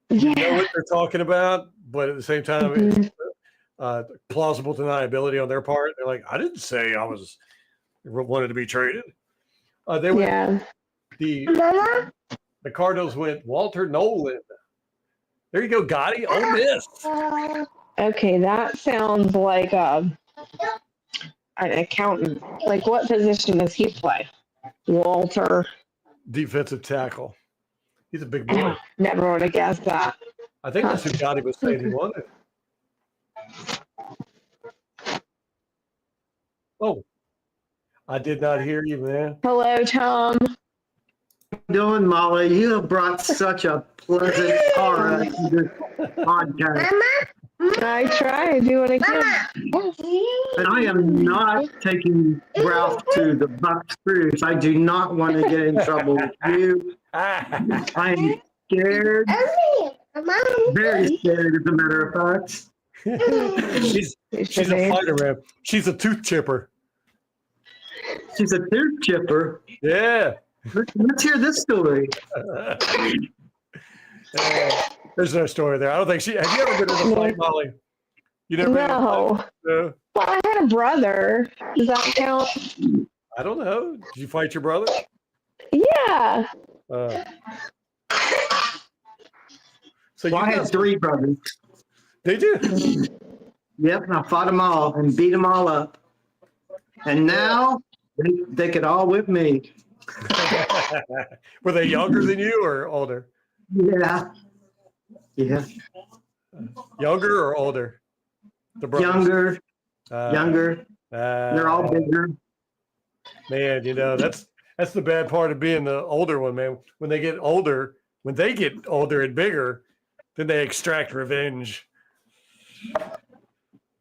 Speaker 1: You know what they're talking about, but at the same time, it's plausible deniability on their part. They're like, I didn't say I wanted to be traded. The Cardinals went Walter Nolan. There you go, Gotti. Ole Miss.
Speaker 5: Okay, that sounds like an accountant. What position does he play? Walter.
Speaker 1: Defensive tackle. He's a big boy.
Speaker 5: Never would have guessed that.
Speaker 1: I think that's who Gotti was saying he wanted. Oh, I did not hear you, man.
Speaker 5: Hello, Tom.
Speaker 2: How you doing, Molly? You have brought such a pleasant aura to this podcast.
Speaker 5: I try to do what I can.
Speaker 2: And I am not taking Ralph to the Bucs cruise. I do not want to get in trouble with you. I am scared, very scared, as a matter of fact.
Speaker 1: she's a fighter, man. She's a tooth chipper.
Speaker 2: She's a tooth chipper.
Speaker 1: Yeah.
Speaker 2: Let's hear this story.
Speaker 1: There's no story there. I don't think she. Have you ever been in a fight, Molly? You never been in a
Speaker 5: No.
Speaker 1: fight? No.
Speaker 5: Well, I had a brother. Does that count?
Speaker 1: I don't know. Did you fight your brother?
Speaker 5: Yeah.
Speaker 1: So
Speaker 2: Well, I had 3 brothers.
Speaker 1: Did you?
Speaker 2: Yep, and I fought them all and beat them all up. And now they could all whip me.
Speaker 1: Were they younger than you or older?
Speaker 2: Yeah. Yeah.
Speaker 1: Younger or older? The brothers.
Speaker 2: Younger.
Speaker 1: Uh,
Speaker 2: Younger. They're all bigger.
Speaker 1: Man, you know, that's the bad part of being the older one, man. When they get older and bigger, then they extract revenge.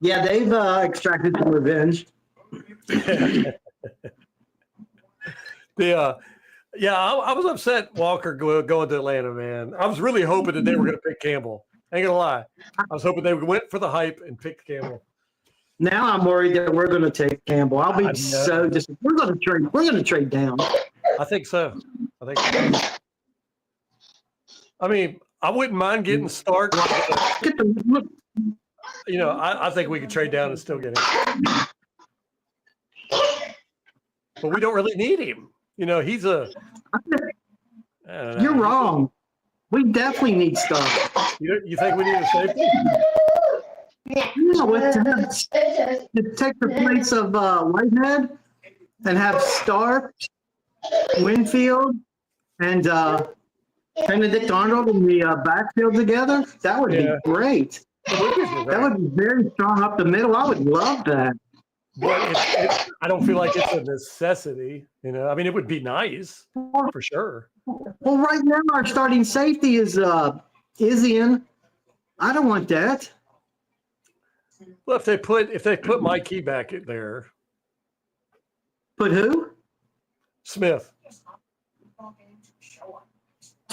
Speaker 2: Yeah, they've extracted some revenge.
Speaker 1: I was upset Walker going to Atlanta, man. I was really hoping that they were going to pick Campbell. I ain't gonna lie. I was hoping they went for the hype and picked Campbell.
Speaker 2: Now I'm worried that we're going to take Campbell. I'll be so disappointed. We're going to trade down.
Speaker 1: I think so. I mean, I wouldn't mind getting Stark. You know, I think we could trade down and still get him. But we don't really need him. You know, he's a.
Speaker 2: You're wrong. We definitely need Stark.
Speaker 1: You think we need a safety?
Speaker 2: No, to take the place of Whitehead and have Stark, Winfield, and Benedict Arnold in the backfield together. That would be great. That would be very strong up the middle. I would love that.
Speaker 1: But I don't feel like it's a necessity. You know, I mean, it would be nice for sure.
Speaker 2: Well, right now our starting safety is Izzian. I don't want that.
Speaker 1: Well, if they put Mikey back there,
Speaker 2: Put who?
Speaker 1: Smith.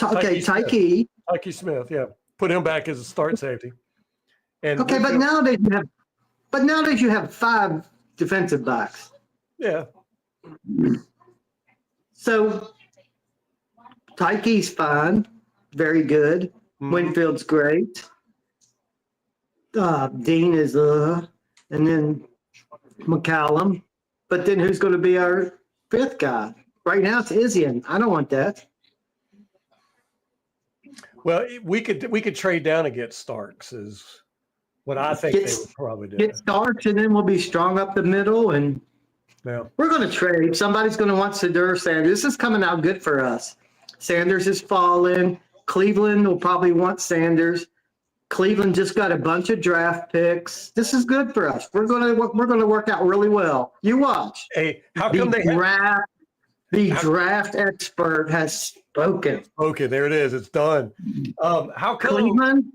Speaker 2: Okay, Tyke.
Speaker 1: Tyke Smith, yeah. Put him back as a start safety. And
Speaker 2: Okay, but nowadays you have 5 defensive backs.
Speaker 1: Yeah.
Speaker 2: So Tyke's fine, very good.
Speaker 1: Mhm.
Speaker 2: Winfield's great. Dean is and then McCallum. But then who's going to be our 5th guy? Right now it's Izzian. I don't want that.
Speaker 1: Well, we could trade down and get Starks is what I think they would probably do.
Speaker 2: Get Starks, and then we'll be strong up the middle, and we're going to trade. Somebody's going to want Sadur Sanders. This is coming out good for us. Sanders is falling. Cleveland will probably want Sanders. Cleveland just got a bunch of draft picks. This is good for us. We're going to work out really well. You watch.
Speaker 1: Hey, how come
Speaker 2: the draft expert has spoken.
Speaker 1: Okay, there it is. It's done. How come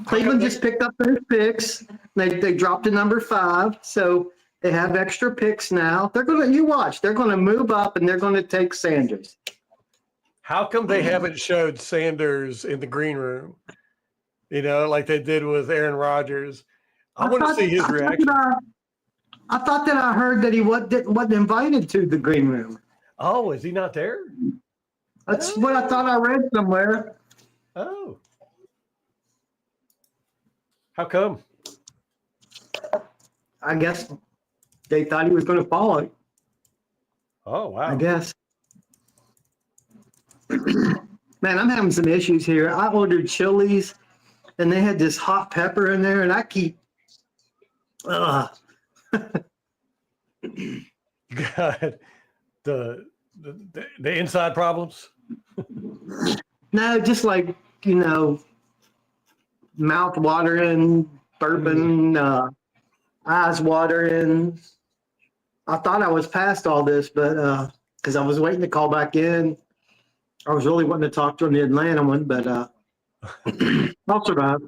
Speaker 2: Cleveland just picked up those picks. They dropped to number 5, so they have extra picks now. You watch. They're going to move up and they're going to take Sanders.
Speaker 1: How come they haven't showed Sanders in the green room? You know, like they did with Aaron Rodgers. I want to see his reaction.
Speaker 2: I thought that I heard that he wasn't invited to the green room.
Speaker 1: Oh, is he not there?
Speaker 2: That's what I thought I read somewhere.
Speaker 1: Oh. How come?
Speaker 2: I guess they thought he was going to follow.
Speaker 1: Oh, wow.
Speaker 2: I guess. Man, I'm having some issues here. I ordered Chili's, and they had this hot pepper in there, and I keep.
Speaker 1: God, the inside problems.
Speaker 2: No, just like mouth watering, burping, eyes watering. I thought I was past all this, but because I was waiting to call back in. I was really wanting to talk to him, the Atlanta one, but I'll survive.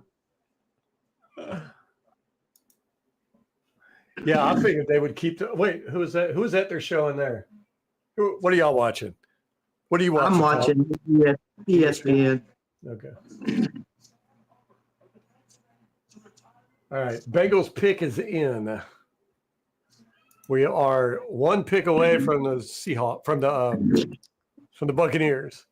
Speaker 1: Yeah, I figured they would keep. Wait, who is that? Who is that they're showing there? What are y'all watching? What are you watching?
Speaker 2: I'm watching ESPN.
Speaker 1: Okay. All right. Bengals pick is in. We are one pick away from the Seahawks, from the Buccaneers.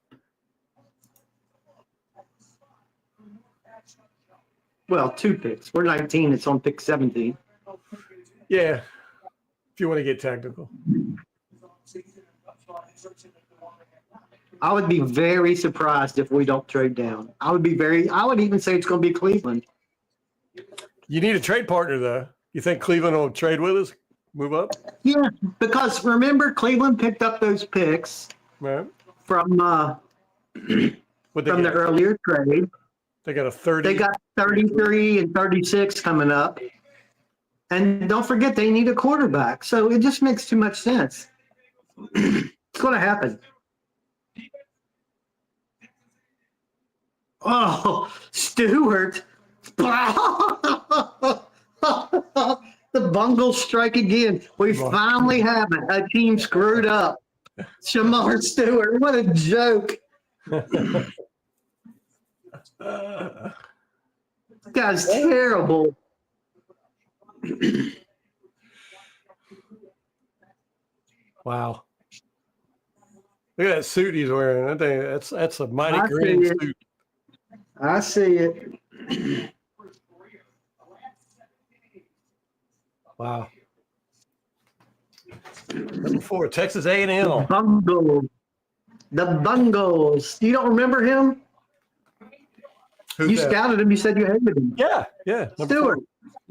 Speaker 2: Well, 2 picks. We're 19. It's on pick 17.
Speaker 1: Yeah, if you want to get technical.
Speaker 2: I would be very surprised if we don't trade down. I would even say it's going to be Cleveland.
Speaker 1: You need a trade partner, though. You think Cleveland will trade with us, move up?
Speaker 2: Yeah, because remember, Cleveland picked up those picks
Speaker 1: Right.
Speaker 2: from the earlier trade.
Speaker 1: They got a 30.
Speaker 2: They got 33 and 36 coming up. And don't forget, they need a quarterback. So it just makes too much sense. It's going to happen. Oh, Stewart. The Bungles strike again. We finally have it. A team screwed up. Shamar Stewart. What a joke. This guy's terrible.
Speaker 1: Wow. Look at that suit he's wearing. I think that's a mighty
Speaker 2: I
Speaker 1: green
Speaker 2: see it.
Speaker 1: suit.
Speaker 2: I see it.
Speaker 1: Wow. Number 4, Texas A&M.
Speaker 2: Bungles. The Bungles. You don't remember him?
Speaker 1: Who's
Speaker 2: You
Speaker 1: that?
Speaker 2: scouted him. You said you hated him.
Speaker 1: Yeah, yeah. Number
Speaker 2: Stewart.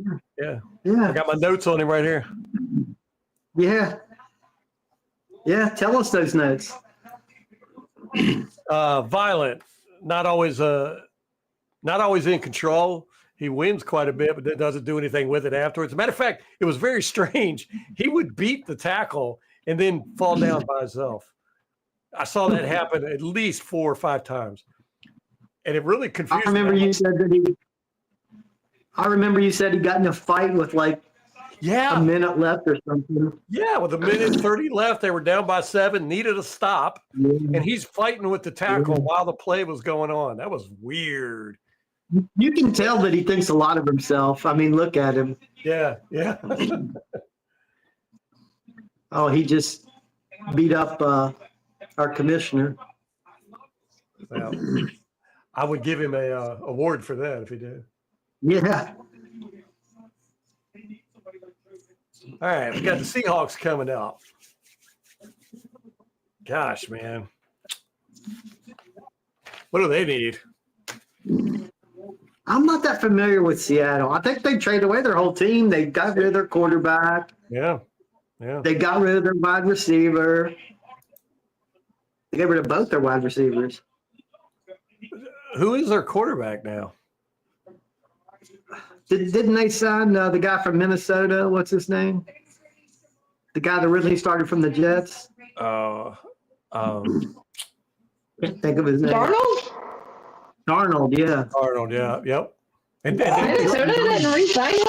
Speaker 1: 4. Yeah. I
Speaker 2: Yeah.
Speaker 1: got my notes on him right here.
Speaker 2: Yeah. Yeah. Tell us those notes.
Speaker 1: Violent, not always in control. He wins quite a bit, but then doesn't do anything with it afterwards. As a matter of fact, it was very strange. He would beat the tackle and then fall down by himself. I saw that happen at least 4 or 5 times. And it really confused
Speaker 2: I remember
Speaker 1: me.
Speaker 2: you said he got in a fight with like a minute left or something.
Speaker 1: Yeah, with a minute 30 left, they were down by 7, needed a stop, and he's fighting with the tackle while the play was going on. That was weird.
Speaker 2: You can tell that he thinks a lot of himself. I mean, look at him.
Speaker 1: Yeah, yeah.
Speaker 2: Oh, he just beat up our commissioner.
Speaker 1: Well, I would give him a award for that if he did.
Speaker 2: Yeah.
Speaker 1: All right, we got the Seahawks coming up. Gosh, man. What do they need?
Speaker 2: I'm not that familiar with Seattle. I think they traded away their whole team. They got rid of their quarterback.
Speaker 1: Yeah, yeah.
Speaker 2: They got rid of their wide receiver. They got rid of both their wide receivers.
Speaker 1: Who is their quarterback now?
Speaker 2: Didn't they sign the guy from Minnesota? What's his name? The guy that originally started from the Jets? Can't think of his name. Darnold, yeah.
Speaker 1: Arnold, yeah, yep. And
Speaker 5: Minnesota didn't re-sign him?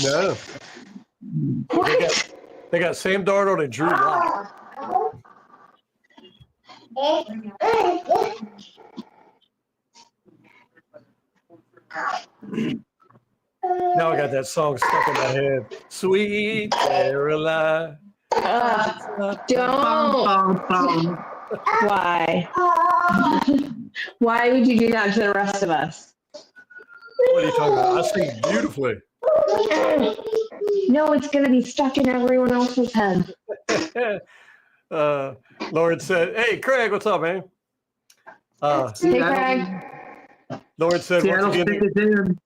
Speaker 1: no.
Speaker 5: What?
Speaker 1: They got Sam Darnold and Drew Lock. Now I got that song stuck in my head. Sweet Caroline.
Speaker 5: Don't.
Speaker 2: Bum, bum.
Speaker 5: Why? Why would you do that to the rest of us?
Speaker 1: What are you talking about? I sing beautifully.
Speaker 5: No, it's going to be stuck in everyone else's head.
Speaker 1: Lauren said, "Hey, Craig, what's up, man?"
Speaker 5: Hey, Craig.
Speaker 1: Lauren said,
Speaker 2: Seattle stick is in.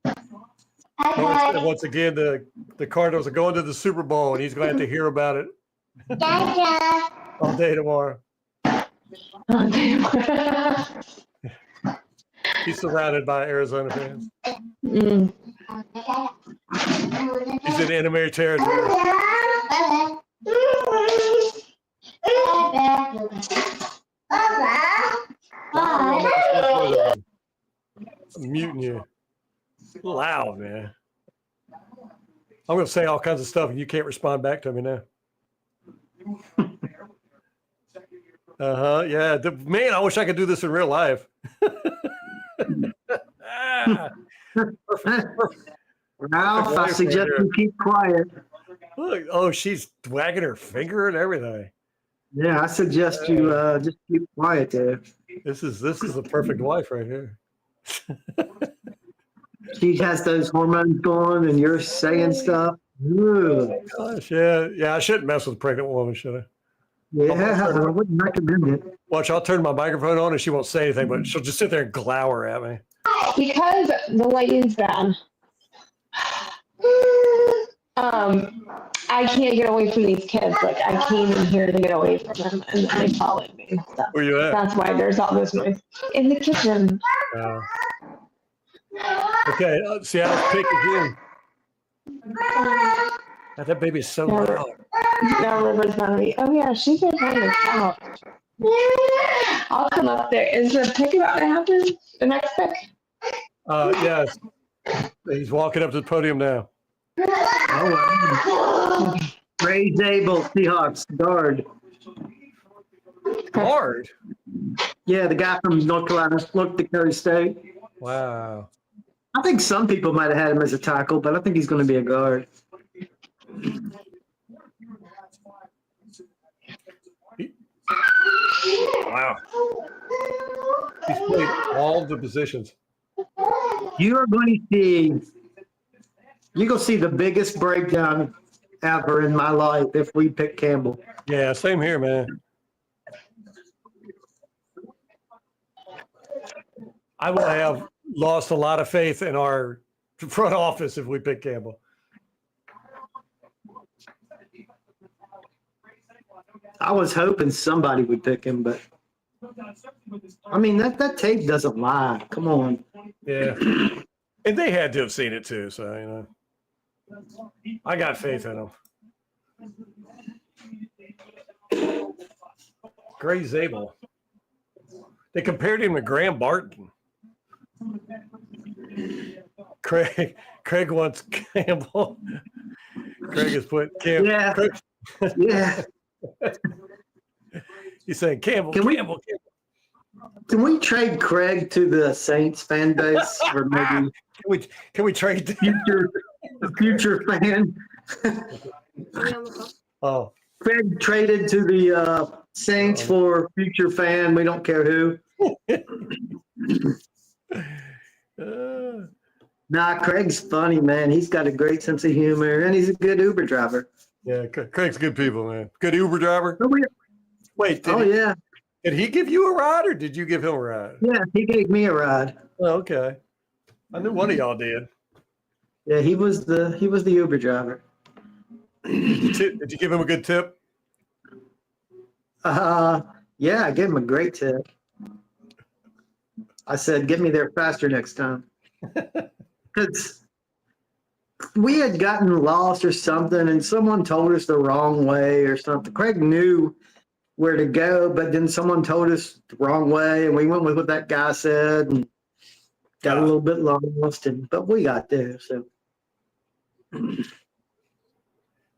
Speaker 1: once again, the Cardinals are going to the Super Bowl, and he's going to have to hear about it all day tomorrow. He's surrounded by Arizona fans.
Speaker 5: Mm.
Speaker 1: He's in enemy territory. I'm muting you. Loud, man. I'm going to say all kinds of stuff, and you can't respond back to me now. Yeah. Man, I wish I could do this in real life.
Speaker 2: Ralph, I suggest you keep quiet.
Speaker 1: Look, oh, she's wagging her finger and everything.
Speaker 2: Yeah, I suggest you just keep quiet there.
Speaker 1: This is the perfect wife right here.
Speaker 2: She has those hormones going, and you're saying stuff. Ugh.
Speaker 1: Gosh, yeah. I shouldn't mess with a pregnant woman, should I?
Speaker 2: Yeah, I wouldn't recommend it.
Speaker 1: Watch, I'll turn my microphone on and she won't say anything, but she'll just sit there and glower at me.
Speaker 5: Because the lighting's bad. I can't get away from these kids. Like, I came in here to get away from them, and they followed me. So
Speaker 1: Where you at?
Speaker 5: that's why there's all this noise in the kitchen.
Speaker 1: Okay, see, I was pick again. God, that baby is so loud.
Speaker 5: No, River's not me. Oh yeah, she's been playing the couch. I'll come up there. Is the pick about to happen? The next pick?
Speaker 1: Yes. He's walking up to the podium now.
Speaker 2: Oh, Ray Zabel, Seahawks guard.
Speaker 1: Guard?
Speaker 2: Yeah, the guy from North Dakota State.
Speaker 1: Wow.
Speaker 2: I think some people might have had him as a tackle, but I think he's going to be a guard.
Speaker 1: Wow. He's played all the positions.
Speaker 2: You're going to see the biggest breakdown ever in my life if we pick Campbell.
Speaker 1: Yeah, same here, man. I will have lost a lot of faith in our front office if we pick Campbell.
Speaker 2: I was hoping somebody would pick him, but I mean that tape doesn't lie. Come on.
Speaker 1: Yeah. And they had to have seen it too, so you know. I got faith in them. Gray Zabel. They compared him to Graham Barton. Craig wants Campbell. Craig has put Campbell.
Speaker 2: Yeah.
Speaker 1: Craig,
Speaker 2: Yeah.
Speaker 1: he's saying Campbell. Campbell.
Speaker 2: Can we trade Craig to the Saints fan base or maybe
Speaker 1: Can we trade?
Speaker 2: future fan?
Speaker 1: Oh,
Speaker 2: Craig traded to the Saints for future fan. We don't care who. Nah, Craig's funny, man. He's got a great sense of humor, and he's a good Uber driver.
Speaker 1: yeah. Craig's good people, man. Good Uber driver.
Speaker 2: Oh,
Speaker 1: Wait,
Speaker 2: yeah.
Speaker 1: did he give you a ride or did you give him a ride?
Speaker 2: Yeah, he gave me a ride.
Speaker 1: Oh, okay. I knew one of y'all did.
Speaker 2: Yeah, he was the Uber driver.
Speaker 1: Did you give him a good tip?
Speaker 2: Yeah, I gave him a great tip. I said, get me there faster next time. Because we had gotten lost or something, and someone told us the wrong way or something. Craig knew where to go, but then someone told us the wrong way, and we went with what that guy said and got a little bit lost, but we got there. So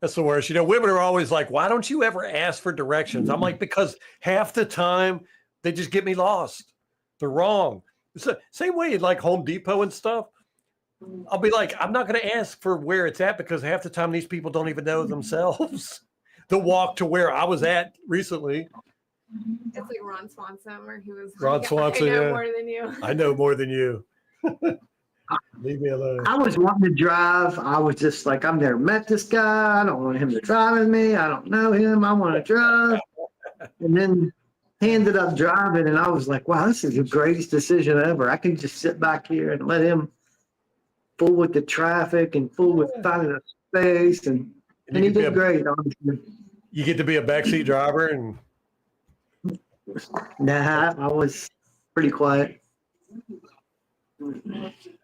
Speaker 1: That's the worst. You know, women are always like, why don't you ever ask for directions? I'm like, because half the time they just get me lost. They're wrong. It's the same way in like Home Depot and stuff. I'll be like, I'm not going to ask for where it's at because half the time these people don't even know themselves. They'll walk to where I was at recently.
Speaker 6: It's like Ron Swanson, where he was
Speaker 1: Ron
Speaker 6: like,
Speaker 1: Swanson,
Speaker 6: I know
Speaker 1: yeah.
Speaker 6: more than you.
Speaker 1: I know more than you. Leave me alone.
Speaker 2: I was wanting to drive. I was just like, I've never met this guy. I don't want him to drive with me. I don't know him. I want to drive. And then he ended up driving, and I was like, wow, this is the greatest decision ever. I can just sit back here and let him fool with the traffic and fool with finding a space. And he did great, honestly.
Speaker 1: You get to be a backseat driver and
Speaker 2: Nah, I was pretty quiet.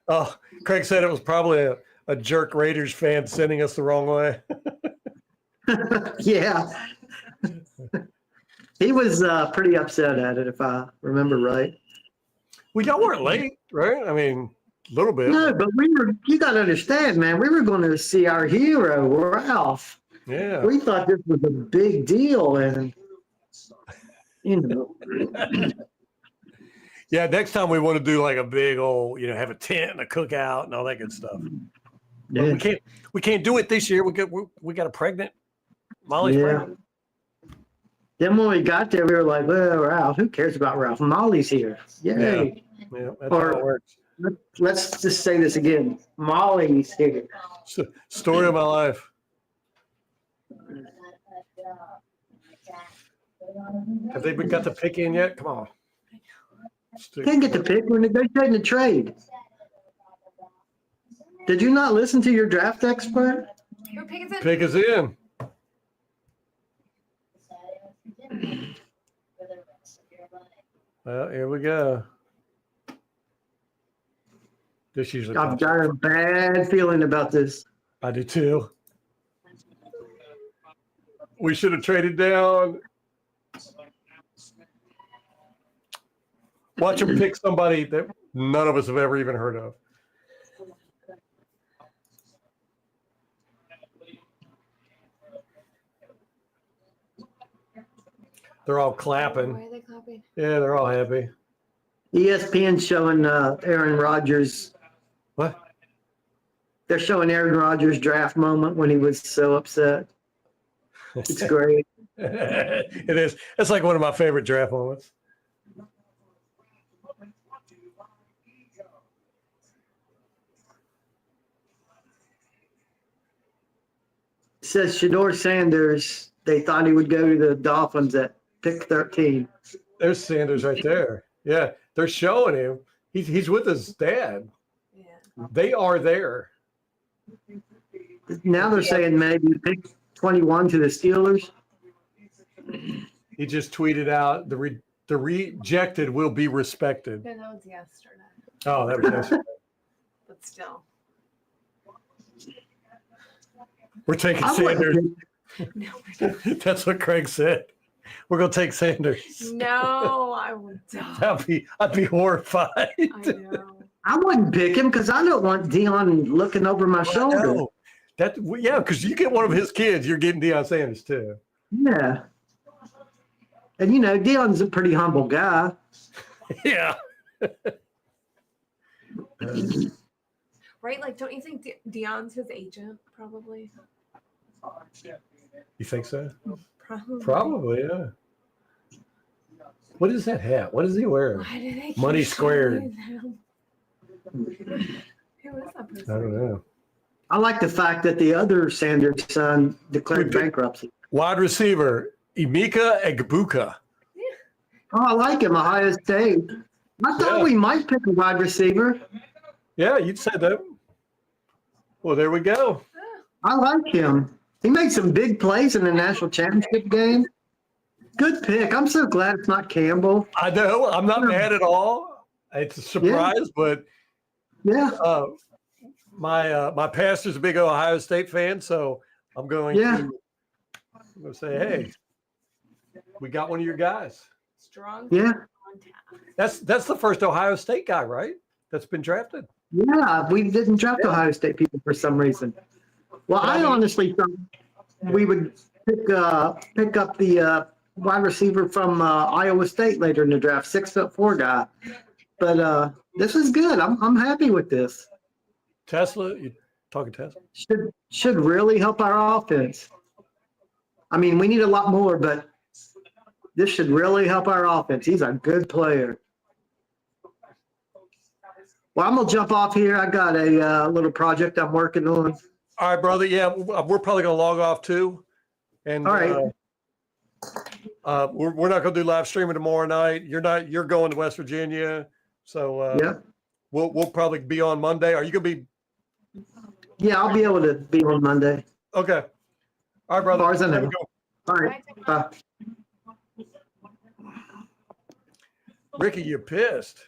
Speaker 1: oh, Craig said it was probably a jerk Raiders fan sending us the wrong way.
Speaker 2: Yeah. He was pretty upset at it, if I remember right.
Speaker 1: Well, y'all weren't late, right? I mean, little bit.
Speaker 2: No, but you got to understand, man, we were going to see our hero, Ralph.
Speaker 1: Yeah.
Speaker 2: We thought this was a big deal. And, you know,
Speaker 1: Yeah. Next time we want to do like a big old, have a tent and a cookout and all that good stuff. But
Speaker 2: yeah.
Speaker 1: we can't do it this year. We got a pregnant. Molly's pregnant.
Speaker 2: Then when we got there, we were like, well, Ralph, who cares about Ralph? Molly's here. Yay.
Speaker 1: Yeah. That's how it works.
Speaker 2: Let's just say this again. Molly's here.
Speaker 1: Story of my life. Have they got the pick in yet? Come on.
Speaker 2: Can't get the pick. We're negotiating the trade. Did you not listen to your draft expert?
Speaker 6: Who pick is it?
Speaker 1: Pick is in. Well, here we go. This usually.
Speaker 2: I've got a bad feeling about this.
Speaker 1: I do too. We should have traded down. Watch him pick somebody that none of us have ever even heard of. They're all clapping.
Speaker 6: Why are they clapping?
Speaker 1: Yeah, they're all happy.
Speaker 2: ESPN showing Aaron Rodgers.
Speaker 1: What?
Speaker 2: They're showing Aaron Rodgers' draft moment when he was so upset. It's great.
Speaker 1: It is. It's like one of my favorite draft moments.
Speaker 2: It says Shador Sanders, they thought he would go to the Dolphins at pick 13.
Speaker 1: There's Sanders right there. Yeah, they're showing him. He's with his dad.
Speaker 6: Yeah.
Speaker 1: They are there.
Speaker 2: Now they're saying maybe pick 21 to the Steelers.
Speaker 1: He just tweeted out the rejected will be respected.
Speaker 6: No, that was yesterday.
Speaker 1: Oh, that was yesterday.
Speaker 6: But still.
Speaker 1: We're taking
Speaker 2: I
Speaker 1: Sanders.
Speaker 6: No, we're not.
Speaker 1: That's what Craig said. We're gonna take Sanders.
Speaker 6: No, I would die.
Speaker 1: I'd be horrified.
Speaker 6: I know.
Speaker 2: I wouldn't pick him because I don't want Dion looking over my shoulder.
Speaker 1: No. Because you get one of his kids, you're getting Deion Sanders too.
Speaker 2: Yeah. And, Dion's a pretty humble guy.
Speaker 1: Yeah.
Speaker 6: Right? Like, don't you think Dion's his agent, probably?
Speaker 1: You think so?
Speaker 6: Probably.
Speaker 1: Probably, yeah. What is that hat? What is he wearing?
Speaker 6: Why do they keep
Speaker 1: Money squared.
Speaker 6: showing him? Who is that person?
Speaker 1: I don't know.
Speaker 2: I like the fact that the other Sanders son declared bankruptcy.
Speaker 1: Wide receiver, Emeka Egbuka.
Speaker 2: Oh, I like him, Ohio State. I thought we might pick a wide receiver.
Speaker 1: Yeah, you'd say that. Well, there we go.
Speaker 2: I like him. He made some big plays in the national championship game. Good pick. I'm so glad it's not Campbell.
Speaker 1: I know. I'm not mad at all. It's a surprise, but
Speaker 2: Yeah.
Speaker 1: my pastor's a big Ohio State fan, so I'm going to say, hey, we got one of your guys.
Speaker 6: Strong.
Speaker 2: Yeah.
Speaker 6: On tap.
Speaker 1: That's the first Ohio State guy, right? That's been drafted.
Speaker 2: Yeah. We didn't draft Ohio State people for some reason. Well, I honestly thought we would pick up the wide receiver from Iowa State later in the draft, 6'4" guy. But this is good. I'm happy with this.
Speaker 1: Tesla, you talking Tesla?
Speaker 2: Should really help our offense. I mean, we need a lot more, but this should really help our offense. He's a good player. Well, I'm gonna jump off here. I got a little project I'm working on.
Speaker 1: All right, brother. Yeah, we're probably gonna log off too. And
Speaker 2: All right.
Speaker 1: We're not gonna do live streaming tomorrow night. You're going to West Virginia, so
Speaker 2: Yeah.
Speaker 1: we'll probably be on Monday. Are you gonna be?
Speaker 2: Yeah, I'll be able to be on Monday.
Speaker 1: Okay. All right, brother.
Speaker 2: As far as I know.
Speaker 1: Have a good one.
Speaker 2: All right. Bye.
Speaker 1: Ricky, you're pissed.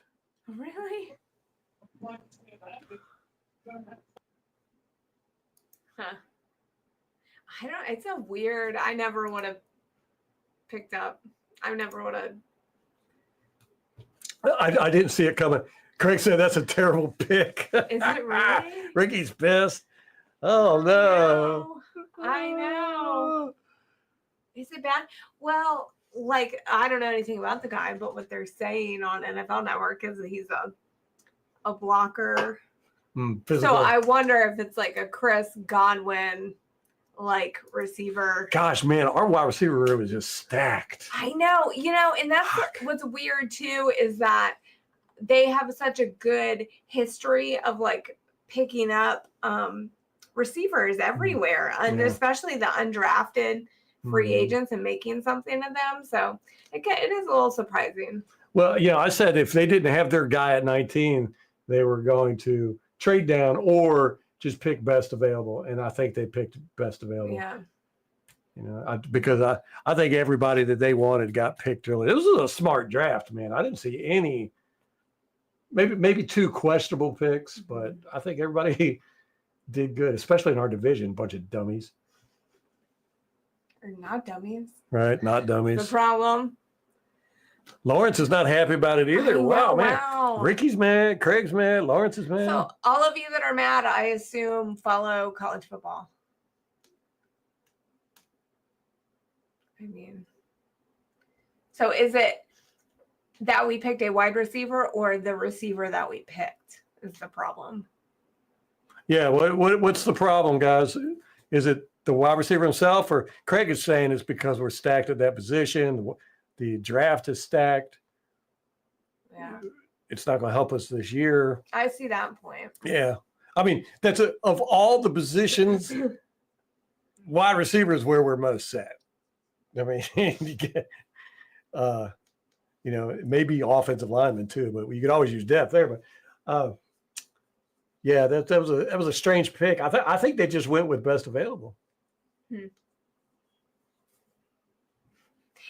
Speaker 6: Really? Huh. I don't, it's a weird, I never would have picked up. I never would have.
Speaker 1: I didn't see it coming. Craig said that's a terrible pick.
Speaker 6: Is it really?
Speaker 1: Ricky's pissed. Oh no.
Speaker 6: I know. Is it bad? Well, like I don't know anything about the guy, but what they're saying on NFL Network is that he's a blocker. So
Speaker 1: Physical.
Speaker 6: I wonder if it's like a Chris Godwin like receiver.
Speaker 1: Gosh, man, our wide receiver room is just stacked.
Speaker 6: I know, and that's what's weird too is that they have such a good history of like picking up receivers everywhere, and especially the undrafted free agents and making something of them. So it is a little surprising.
Speaker 1: Well, I said if they didn't have their guy at 19, they were going to trade down or just pick best available. And I think they picked best available.
Speaker 6: Yeah.
Speaker 1: Because I think everybody that they wanted got picked early. It was a smart draft, man. I didn't see any, maybe 2 questionable picks, but I think everybody did good, especially in our division. Bunch of dummies.
Speaker 6: Or not dummies.
Speaker 1: Right, not dummies.
Speaker 6: The problem.
Speaker 1: Lawrence is not happy about it either. Wow, man.
Speaker 6: Wow.
Speaker 1: Ricky's mad. Craig's mad. Lawrence is mad.
Speaker 6: So all of you that are mad, I assume follow college football. I mean, so is it that we picked a wide receiver or the receiver that we picked is the problem?
Speaker 1: Yeah, what's the problem, guys? Is it the wide receiver himself, or Craig is saying it's because we're stacked at that position? The draft is stacked.
Speaker 6: Yeah.
Speaker 1: It's not going to help us this year.
Speaker 6: I see that point.
Speaker 1: Yeah. I mean, of all the positions, wide receiver is where we're most set. I mean, you get, maybe offensive lineman too, but you could always use depth there. But yeah, that was a strange pick. I think they just went with best available.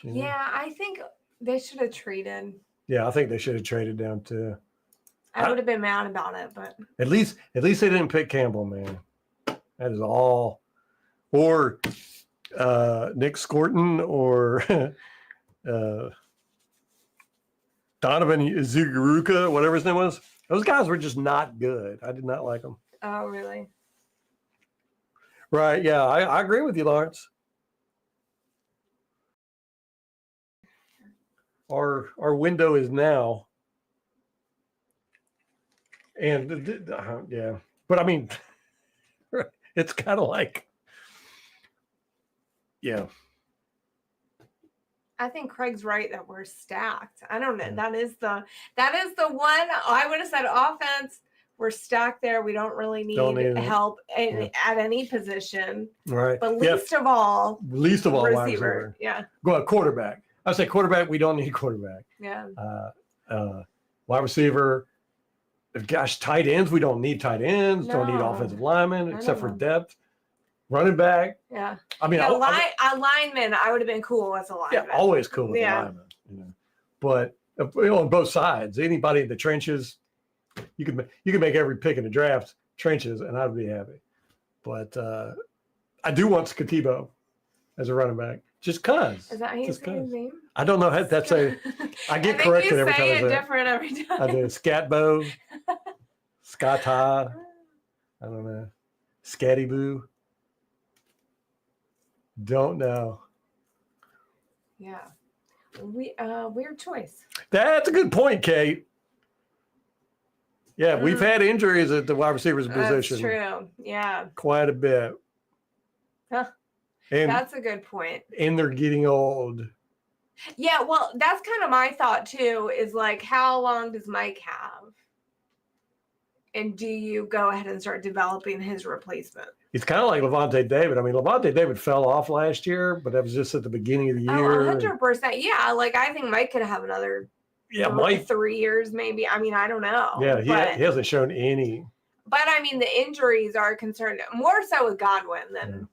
Speaker 6: Yeah, I think they should have traded.
Speaker 1: Yeah, I think they should have traded down too.
Speaker 6: I would have been mad about it, but
Speaker 1: at least they didn't pick Campbell, man. That is all. Or Nick Scorton or Donovan Zugaruka, whatever his name was. Those guys were just not good. I did not like them.
Speaker 6: oh really?
Speaker 1: Right. Yeah, I agree with you, Lawrence. Our window is now. And yeah, but I mean, it's kind of like, yeah.
Speaker 6: I think Craig's right that we're stacked. I don't know. That is the one I would have said offense. We're stacked there. We don't really need help at any position.
Speaker 1: Right.
Speaker 6: But least of all,
Speaker 1: receiver.
Speaker 6: Yeah.
Speaker 1: Well, quarterback. I say quarterback. We don't need quarterback.
Speaker 6: Yeah.
Speaker 1: Wide receiver. Gosh, tight ends. We don't need tight ends. Don't need
Speaker 6: No.
Speaker 1: offensive linemen except for depth. Running back.
Speaker 6: Yeah.
Speaker 1: I mean,
Speaker 6: a lineman, I would have been cool as a lineman.
Speaker 1: Yeah, always cool with the lineman. But on both sides, anybody in the trenches, you can make every pick in the draft trenches, and I'd be happy. But I do want Skatibo as a running back, just cause.
Speaker 6: Is that how you say his name?
Speaker 1: I don't know how that's a. I get corrected every time I say it.
Speaker 6: Different every time.
Speaker 1: I do Scatbo, Scata. I don't know, Scatty-boo. Don't know.
Speaker 6: Yeah. Weird choice.
Speaker 1: That's a good point, Kate. Yeah, we've had injuries at the wide receivers position.
Speaker 6: That's true. Yeah.
Speaker 1: Quite a bit.
Speaker 6: Huh.
Speaker 1: And,
Speaker 6: that's a good point.
Speaker 1: And they're getting old.
Speaker 6: Yeah, well, that's kind of my thought too, is like, how long does Mike have? And do you go ahead and start developing his replacement?
Speaker 1: It's kind of like Levante David. I mean, Levante David fell off last year, but that was just at the beginning of the year.
Speaker 6: 100%. Yeah, like I think Mike could have another 3 years maybe. I mean, I don't know.
Speaker 1: Yeah, he hasn't shown any.
Speaker 6: But I mean, the injuries are concerned more so with Godwin than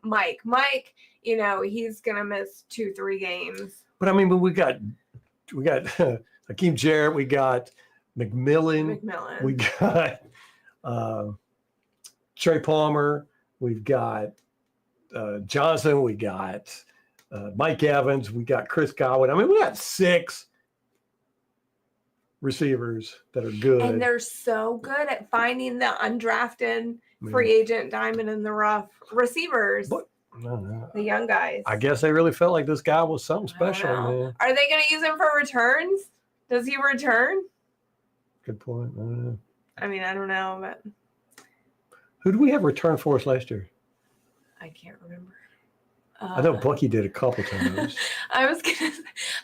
Speaker 6: Mike. Mike, he's going to miss 2-3 games.
Speaker 1: But I mean, we got Hakeem Jarrett, we got McMillan. We got Trey Palmer. We've got Johnson. We got Mike Evans. We got Chris Godwin. I mean, we got 6 receivers that are good.
Speaker 6: And they're so good at finding the undrafted
Speaker 1: Yeah.
Speaker 6: free agent diamond in the rough receivers.
Speaker 1: But no.
Speaker 6: The young guys.
Speaker 1: I guess they really felt like this guy was something
Speaker 6: I don't
Speaker 1: special,
Speaker 6: know.
Speaker 1: man.
Speaker 6: Are they going to use him for returns? Does he return?
Speaker 1: Good point. I don't know.
Speaker 6: I mean, I don't know, but
Speaker 1: Who did we have return for us last year?
Speaker 6: I can't remember.
Speaker 1: I know Bucky did a couple times.
Speaker 6: I was gonna.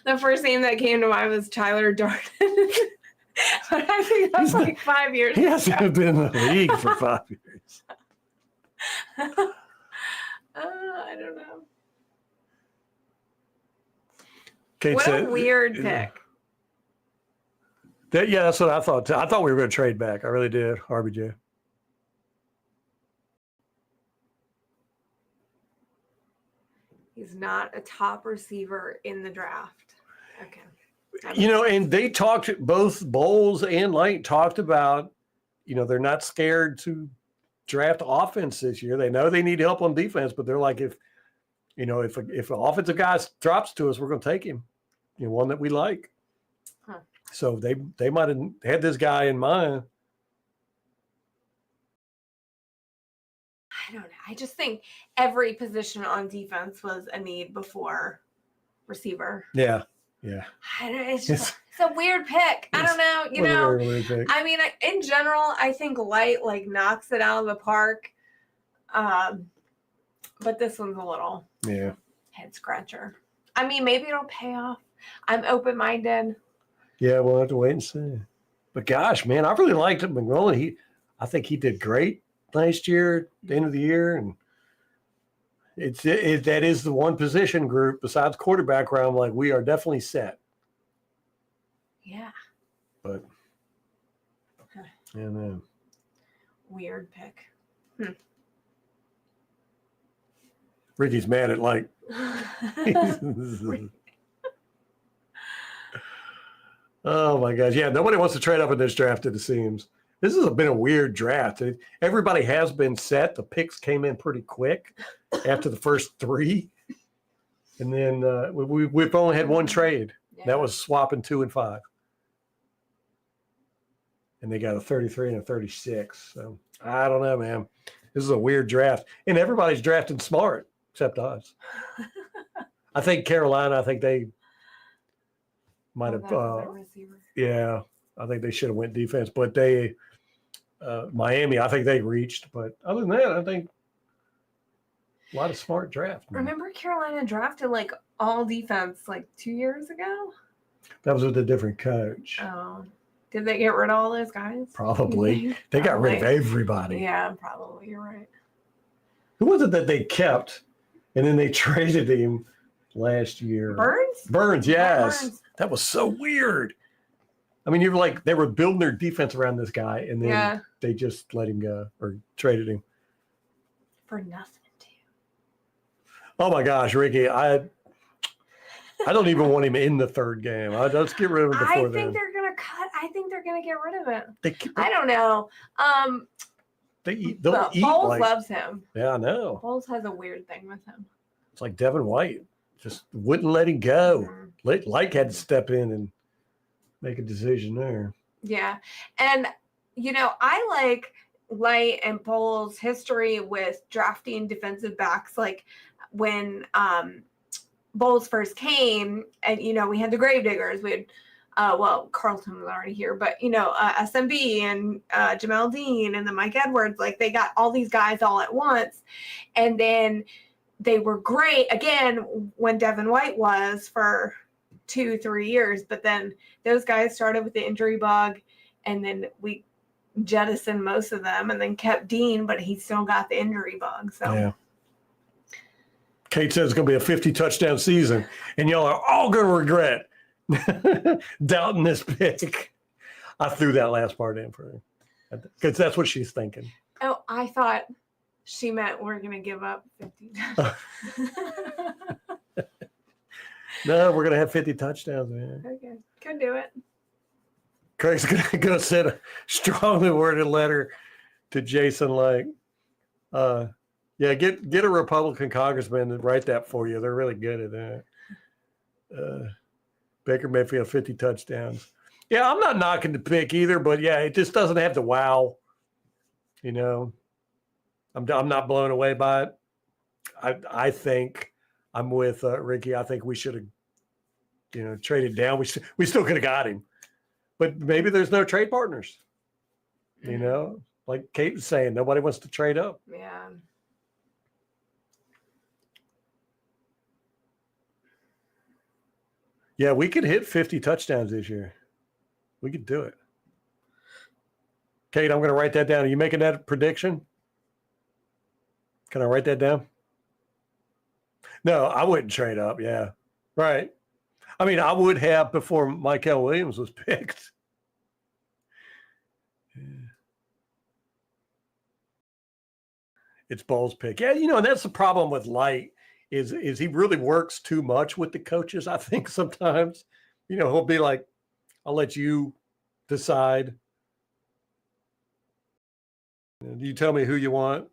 Speaker 6: The first name that came to mind was Tyler Darden, but I think that's like 5 years.
Speaker 1: He hasn't been in the league for 5 years.
Speaker 6: I don't know.
Speaker 1: Kate
Speaker 6: What
Speaker 1: said,
Speaker 6: a weird pick.
Speaker 1: Yeah, that's what I thought too. I thought we were going to trade back. I really did. RBJ.
Speaker 6: He's not a top receiver in the draft. Okay.
Speaker 1: And they talked, both Bowles and Light talked about, they're not scared to draft offense this year. They know they need help on defense, but they're like, if an offensive guy drops to us, we're going to take him, one that we like.
Speaker 6: Huh.
Speaker 1: So they might have had this guy in mind.
Speaker 6: I don't know. I just think every position on defense was a need before receiver.
Speaker 1: Yeah.
Speaker 6: It's a weird pick. I don't know.
Speaker 1: It was a very weird pick.
Speaker 6: I mean, in general, I think Light knocks it out of the park. But this one's a little head scratcher. I mean, maybe it'll pay off. I'm open-minded.
Speaker 1: Yeah, we'll have to wait and see. But gosh, man, I really liked it. McMillan, I think he did great last year, the end of the year, and that is the one position group besides quarterback where I'm like, we are definitely set.
Speaker 6: Yeah.
Speaker 1: But man.
Speaker 6: Weird pick.
Speaker 1: Ricky's mad at Light. Oh my gosh. Yeah, nobody wants to trade up in this draft, it seems. This has been a weird draft. Everybody has been set. The picks came in pretty quick after the first three. And then we've only had one trade.
Speaker 6: Yeah.
Speaker 1: That was swapping 2 and 5. And they got a 33 and a 36. So I don't know, man. This is a weird draft. And everybody's drafting smart except us. I think Carolina, they might have yeah, I think they should have went defense, but they Miami, I think they reached. But other than that, I think a lot of smart draft. Man.
Speaker 6: Remember Carolina drafted all defense 2 years ago?
Speaker 1: That was with a different coach.
Speaker 6: Oh. Did they get rid of all those guys?
Speaker 1: Probably. They got rid of everybody.
Speaker 6: Yeah, probably. You're right.
Speaker 1: Who was it that they kept and then they traded him last year? Burns, yes. Burns. That was so weird. I mean, they were building their defense around this guy, and then they just let him go or traded him.
Speaker 6: For nothing, too.
Speaker 1: Oh, my gosh, Ricky. I don't even want him in the third game. Let's get rid of him before then.
Speaker 6: I think they're going to cut. I think they're going to get rid of it. I don't know.
Speaker 1: They'll eat.
Speaker 6: Bowles loves him.
Speaker 1: Yeah, I know.
Speaker 6: Bowles has a weird thing with him.
Speaker 1: It's like Devin White. Just wouldn't let him go. Light had to step in and make a decision there.
Speaker 6: Yeah. And, I like Light and Bowles' history with drafting defensive backs. When Bowles first came and, we had the Gravediggers. We had, Carlton was already here, but, SMB and Jamel Dean and then Mike Edwards, they got all these guys all at once. And then they were great again when Devin White was for 2-3 years, but then those guys started with the injury bug, and then we jettisoned most of them, and then kept Dean, but he still got the injury bug. So
Speaker 1: yeah. Kate says it's going to be a 50 touchdown season, and y'all are all going to regret doubting this pick. I threw that last part in for her because that's what she's thinking.
Speaker 6: Oh, I thought she meant we're going to give up 50.
Speaker 1: No, we're going to have 50 touchdowns, man.
Speaker 6: Okay, could do it.
Speaker 1: Craig's going to go send a strongly worded letter to Jason get a Republican congressman to write that for you. They're really good at that. Baker Mayfield, 50 touchdowns. Yeah, I'm not knocking the pick either, but yeah, it just doesn't have the wow. You know, I'm not blown away by it. I think I'm with Ricky. I think we should have, traded down. We still could have got him, but maybe there's no trade partners. Like Kate was saying, nobody wants to trade up.
Speaker 6: Yeah.
Speaker 1: Yeah, we could hit 50 touchdowns this year. We could do it. Kate, I'm going to write that down. Are you making that prediction? Can I write that down? No, I wouldn't trade up. Yeah, right. I mean, I would have before Mykel Williams was picked. It's Ball's pick. Yeah, and that's the problem with Light is he really works too much with the coaches, I think, sometimes. He'll be like, I'll let you decide. You tell me who you want.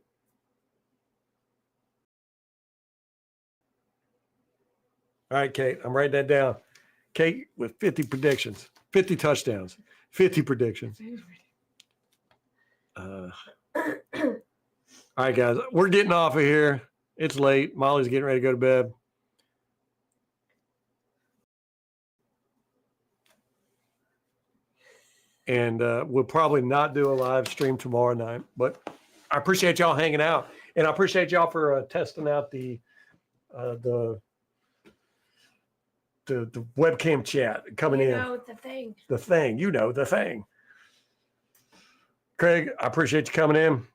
Speaker 1: All right, Kate, I'm writing that down. Kate with 50 predictions, 50 touchdowns, 50 predictions. All right, guys, we're getting off of here. It's late. Molly's getting ready to go to bed. And we'll probably not do a live stream tomorrow night, but I appreciate y'all hanging out, and I appreciate y'all for testing out the webcam chat coming in.
Speaker 6: The thing.
Speaker 1: The thing, the thing. Craig, I appreciate you coming in.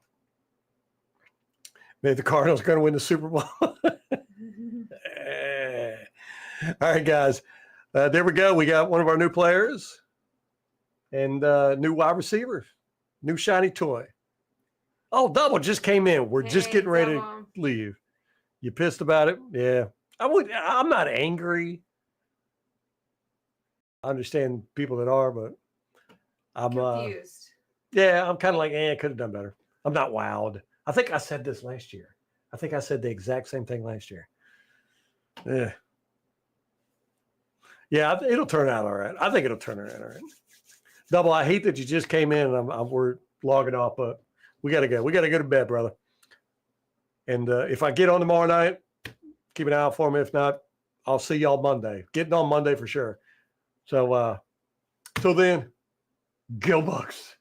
Speaker 1: Maybe the Cardinals are going to win the Super Bowl. All right, guys. There we go. We got one of our new players and new wide receivers, new shiny toy. Oh, Double just came in. We're just getting ready to leave. You pissed about it? Yeah. I'm not angry. I understand people that are, but I'm
Speaker 6: confused.
Speaker 1: I'm kind of like, could have done better. I'm not wowed. I think I said this last year. I think I said the exact same thing last year. Yeah. Yeah, it'll turn out all right. I think it'll turn out all right. Double, I hate that you just came in and we're logging off, but we got to go. We got to go to bed, brother. And if I get on tomorrow night, keep an eye out for me. If not, I'll see y'all Monday. Getting on Monday for sure. So, till then, go Bucs.